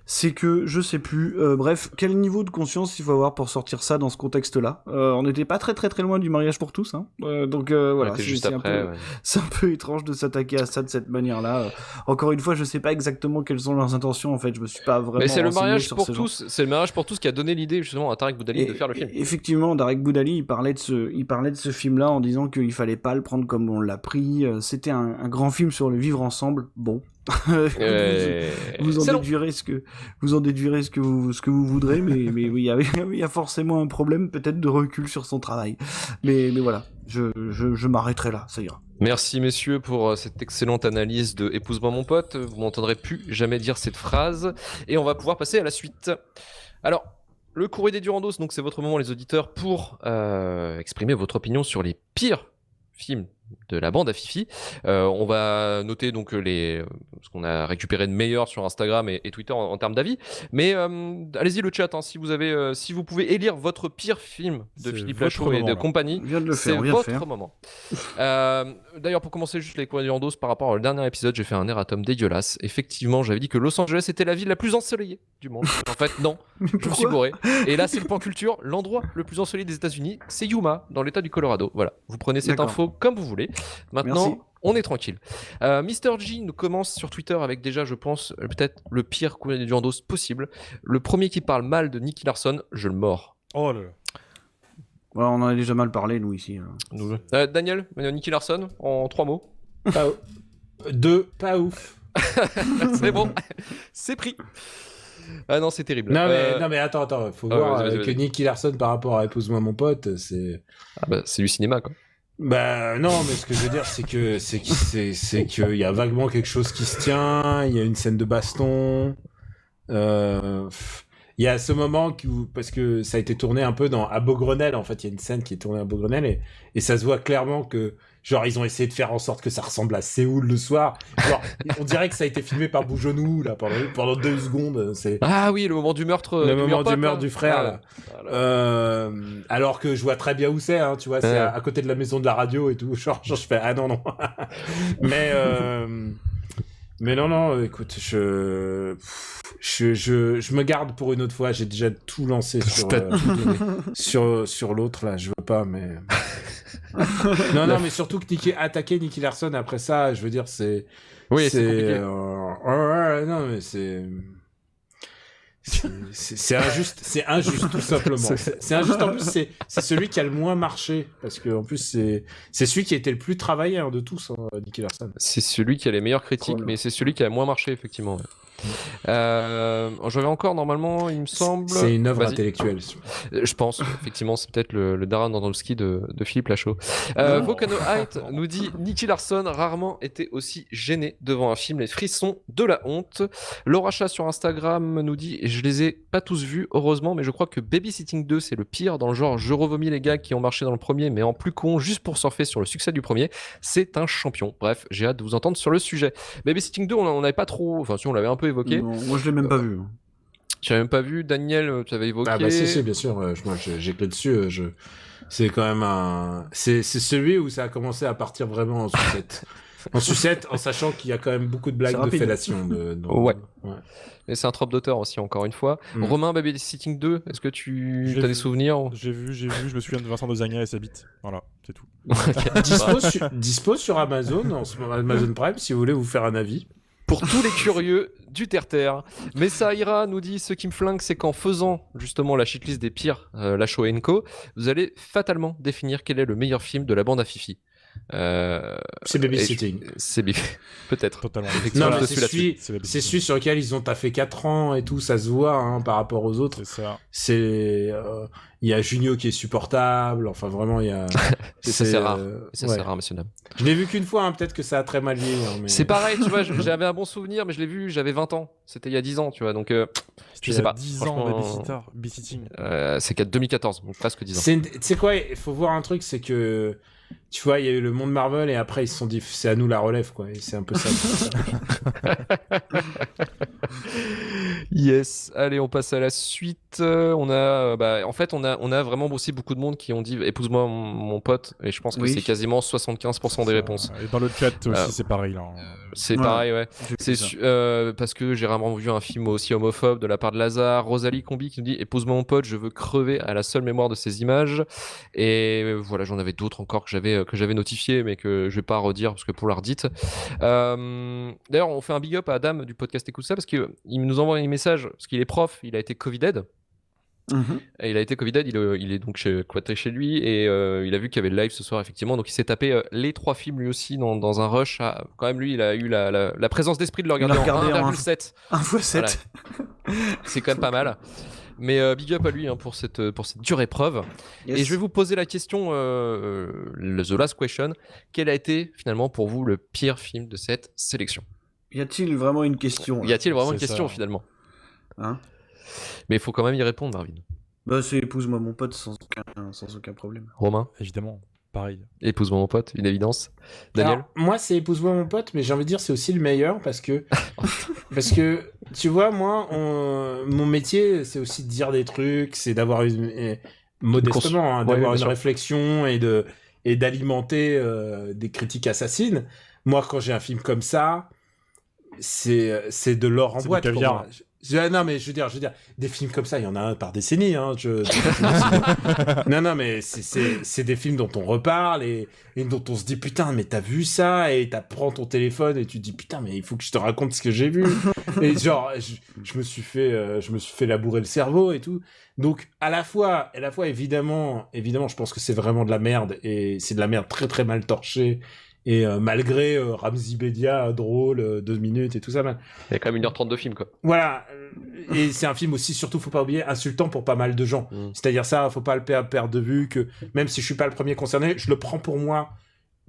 c'est que je sais plus. Bref, quel niveau de conscience il faut avoir pour sortir ça dans ce contexte-là. On n'était pas très loin du mariage pour tous, hein. Donc voilà, On était juste c'est après. un peu, c'est un peu étrange de s'attaquer à ça de cette manière-là. Encore une fois, je sais pas exactement quelles sont leurs intentions. En fait, je me suis pas vraiment. Mais c'est le renseigné mariage sur pour ces gens. tous. C'est le mariage pour tous qui a donné l'idée justement à Tariq Boudali de faire le film. Effectivement, Tariq Boudali, il parlait de ce film-là en disant qu'il fallait pas le prendre comme on l'a pris. C'était un grand film sur le vivre ensemble. Bon. Vous en déduirez ce que vous voudrez, mais oui, il y a forcément un problème peut-être de recul sur son travail. Mais voilà, je m'arrêterai là, ça ira. Merci messieurs pour cette excellente analyse de Épouse-moi mon pote. Vous m'entendrez plus jamais dire cette phrase et on va pouvoir passer à la suite. Alors, le courrier des Durandos, donc c'est votre moment les auditeurs pour exprimer votre opinion sur les pires films de la bande à Fifi. On va noter donc ce qu'on a récupéré de meilleur sur Instagram et Twitter en termes d'avis. Mais allez-y le chat, hein, si vous pouvez élire votre pire film de Philippe Lachaud et de compagnie, c'est votre moment. D'ailleurs, pour commencer juste les courriers Durandos par rapport au dernier épisode, j'ai fait un erratum dégueulasse. Effectivement, j'avais dit que Los Angeles était la ville la plus ensoleillée du monde. En fait, non, je me suis bourré. Et là, c'est le point culture. L'endroit le plus ensoleillé des États-Unis, c'est Yuma, dans l'état du Colorado. Voilà, vous prenez cette info comme vous voulez. Maintenant, merci. On est tranquille. Mr. G nous commence sur Twitter avec déjà, je pense, peut-être le pire courrier des Durandos possible. Le premier qui parle mal de Nicky Larson, je le mords. Oh là là. Ouais, on en a déjà mal parlé, nous, ici. Daniel, Nicky Larson, en 3 mots. Pas ouf. C'est bon, c'est pris. Ah non, c'est terrible. Non mais attends, faut voir que Nicky Larson par rapport à Épouse-moi mon pote, c'est... Ah bah, c'est du cinéma, quoi. Bah non, mais ce que je veux dire, c'est qu'il y a vaguement quelque chose qui se tient, il y a une scène de baston, il y a ce moment parce que ça a été tourné un peu à Beaugrenelle, en fait, il y a une scène qui est tournée à Beaugrenelle et ça se voit clairement que genre ils ont essayé de faire en sorte que ça ressemble à Séoul le soir. Genre, on dirait que ça a été filmé par Bougenou là pendant 2 secondes. Ah oui, le moment du meurtre. Le moment du meurtre du frère là. Alors que je vois très bien où c'est, hein, tu vois, c'est à côté de la maison de la radio et tout. Genre je fais ah non. Mais non, écoute, je me garde pour une autre fois. J'ai déjà tout lancé sur l'autre là. Je veux pas, mais non, mais surtout que attaquer Nicky Larson après ça, je veux dire, c'est compliqué. Non, mais c'est injuste tout simplement. C'est injuste, en plus c'est celui qui a le moins marché parce que en plus c'est celui qui a été le plus travaillé de tous, Nicky Larson. C'est celui qui a les meilleures critiques, mais c'est celui qui a le moins marché effectivement. Ouais. J'avais encore normalement, il me semble. C'est une œuvre intellectuelle. Je pense, effectivement, c'est peut-être le Darren Aronofsky de Philippe Lachaud. Volcano Height nous dit Nicky Larson rarement été aussi gêné devant un film, les frissons de la honte. Laura Chat sur Instagram nous dit je les ai pas tous vus, heureusement, mais je crois que Babysitting 2 c'est le pire dans le genre je revomis les gars qui ont marché dans le premier, mais en plus con, juste pour surfer sur le succès du premier. C'est un champion. Bref, j'ai hâte de vous entendre sur le sujet. Babysitting 2, on n'avait pas trop, enfin si on l'avait un peu évoqué. Non, moi je l'ai même pas vu. Tu l'avais même pas vu, Daniel, tu avais évoqué. Ah bah si, bien sûr. Moi j'ai clé dessus. C'est quand même c'est celui où ça a commencé à partir vraiment en sucette. En sucette, en sachant qu'il y a quand même beaucoup de blagues de fellation. Ouais. Et c'est un trope d'auteur aussi, encore une fois. Romain, Babysitting 2, est-ce que tu as des souvenirs? J'ai vu, je me souviens de Vincent Dezagna et sa bite. Voilà, c'est tout. Dispo sur Amazon, Amazon Prime, si vous voulez vous faire un avis. Pour tous les curieux du terre-terre. Mais ça ira, nous dit, ce qui me flingue, c'est qu'en faisant justement la shitlist des pires Lachaud & Co, vous allez fatalement définir quel est le meilleur film de la bande à Fifi. C'est Babysitting. Peut-être. Totalement. Non, mais c'est celui sur lequel ils ont taffé 4 ans et tout, ça se voit hein, par rapport aux autres. C'est ça. Il y a Junio qui est supportable, enfin vraiment il y a... ça c'est rare. C'est rare, monsieur dame. Je l'ai vu qu'une fois, hein, peut-être que ça a très mal vieilli. Hein, mais... C'est pareil, tu vois, j'avais un bon souvenir, mais je l'ai vu, j'avais 20 ans. C'était il y a 10 ans, tu vois, donc je sais pas. 10 ans, Babysitting. C'est 2014, donc presque 10 ans. Tu sais quoi, il faut voir un truc, c'est que... Tu vois, il y a eu le monde Marvel et après ils se sont dit c'est à nous la relève quoi. Et c'est un peu ça. Yes. Allez, on passe à la suite. On a vraiment aussi beaucoup de monde qui ont dit épouse-moi mon pote et je pense que c'est quasiment 75% des réponses. Et dans le chat aussi c'est pareil là. C'est pareil ouais. C'est parce que j'ai vraiment vu un film aussi homophobe de la part de Lazare, Rosalie Combi qui nous dit épouse-moi mon pote, je veux crever à la seule mémoire de ces images et voilà, j'en avais d'autres encore que j'avais notifié mais que je vais pas redire parce que pour la redite. D'ailleurs on fait un big up à Adam du podcast Écoute ça parce qu'il nous envoie un message parce qu'il est prof, il a été Covided. Et il a été Covided, il est donc cloîtré chez lui et il a vu qu'il y avait le live ce soir effectivement, donc il s'est tapé les 3 films lui aussi dans un rush. Quand même lui il a eu la présence d'esprit de le regarder en 1,7 1x7 c'est quand même pas mal. Mais big up à lui hein, pour cette dure épreuve. Yes. Et je vais vous poser la question, the last question. Quel a été finalement pour vous le pire film de cette sélection? Y a-t-il vraiment une question? Y a-t-il vraiment une question finalement? Hein? Mais il faut quand même y répondre, Marvin. Bah c'est épouse-moi mon pote sans aucun problème. Romain? Évidemment, pareil. Épouse-moi mon pote, une évidence. Daniel? Alors, moi c'est épouse-moi mon pote, mais j'ai envie de dire c'est aussi le meilleur parce que tu vois moi mon métier c'est aussi de dire des trucs, c'est d'avoir modestement d'avoir une réflexion et d'alimenter des critiques assassines. Moi quand j'ai un film comme ça c'est de l'or en boîte pour moi. Non mais je veux dire des films comme ça il y en a un par décennie hein, non mais c'est des films dont on reparle et dont on se dit putain mais t'as vu ça et prends ton téléphone et tu te dis putain mais il faut que je te raconte ce que j'ai vu et genre je me suis fait labourer le cerveau et tout. Donc à la fois évidemment je pense que c'est vraiment de la merde et c'est de la merde très très mal torchée. Et malgré Ramzi Bedia drôle 2 minutes et tout ça, il y a quand même 1h30 de film quoi. Voilà, et c'est un film aussi surtout faut pas oublier insultant pour pas mal de gens. C'est-à-dire ça, faut pas le perdre de vue que même si je suis pas le premier concerné, je le prends pour moi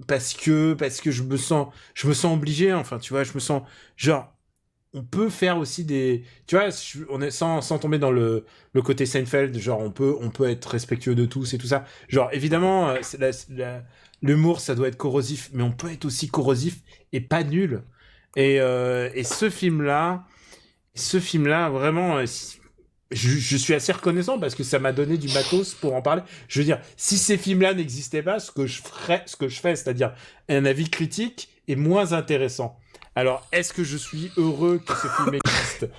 parce que je me sens obligé. Enfin, tu vois, je me sens genre on peut faire aussi des, tu vois, on est sans tomber dans le côté Seinfeld, genre on peut être respectueux de tous et tout ça. Genre évidemment l'humour ça doit être corrosif, mais on peut être aussi corrosif et pas nul. Et ce film là vraiment je suis assez reconnaissant parce que ça m'a donné du matos pour en parler. Je veux dire, si ces films là n'existaient pas, ce que je fais, c'est-à-dire un avis critique est moins intéressant. Alors, est-ce que je suis heureux que ce film existe?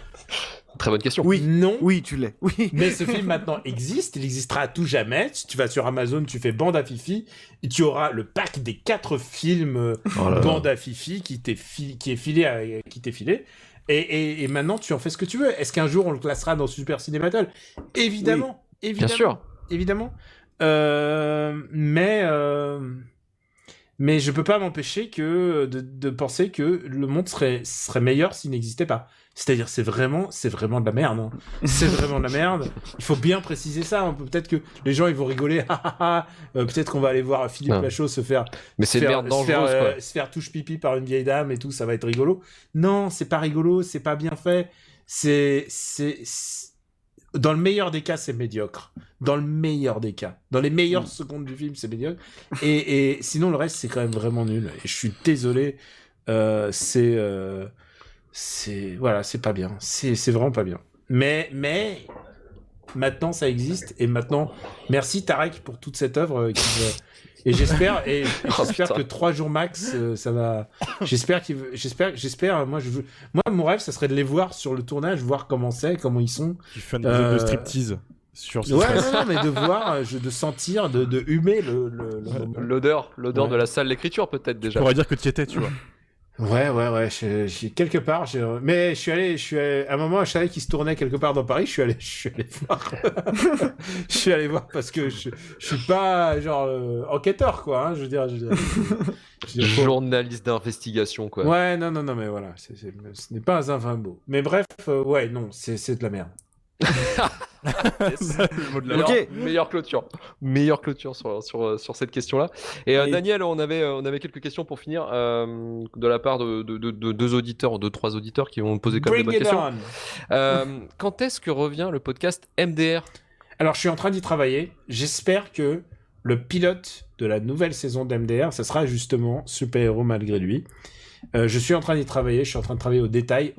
Très bonne question. Oui. Non. Oui, tu l'es. Oui. Mais ce film maintenant existe, il existera à tout jamais. Si tu vas sur Amazon, tu fais Bande à Fifi, et tu auras le pack des 4 films Bande à Fifi qui t'est filé. Et maintenant, tu en fais ce que tu veux. Est-ce qu'un jour, on le classera dans Super Ciné Battle? Évidemment. Oui. Évidemment. Bien sûr. Évidemment. Mais je peux pas m'empêcher de penser que le monde serait meilleur s'il n'existait pas. C'est-à-dire, c'est vraiment de la merde. Hein. C'est vraiment de la merde. Il faut bien préciser ça. Hein. Peut-être que les gens ils vont rigoler. Peut-être qu'on va aller voir Philippe Lachaud se faire touche pipi par une vieille dame et tout. Ça va être rigolo. Non, c'est pas rigolo. C'est pas bien fait. C'est dans le meilleur des cas, c'est médiocre. Dans le meilleur des cas. Dans les meilleures secondes du film, c'est médiocre. Et sinon, le reste, c'est quand même vraiment nul. Et je suis désolé. Voilà, c'est pas bien. C'est vraiment pas bien. Mais maintenant, ça existe. Et maintenant, merci Tarek pour toute cette œuvre Et j'espère putain. que 3 jours max, ça va. J'espère. Moi, mon rêve, ça serait de les voir sur le tournage, voir comment ils sont. Tu fais une zone de striptease sur ce qui se Ouais, passe. non, mais de voir, de sentir, de humer le moment. L'odeur Ouais. de la salle d'écriture peut-être déjà. On pourrait dire que tu y étais, tu vois. Ouais, j'ai quelque part, mais je suis allé, à un moment, je savais qu'il se tournait quelque part dans Paris, je suis allé voir. Je suis allé voir parce que je suis pas, genre, enquêteur, quoi, hein, je veux dire, Journaliste d'investigation, quoi. Ouais, non, mais voilà, ce n'est pas un vin beau. Mais bref, ouais, non, c'est de la merde. Le mot de la Ok. Meilleure clôture sur cette question-là. Et Daniel, on avait quelques questions pour finir de la part de 3 auditeurs qui vont poser comme des bonnes Bring it questions. on. Quand est-ce que revient le podcast MDR? Alors, je suis en train d'y travailler. J'espère que le pilote de la nouvelle saison d'MDR, ça sera justement Super Héros malgré lui. Je suis en train d'y travailler. Je suis en train de travailler au détail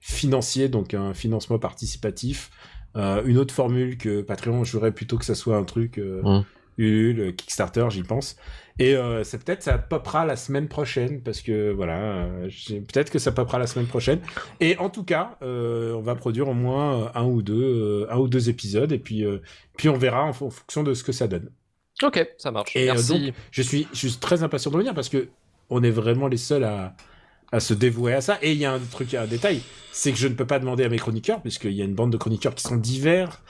financier, donc un financement participatif. Une autre formule que Patreon, je voudrais plutôt que ça soit un truc Ulule, Kickstarter, j'y pense. Et ça popera la semaine prochaine, parce que voilà, peut-être que ça popera la semaine prochaine. Et en tout cas, on va produire au moins un ou deux épisodes, et puis on verra en fonction de ce que ça donne. Ok, ça marche. Et Merci. donc, je suis très impatient de revenir, parce que on est vraiment les seuls à se dévouer à ça. Et il y a un détail, c'est que je ne peux pas demander à mes chroniqueurs, puisqu'il y a une bande de chroniqueurs qui sont divers,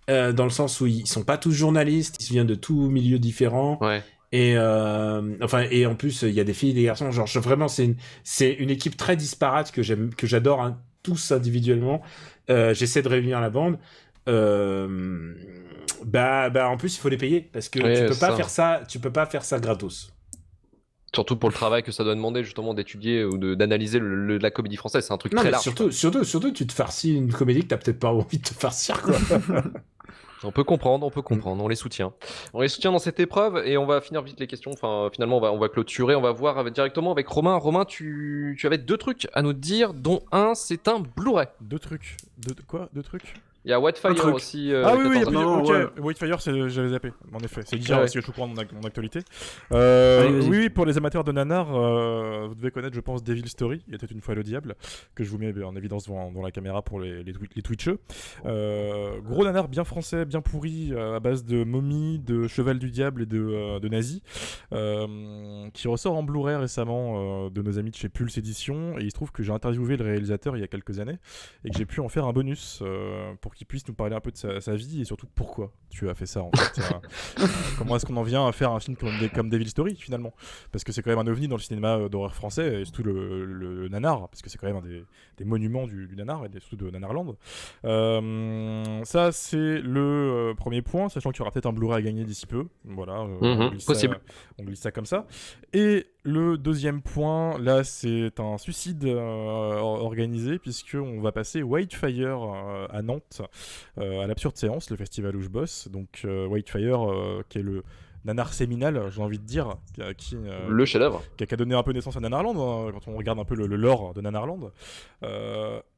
dans le sens où ils sont pas tous journalistes, ils viennent de tous milieux différents. Ouais. Et en plus, il y a des filles et des garçons. Genre, vraiment, c'est une équipe très disparate que j'adore, hein, tous individuellement. J'essaie de réunir la bande. En plus, il faut les payer, parce que tu peux pas faire ça gratos. Surtout pour le travail que ça doit demander justement d'étudier ou d'analyser la comédie française, c'est un truc très large. Surtout, tu te farcis une comédie que t'as peut-être pas envie de te farcir, quoi. On peut comprendre, on les soutient. On les soutient dans cette épreuve et on va finir vite les questions. Enfin, finalement, on va clôturer, on va voir directement avec Romain. Romain, tu avais 2 trucs à nous dire, dont un, c'est un Blu-ray. 2 trucs. Deux trucs. Il y a Whitefire aussi. Ah oui, Non, ok. ouais. Whitefire, j'avais zappé, en effet. C'est dire Ouais. aussi que je suis au courant de mon actualité. vas-y. Oui, pour les amateurs de nanar, vous devez connaître, je pense, Devil Story. Il était une fois le diable, que je vous mets en évidence dans la caméra pour les Twitcheux. Gros nanar bien français, bien pourri, à base de momies, de cheval du diable et de nazis, qui ressort en Blu-ray récemment de nos amis de chez Pulse Édition. Et il se trouve que j'ai interviewé le réalisateur il y a quelques années et que j'ai pu en faire un bonus pour qu'il puisse nous parler un peu de sa vie et surtout pourquoi tu as fait ça en fait. Comment est-ce qu'on en vient à faire un film comme Devil Story finalement, parce que c'est quand même un ovni dans le cinéma d'horreur français et surtout le nanar, parce que c'est quand même un des monuments du nanar et surtout de Nanarland. Ça c'est le premier point, sachant qu'il y aura peut-être un Blu-ray à gagner d'ici peu. Voilà, possible. On glisse ça comme ça. Et le deuxième point, là, c'est un suicide organisé, puisqu'on va passer Whitefire à Nantes, à l'Absurde Séance, le festival où je bosse. Donc Whitefire, qui est le nanar séminal, j'ai envie de dire, Le chef-d'œuvre. qui a donné un peu naissance à Nanarland, hein, quand on regarde un peu le lore de Nanarland.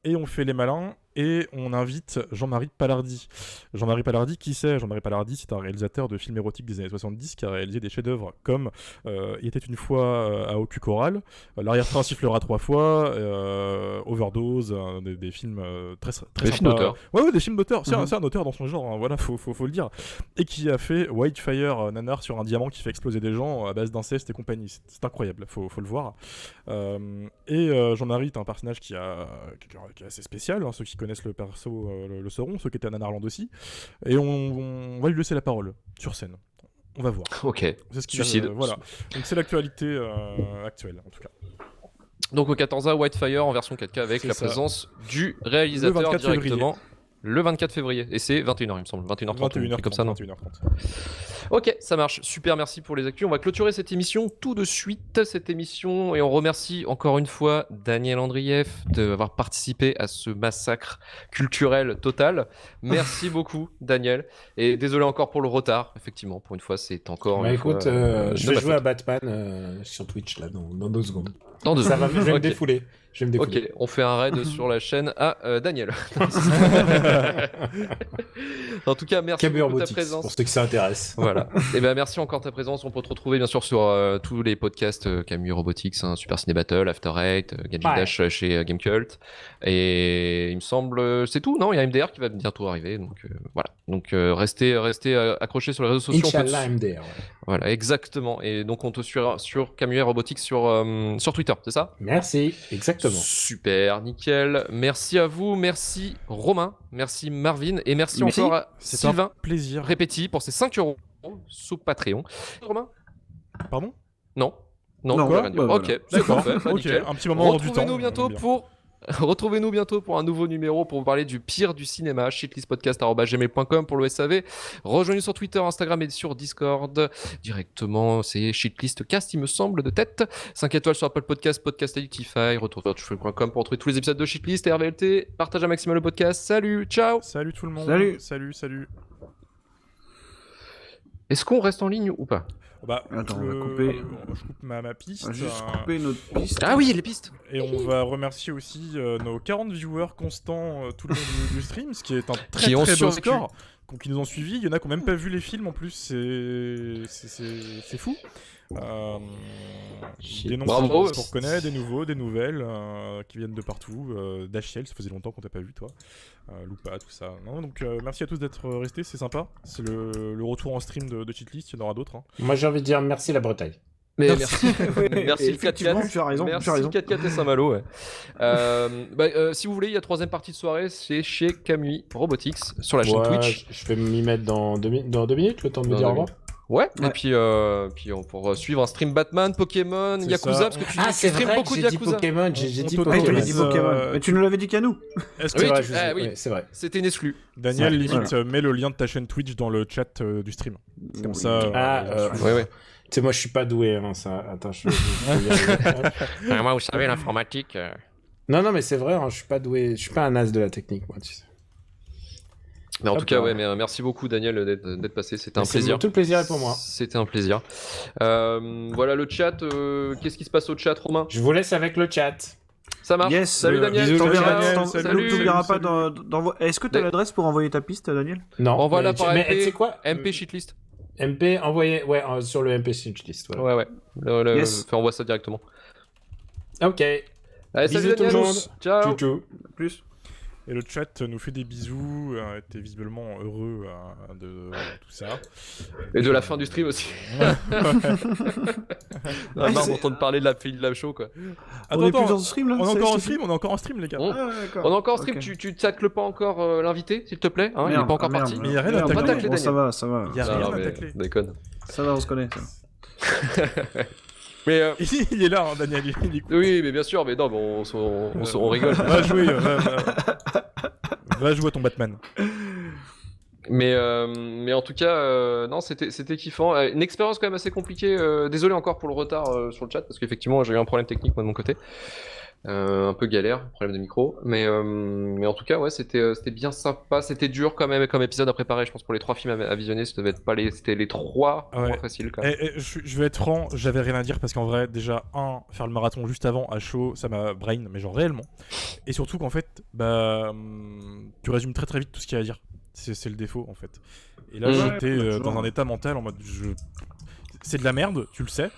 Et on fait les malins, et on invite Jean-Marie Palardy. Jean-Marie Palardy, qui c'est ? Jean-Marie Palardy, c'est un réalisateur de films érotiques des années 70 qui a réalisé des chefs-d'œuvre comme Il était une fois à Ocu Choral, L'arrière-train sifflera 3 fois, Overdose, des films très Des films d'auteur. Ouais, des films d'auteur. C'est un auteur dans son genre, hein, voilà, faut le dire. Et qui a fait Whitefire, nanar sur un diamant qui fait exploser des gens à base d'inceste et compagnie. C'est incroyable, faut le voir. Jean-Marie est un personnage qui est assez spécial, hein, ceux qui connaissent le perso le sauront, ceux qui étaient à Nanarland aussi. Et on va lui laisser la parole sur scène. On va voir. Ok. C'est ce qui Suicide. voilà. Donc c'est l'actualité actuelle en tout cas. Donc au 14A, Whitefire en version 4K avec C'est la ça. présence du réalisateur Le 24 directement. Le 24 février. Et c'est 21h, il me semble. 21h30. 21h30, comme ça, non 21h30. Ok, ça marche. Super, merci pour les actus. On va clôturer cette émission tout de suite, et on remercie encore une fois Daniel Andrieff d'avoir participé à ce massacre culturel total. Merci beaucoup, Daniel. Et désolé encore pour le retard. Effectivement, pour une fois, c'est encore. Bah une écoute, fois, je de vais ma jouer à faute. Batman sur Twitch là dans 2 secondes. Dans 2 Ça ans. va, je vais me Ok. défouler. Ok, on fait un raid sur la chaîne à Daniel. En tout cas, merci Caber beaucoup de ta Robotics, présence. pour ceux qui s'intéressent. Voilà. Voilà. Et ben merci encore de ta présence. On peut te retrouver bien sûr sur tous les podcasts Camus Robotics, Super Ciné Battle, After Eight, Gadget Dash chez Gamecult. Et il me semble, c'est tout, non? Il y a MDR qui va bientôt arriver, donc voilà. Donc restez accrochés sur les réseaux sociaux. Inch'Allah MDR. Ouais. Voilà, exactement. Et donc on te suivra sur Camus Robotics sur Twitter, c'est ça? Merci, exactement. Super, nickel. Merci à vous, merci Romain, merci Marvin et merci encore à Sylvain plaisir. Répéti pour ses 5€ sous Patreon. Romain? Pardon? Non, quoi rien dire. Ok, c'est parfait. Bah, nickel. Un petit moment hors du temps. Retrouvez-nous bientôt pour un nouveau numéro pour vous parler du pire du cinéma. shitlistpodcast@gmail.com pour le SAV. Rejoignez-nous sur Twitter, Instagram et sur Discord. Directement, c'est shitlistcast, il me semble, de tête. 5 étoiles sur Apple Podcast, Podcast Editify. Retournez sur tuful.com pour retrouver tous les épisodes de Shitlist et RVLT. Partage un maximum le podcast. Salut, ciao. Salut tout le monde. Salut. Est-ce qu'on reste en ligne ou pas? Bah, attends, on va couper. Je coupe ma piste. On va juste couper notre piste. Ah oui, les pistes. Et on va remercier aussi nos 40 viewers constants tout le long du stream, ce qui est un très beau score. Qui nous ont suivis. Il y en a qui n'ont même pas vu les films en plus. C'est fou. Des noms qu'on reconnaît, des nouveaux, des nouvelles qui viennent de partout. Dachiel, ça faisait longtemps qu'on t'a pas vu, toi. Loupa, tout ça. Non, donc merci à tous d'être restés, c'est sympa. C'est le retour en stream de Cheatlist, il y en aura d'autres. Hein. Moi j'ai envie de dire merci la Bretagne. Mais merci le 4-4. Tu as raison. Merci le 4-4 et Saint-Malo. Ouais. Si vous voulez, il y a 3e partie de soirée, c'est chez Camus Robotics sur la chaîne Twitch. Je vais m'y mettre dans 2 minutes, le temps de me dire au revoir. Ouais, et puis on pourra suivre un stream Batman, Pokémon, Yakuza, parce que tu streames beaucoup de Yakuza. Pokémon, j'ai dit Pokémon. Pokémon. Dit Pokémon. Mais tu nous l'avais dit qu'à nous. Oui, c'est vrai. C'était une exclue. Daniel, limite, mets le lien de ta chaîne Twitch dans le chat du stream. Comme ça. Ouais. Tu sais, moi je suis pas doué, hein, ça. Attends, moi, vous savez, l'informatique. Non, mais c'est vrai, hein, je suis pas doué, je suis pas un as de la technique, moi, tu sais. Mais en tout cas, mais merci beaucoup Daniel d'être passé, c'était un plaisir. Tout le plaisir est pour moi. C'était un plaisir. Voilà le chat, qu'est-ce qui se passe au chat, Romain? Je vous laisse avec le chat. Ça marche. Yes, salut Daniel. T'oublieras pas Est-ce que t'as l'adresse pour envoyer ta piste, Daniel? Non. Envoie-la par MP. Tu sais quoi? MP Shitlist. MP, envoyez, sur le MP Shitlist. Voilà. Ouais. Envoie ça directement. Ok. Allez, salut tout le monde. Ciao. Ciao. Plus. Et le chat nous fait des bisous, était visiblement heureux de tout ça. Et de la fin du stream aussi. On a marre d'entendre parler de la fille de la show, quoi. On est plus en stream là? On est encore en stream, les gars. On est encore en stream, tu tacles pas encore l'invité, s'il te plaît, il est pas encore parti. Mais il y a rien à tacler. Ça va. Il y a rien à tacler. Déconne. Ça va, on se connaît. Mais il est là, hein, Daniel. Il écoute. Oui, mais bien sûr, mais non, on rigole. Va jouer. Va jouer à ton Batman. Mais en tout cas, non, c'était kiffant. Une expérience quand même assez compliquée. Désolé encore pour le retard sur le chat, parce qu'effectivement, j'ai eu un problème technique moi de mon côté. Un peu galère, problème de micro. Mais en tout cas, ouais, c'était bien sympa. C'était dur quand même comme épisode à préparer. Je pense pour les 3 films à visionner, c'était les 3 moins faciles quand même. Je vais être franc, j'avais rien à dire parce qu'en vrai, déjà, faire le marathon juste avant à chaud, ça m'a brain, mais genre réellement. Et surtout qu'en fait, tu résumes très très vite tout ce qu'il y a à dire. C'est le défaut en fait. Et là, j'étais dans un état mental en mode c'est de la merde, tu le sais.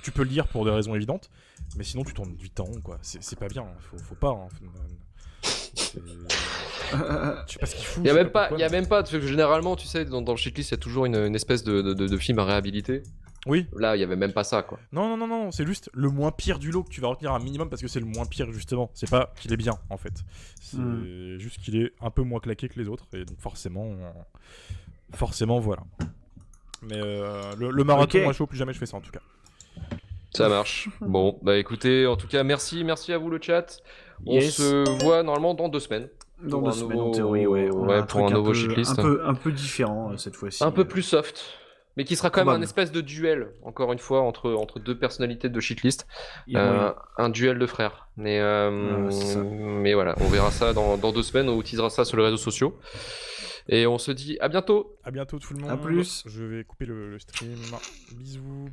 Tu peux le dire pour des raisons évidentes. Mais sinon, tu tournes du temps, quoi. C'est pas bien. Faut pas. Hein. Je sais pas ce qu'il fout. Il y a même pas. Parce que généralement, tu sais, dans le shitlist, il y a toujours une espèce de film à réhabiliter. Oui. Là, il y avait même pas ça, quoi. Non. C'est juste le moins pire du lot que tu vas retenir un minimum parce que c'est le moins pire, justement. C'est pas qu'il est bien, en fait. C'est juste qu'il est un peu moins claqué que les autres. Et donc, forcément, voilà. Mais le marathon, moi, chaud, plus jamais je fais ça, en tout cas. Ça marche. Bon, écoutez, en tout cas, merci à vous le chat. On se voit normalement dans 2 semaines. Dans 2 semaines, en théorie, ouais. Pour un nouveau shitlist. Un peu différent cette fois-ci. Un peu plus soft. Mais qui sera quand même un espèce de duel, encore une fois, entre 2 personnalités de shitlist. Un duel de frères. Mais voilà, on verra ça dans 2 semaines, on utilisera ça sur les réseaux sociaux. Et on se dit à bientôt. À bientôt tout le monde. À plus. Je vais couper le stream. Bisous.